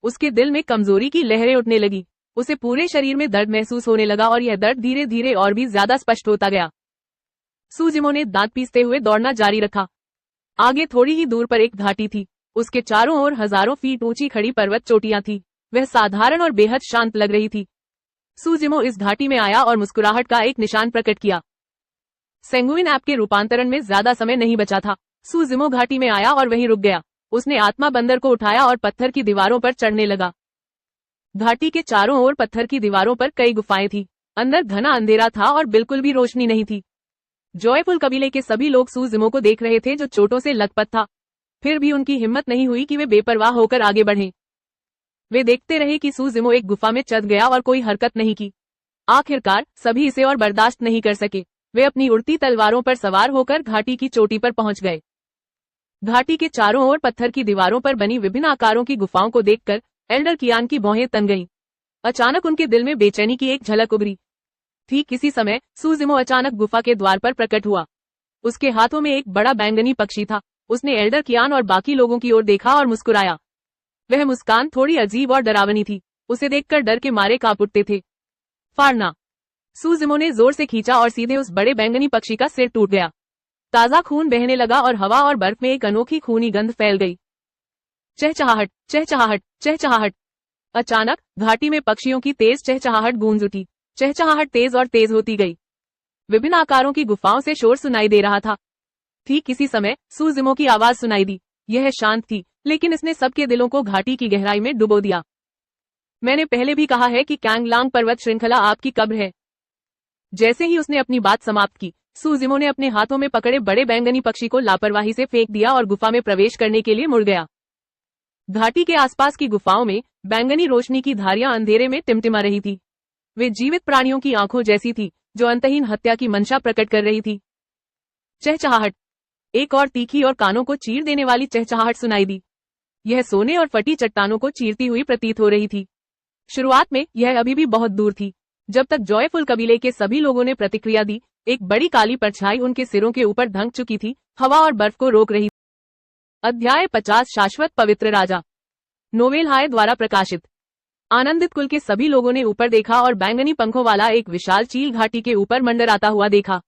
Speaker 1: उसके दिल में कमजोरी की लहरें उठने लगी। उसे पूरे शरीर में दर्द महसूस होने लगा और यह दर्द धीरे धीरे और भी ज्यादा स्पष्ट होता गया। सूजिमो ने दांत पीसते हुए दौड़ना जारी रखा। आगे थोड़ी ही दूर पर एक घाटी थी। उसके चारों ओर हजारों फीट ऊंची खड़ी पर्वत चोटियां थी। वह साधारण और बेहद शांत लग रही थी। सूजिमो इस घाटी में आया और मुस्कुराहट का एक निशान प्रकट किया। सेंगुइन ऐप के रूपांतरण में ज्यादा समय नहीं बचा था। सूजिमो घाटी में आया और वहीं रुक गया। उसने आत्मा बंदर को उठाया और पत्थर की दीवारों पर चढ़ने लगा। घाटी के चारों ओर पत्थर की दीवारों पर कई गुफाएं थी। अंदर घना अंधेरा था और बिल्कुल भी रोशनी नहीं थी। जॉयफुल कबीले के सभी लोग सूजिमो को देख रहे थे, जो चोटों से लथपथ था। फिर भी उनकी हिम्मत नहीं हुई कि वे बेपरवाह होकर आगे बढ़ें। वे देखते रहे कि सूजिमो एक गुफा में चढ़ गया और कोई हरकत नहीं की। आखिरकार सभी इसे और बर्दाश्त नहीं कर सके। वे अपनी उड़ती तलवारों पर सवार होकर घाटी की चोटी पर पहुंच गए। घाटी के चारों ओर पत्थर की दीवारों पर बनी विभिन्न आकारों की गुफाओं को देखकर एल्डर कियान की भौहें तन गईं। अचानक उनके दिल में बेचैनी की एक झलक उभरी। ठीक इसी समय सूजिमो अचानक गुफा के द्वार पर प्रकट हुआ। उसके हाथों में एक बड़ा बैंगनी पक्षी था। उसने एल्डर कियान और बाकी लोगों की ओर देखा और मुस्कुराया। वह मुस्कान थोड़ी अजीब और डरावनी थी। उसे देखकर डर के मारे कांप उठते थे। फाड़ना। सूजिमो ने जोर से खींचा और सीधे उस बड़े बैंगनी पक्षी का सिर टूट गया। ताजा खून बहने लगा और हवा और बर्फ में एक अनोखी खूनी गंध फैल गई। चहचहाहट, चहचहाहट, चहचहाहट। अचानक घाटी में पक्षियों की तेज चहचहाहट गूंज उठी। चहचहाहट तेज और तेज होती गई। विभिन्न आकारों की गुफाओं से शोर सुनाई दे रहा था। ठीक इसी समय सूजिमो की आवाज सुनाई दी। यह शांत थी, लेकिन इसने सबके दिलों को घाटी की गहराई में डुबो दिया। मैंने पहले भी कहा है कि कैंगलांग पर्वत श्रृंखला आपकी कब्र है। जैसे ही उसने अपनी बात समाप्त की, सूजिमो ने अपने हाथों में पकड़े बड़े बैंगनी पक्षी को लापरवाही से फेंक दिया और गुफा में प्रवेश करने के लिए मुड़ गया। घाटी के आसपास की गुफाओं में बैंगनी रोशनी की धारियां अंधेरे में टिमटिमा रही थी। वे जीवित प्राणियों की आंखों जैसी थी, जो अंतहीन हत्या की मंशा प्रकट कर रही थी। चहचहाहट। एक और तीखी और कानों को चीर देने वाली चहचहाहट सुनाई दी। यह सोने और फटी चट्टानों को चीरती हुई प्रतीत हो रही थी। शुरुआत में यह अभी भी बहुत दूर थी। जब तक जॉयफुल कबीले के सभी लोगों ने प्रतिक्रिया दी, एक बड़ी काली परछाई उनके सिरों के ऊपर धंक चुकी थी, हवा और बर्फ को रोक रही। अध्याय 50 शाश्वत पवित्र राजा। नोवेल हाय द्वारा प्रकाशित। आनंदित कुल के सभी लोगों ने ऊपर देखा और बैंगनी पंखों वाला एक विशाल चील घाटी के ऊपर मंडराता हुआ देखा।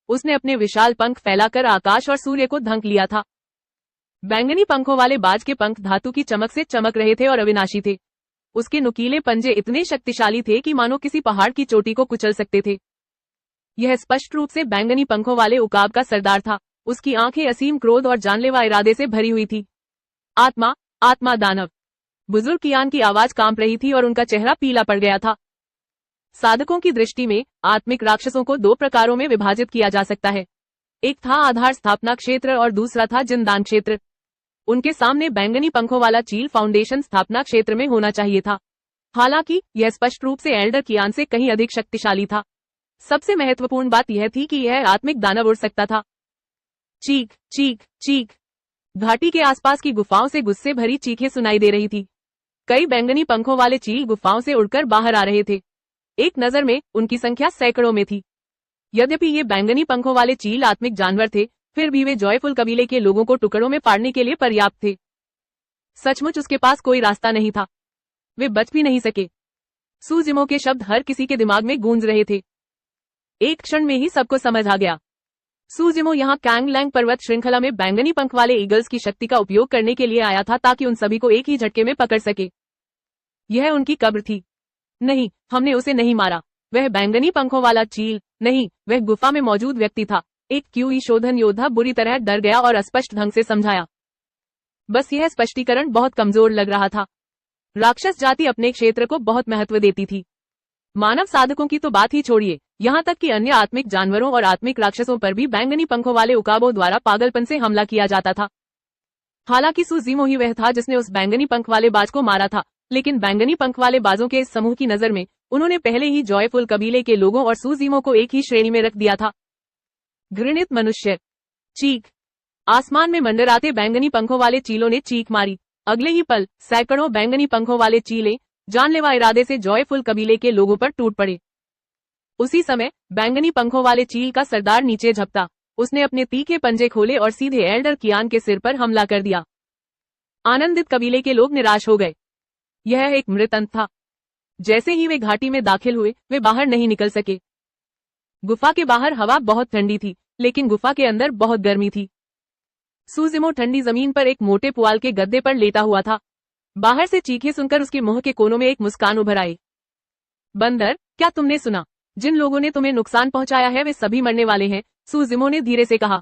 Speaker 1: उसने अपने विशाल पंख फैलाकर आकाश और सूर्य को धंक लिया था। बैंगनी पंखों वाले बाज के पंख धातु की चमक से चमक रहे थे और अविनाशी थे। उसके नुकीले पंजे इतने शक्तिशाली थे कि मानो किसी पहाड़ की चोटी को कुचल सकते थे। यह स्पष्ट रूप से बैंगनी पंखों वाले उकाब का सरदार था। उसकी आंखें असीम क्रोध और जानलेवा इरादे से भरी हुई थी। आत्मा, आत्मा दानव। बुजुर्ग कियान की आवाज कांप रही थी और उनका चेहरा पीला पड़ गया था। साधकों की दृष्टि में आत्मिक राक्षसों को दो प्रकारों में विभाजित किया जा सकता है। एक था आधार स्थापना क्षेत्र और दूसरा था जिनदान क्षेत्र। उनके सामने बैंगनी पंखों वाला चील फाउंडेशन स्थापना क्षेत्र में होना चाहिए था। हालांकि यह स्पष्ट रूप से एल्डर कियान से कहीं अधिक शक्तिशाली था। सबसे महत्वपूर्ण बात यह थी कि यह आत्मिक दानव उड़ सकता था। चीख, चीख, चीख। घाटी के आसपास की गुफाओं से गुस्से भरी चीखें सुनाई दे रही थी। कई बैंगनी पंखों वाले चील गुफाओं से उड़कर बाहर आ रहे थे। एक नजर में उनकी संख्या सैकड़ों में थी। यद्यपि ये बैंगनी पंखों वाले चील आत्मिक जानवर थे, फिर भी वे जॉयफुल कबीले के लोगों को टुकड़ों में फाड़ने के लिए पर्याप्त थे। सचमुच उसके पास कोई रास्ता नहीं था। वे बच भी नहीं सके। सूजिमो के शब्द हर किसी के दिमाग में गूंज रहे थे। एक क्षण में ही सबको समझ आ गया। सूजिमो यहाँ कैंगलैंग पर्वत श्रृंखला में बैंगनी पंख वाले ईगल्स की शक्ति का उपयोग करने के लिए आया था, ताकि उन सभी को एक ही झटके में पकड़ सके। यह उनकी कब्र थी। नहीं, हमने उसे नहीं मारा। वह बैंगनी पंखों वाला चील नहीं, वह गुफा में मौजूद व्यक्ति था। एक क्यूई शोधन योद्धा बुरी तरह डर गया और अस्पष्ट ढंग से समझाया। बस यह स्पष्टीकरण बहुत कमजोर लग रहा था। राक्षस जाति अपने क्षेत्र को बहुत महत्व देती थी। मानव साधकों की तो बात ही छोड़िए, यहाँ तक कि अन्य आत्मिक जानवरों और आत्मिक राक्षसों पर भी बैंगनी पंखों वाले उकाबों द्वारा पागलपन से हमला किया जाता था। हालांकि सूजिमो ही वह था जिसने उस बैंगनी पंख वाले बाज को मारा था, लेकिन बैंगनी पंख वाले बाजों के इस समूह की नजर में उन्होंने पहले ही जॉयफुल कबीले के लोगों और सूजिमो को एक ही श्रेणी में रख दिया था। घृणित मनुष्य। चीख। आसमान में मंडराते बैंगनी पंखों वाले चीलों ने चीख मारी। अगले ही पल सैकड़ों बैंगनी पंखों वाले चीले जानलेवा इरादे से जॉयफुल कबीले के लोगों पर टूट पड़े। उसी समय बैंगनी पंखों वाले चील का सरदार नीचे झपटा। उसने अपने तीखे पंजे खोले और सीधे एल्डर कियान के सिर पर हमला कर दिया। आनंदित कबीले के लोग निराश हो गए। यह एक मृत अंत था। जैसे ही वे घाटी में दाखिल हुए, वे बाहर नहीं निकल सके। गुफा के बाहर हवा बहुत ठंडी थी, लेकिन गुफा के अंदर बहुत गर्मी थी। सूजिमो ठंडी जमीन पर एक मोटे पुआल के गद्दे पर लेटा हुआ था। बाहर से चीखें सुनकर उसके मुंह के कोनों में एक मुस्कान उभर आई। बंदर, क्या तुमने सुना? जिन लोगों ने तुम्हें नुकसान पहुंचाया है वे सभी मरने वाले हैं, सूजिमो ने धीरे से कहा।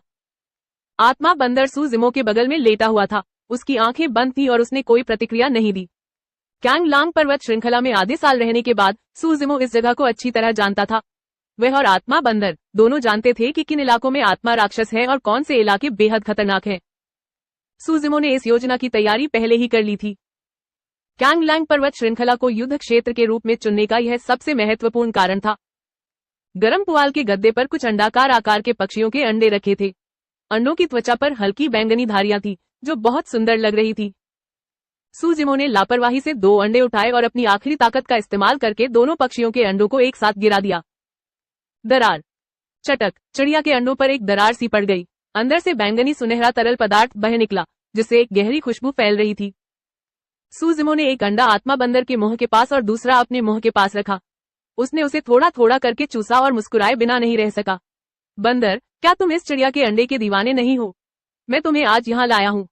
Speaker 1: आत्मा बंदर सूजिमो के बगल में लेटा हुआ था। उसकी आंखें बंद थी और उसने कोई प्रतिक्रिया नहीं दी। कैंगलांग पर्वत श्रृंखला में आधे साल रहने के बाद सूजिमो इस जगह को अच्छी तरह जानता था। वह और आत्मा बंदर दोनों जानते थे कि किन इलाकों में आत्मा राक्षस है और कौन से इलाके बेहद खतरनाक हैं। सूजिमो ने इस योजना की तैयारी पहले ही कर ली थी। कैंगलांग पर्वत श्रृंखला को युद्ध क्षेत्र के रूप में चुनने का यह सबसे महत्वपूर्ण कारण था। गरम पुआल के गद्दे पर कुछ अंडाकार आकार के पक्षियों के अंडे रखे थे। अंडों की त्वचा पर हल्की बैंगनी धारियां थी, जो बहुत सुंदर लग रही थी। सूजिमो ने लापरवाही से 2 अंडे उठाए और अपनी आखिरी ताकत का इस्तेमाल करके दोनों पक्षियों के अंडों को एक साथ गिरा दिया। दरार, चटक, चिड़िया के अंडों पर एक दरार सी पड़ गई। अंदर से बैंगनी सुनहरा तरल पदार्थ बह निकला, जिससे एक गहरी खुशबू फैल रही थी। सूजिमो ने एक अंडा आत्मा बंदर के मुंह के पास और दूसरा अपने मुंह के पास रखा। उसने उसे थोड़ा थोड़ा करके चूसा और मुस्कुराए बिना नहीं रह सका। बंदर, क्या तुम इस चिड़िया के अंडे के दीवाने नहीं हो? मैं तुम्हें आज यहाँ लाया हूँ।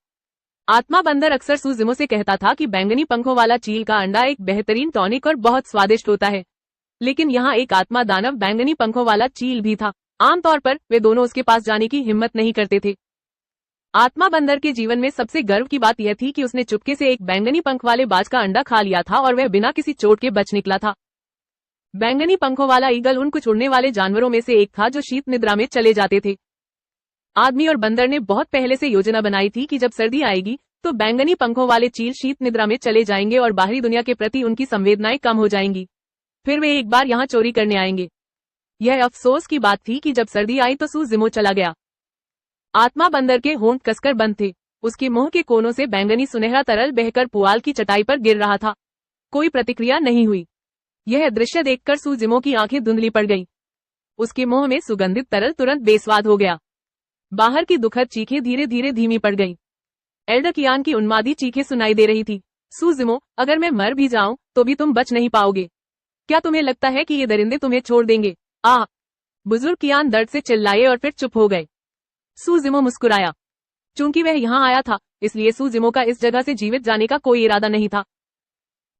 Speaker 1: आत्मा बंदर अक्सर सूजिमो से कहता था कि बैंगनी पंखों वाला चील का अंडा एक बेहतरीन टॉनिक और बहुत स्वादिष्ट होता है, लेकिन यहाँ एक आत्मा दानव बैंगनी पंखों वाला चील भी था। आमतौर पर वे दोनों उसके पास जाने की हिम्मत नहीं करते थे। आत्मा बंदर के जीवन में सबसे गर्व की बात यह थी कि उसने चुपके से एक बैंगनी पंख वाले बाज का अंडा खा लिया था और वह बिना किसी चोट के बच निकला था। बैंगनी पंखों वाला ईगल उन कुछ उड़ने वाले जानवरों में से एक था जो शीत निद्रा में चले जाते थे। आदमी और बंदर ने बहुत पहले से योजना बनाई थी कि जब सर्दी आएगी तो बैंगनी पंखों वाले चील शीत निद्रा में चले जाएंगे और बाहरी दुनिया के प्रति उनकी संवेदनाएं कम हो जाएंगी। फिर वे एक बार यहाँ चोरी करने आएंगे। यह अफसोस की बात थी कि जब सर्दी आई तो सूजिमो चला गया। आत्मा बंदर के होंठ कसकर बंद थे। उसके मुंह के कोनों से बैंगनी सुनहरा तरल बहकर पुआल की चटाई पर गिर रहा था। कोई प्रतिक्रिया नहीं हुई। यह दृश्य देखकर सूजिमो की आंखें धुंधली पड़ गईं। उसके मुंह में सुगंधित तरल तुरंत बेस्वाद हो गया। बाहर की दुखद चीखें धीरे धीरे धीमी पड़ गईं। एल्डकियान की उन्मादी चीखें सुनाई दे रही थी। सूजिमो, अगर मैं मर भी जाऊं तो भी तुम बच नहीं पाओगे। क्या तुम्हें लगता है कि ये दरिंदे तुम्हें छोड़ देंगे? बुजुर्ग कियान दर्द से चिल्लाए और फिर चुप हो गए। सूजिमो मुस्कुराया। चूंकि वह यहाँ आया था, इसलिए सूजिमो का इस जगह से जीवित जाने का कोई इरादा नहीं था।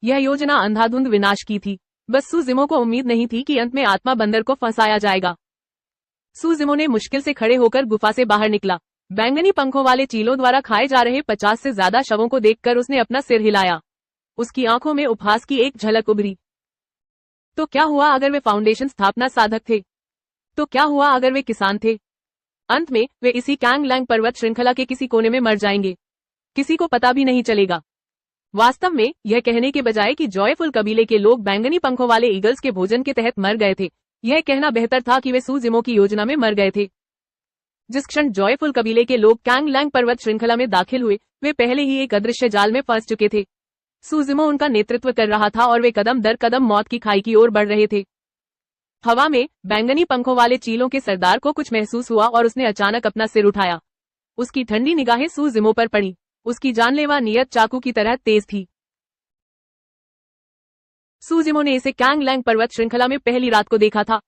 Speaker 1: यह योजना अंधाधुंध विनाश की थी। बस सूजिमो को उम्मीद नहीं थी कि अंत में आत्मा बंदर को फंसाया जाएगा। सूजिमो ने मुश्किल से खड़े होकर गुफा से बाहर निकला। बैंगनी पंखों वाले चीलों द्वारा खाए जा रहे 50 से ज्यादा शवों को देखकर उसने अपना सिर हिलाया। उसकी आंखों में उपहास की एक झलक उभरी। तो क्या हुआ अगर वे फाउंडेशन स्थापना साधक थे? तो क्या हुआ अगर वे किसान थे? अंत में वे इसी कैंगलांग पर्वत श्रृंखला के किसी कोने में मर जाएंगे। किसी को पता भी नहीं चलेगा। वास्तव में यह कहने के बजाय कि जॉयफुल कबीले के लोग बैंगनी पंखों वाले ईगल्स के भोजन के तहत मर गए थे, यह कहना बेहतर था कि वे सूजिमो की योजना में मर गए थे। जिस क्षण जॉयफुल कबीले के लोग कैंगलांग पर्वत श्रृंखला में दाखिल हुए, वे पहले ही एक अदृश्य जाल में फंस चुके थे। सूजिमो उनका नेतृत्व कर रहा था और वे कदम दर कदम मौत की खाई की ओर बढ़ रहे थे। हवा में बैंगनी पंखों वाले चीलों के सरदार को कुछ महसूस हुआ और उसने अचानक अपना सिर उठाया। उसकी ठंडी निगाहें सूजिमो पर पड़ी। उसकी जानलेवा नियत चाकू की तरह तेज थी। सूजिमो ने इसे कैंगलांग पर्वत श्रृंखला में पहली रात को देखा था।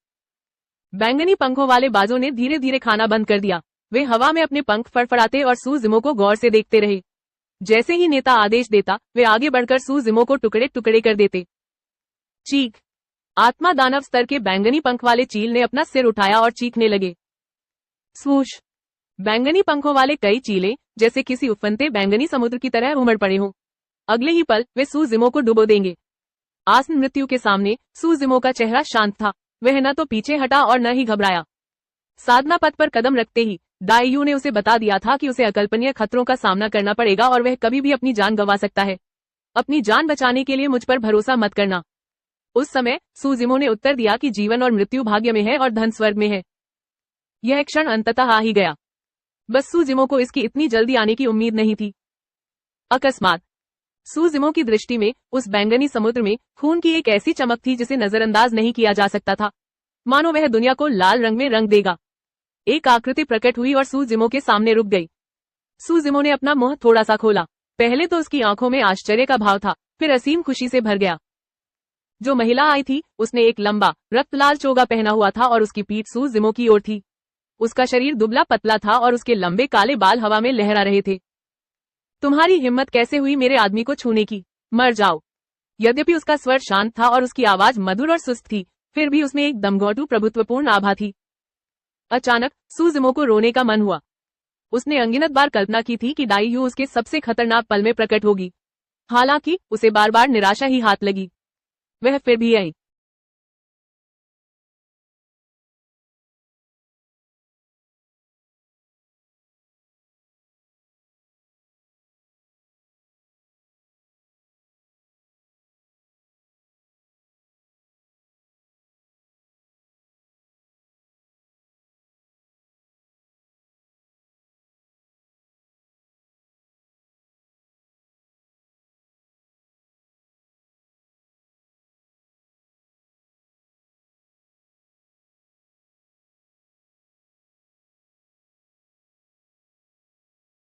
Speaker 1: बैंगनी पंखों वाले बाजों ने धीरे धीरे खाना बंद कर दिया। वे हवा में अपने पंख फड़फड़ाते और सूजिमो को गौर से देखते रहे। जैसे ही नेता आदेश देता, वे आगे बढ़कर सूजिमो को टुकड़े टुकड़े कर देते। चीख! आत्मा दानव स्तर के बैंगनी पंख वाले चील ने अपना सिर उठाया और चीखने लगे। स्वूश! बैंगनी पंखों वाले कई चीले जैसे किसी उफनते बैंगनी समुद्र की तरह उमड़ पड़े हों। अगले ही पल वे सूजिमो को डुबो देंगे। आसन मृत्यु के सामने सूजिमो का चेहरा शांत था। वह न तो पीछे हटा और न ही घबराया। साधना पथ पर कदम रखते ही दाइयू ने उसे बता दिया था कि उसे अकल्पनीय खतरों का सामना करना पड़ेगा और वह कभी भी अपनी जान गंवा सकता है। अपनी जान बचाने के लिए मुझ पर भरोसा मत करना। उस समय सूजिमो ने उत्तर दिया कि जीवन और मृत्यु भाग्य में है और धन स्वर्ग में है। यह क्षण अंततः आ ही गया। बस सूजिमो को इसकी इतनी जल्दी आने की उम्मीद नहीं थी। अकस्मात सूजिमो की दृष्टि में उस बैंगनी समुद्र में खून की एक ऐसी चमक थी जिसे नजरअंदाज नहीं किया जा सकता था। मानो वह दुनिया को लाल रंग में रंग देगा। एक आकृति प्रकट हुई और सूजिमो के सामने रुक गई। सूजिमो ने अपना मुंह थोड़ा सा खोला। पहले तो उसकी आंखों में आश्चर्य का भाव था, फिर असीम खुशी से भर गया। जो महिला आई थी उसने एक लंबा रक्तलाल चोगा पहना हुआ था और उसकी पीठ सूजिमो की ओर थी। उसका शरीर दुबला पतला था और उसके लंबे काले बाल हवा में लहरा रहे थे। तुम्हारी हिम्मत कैसे हुई मेरे आदमी को छूने की? मर जाओ। यद्यपि उसका स्वर शांत था और उसकी आवाज मधुर और सुस्त थी, फिर भी उसमें एक दमघोटू प्रभुत्वपूर्ण आभा थी। अचानक सूजिमो को रोने का मन हुआ। उसने अनगिनत बार कल्पना की थी कि दाई यू उसके सबसे खतरनाक पल में प्रकट होगी। हालांकि उसे बार बार निराशा ही हाथ लगी। वह फिर भी आई।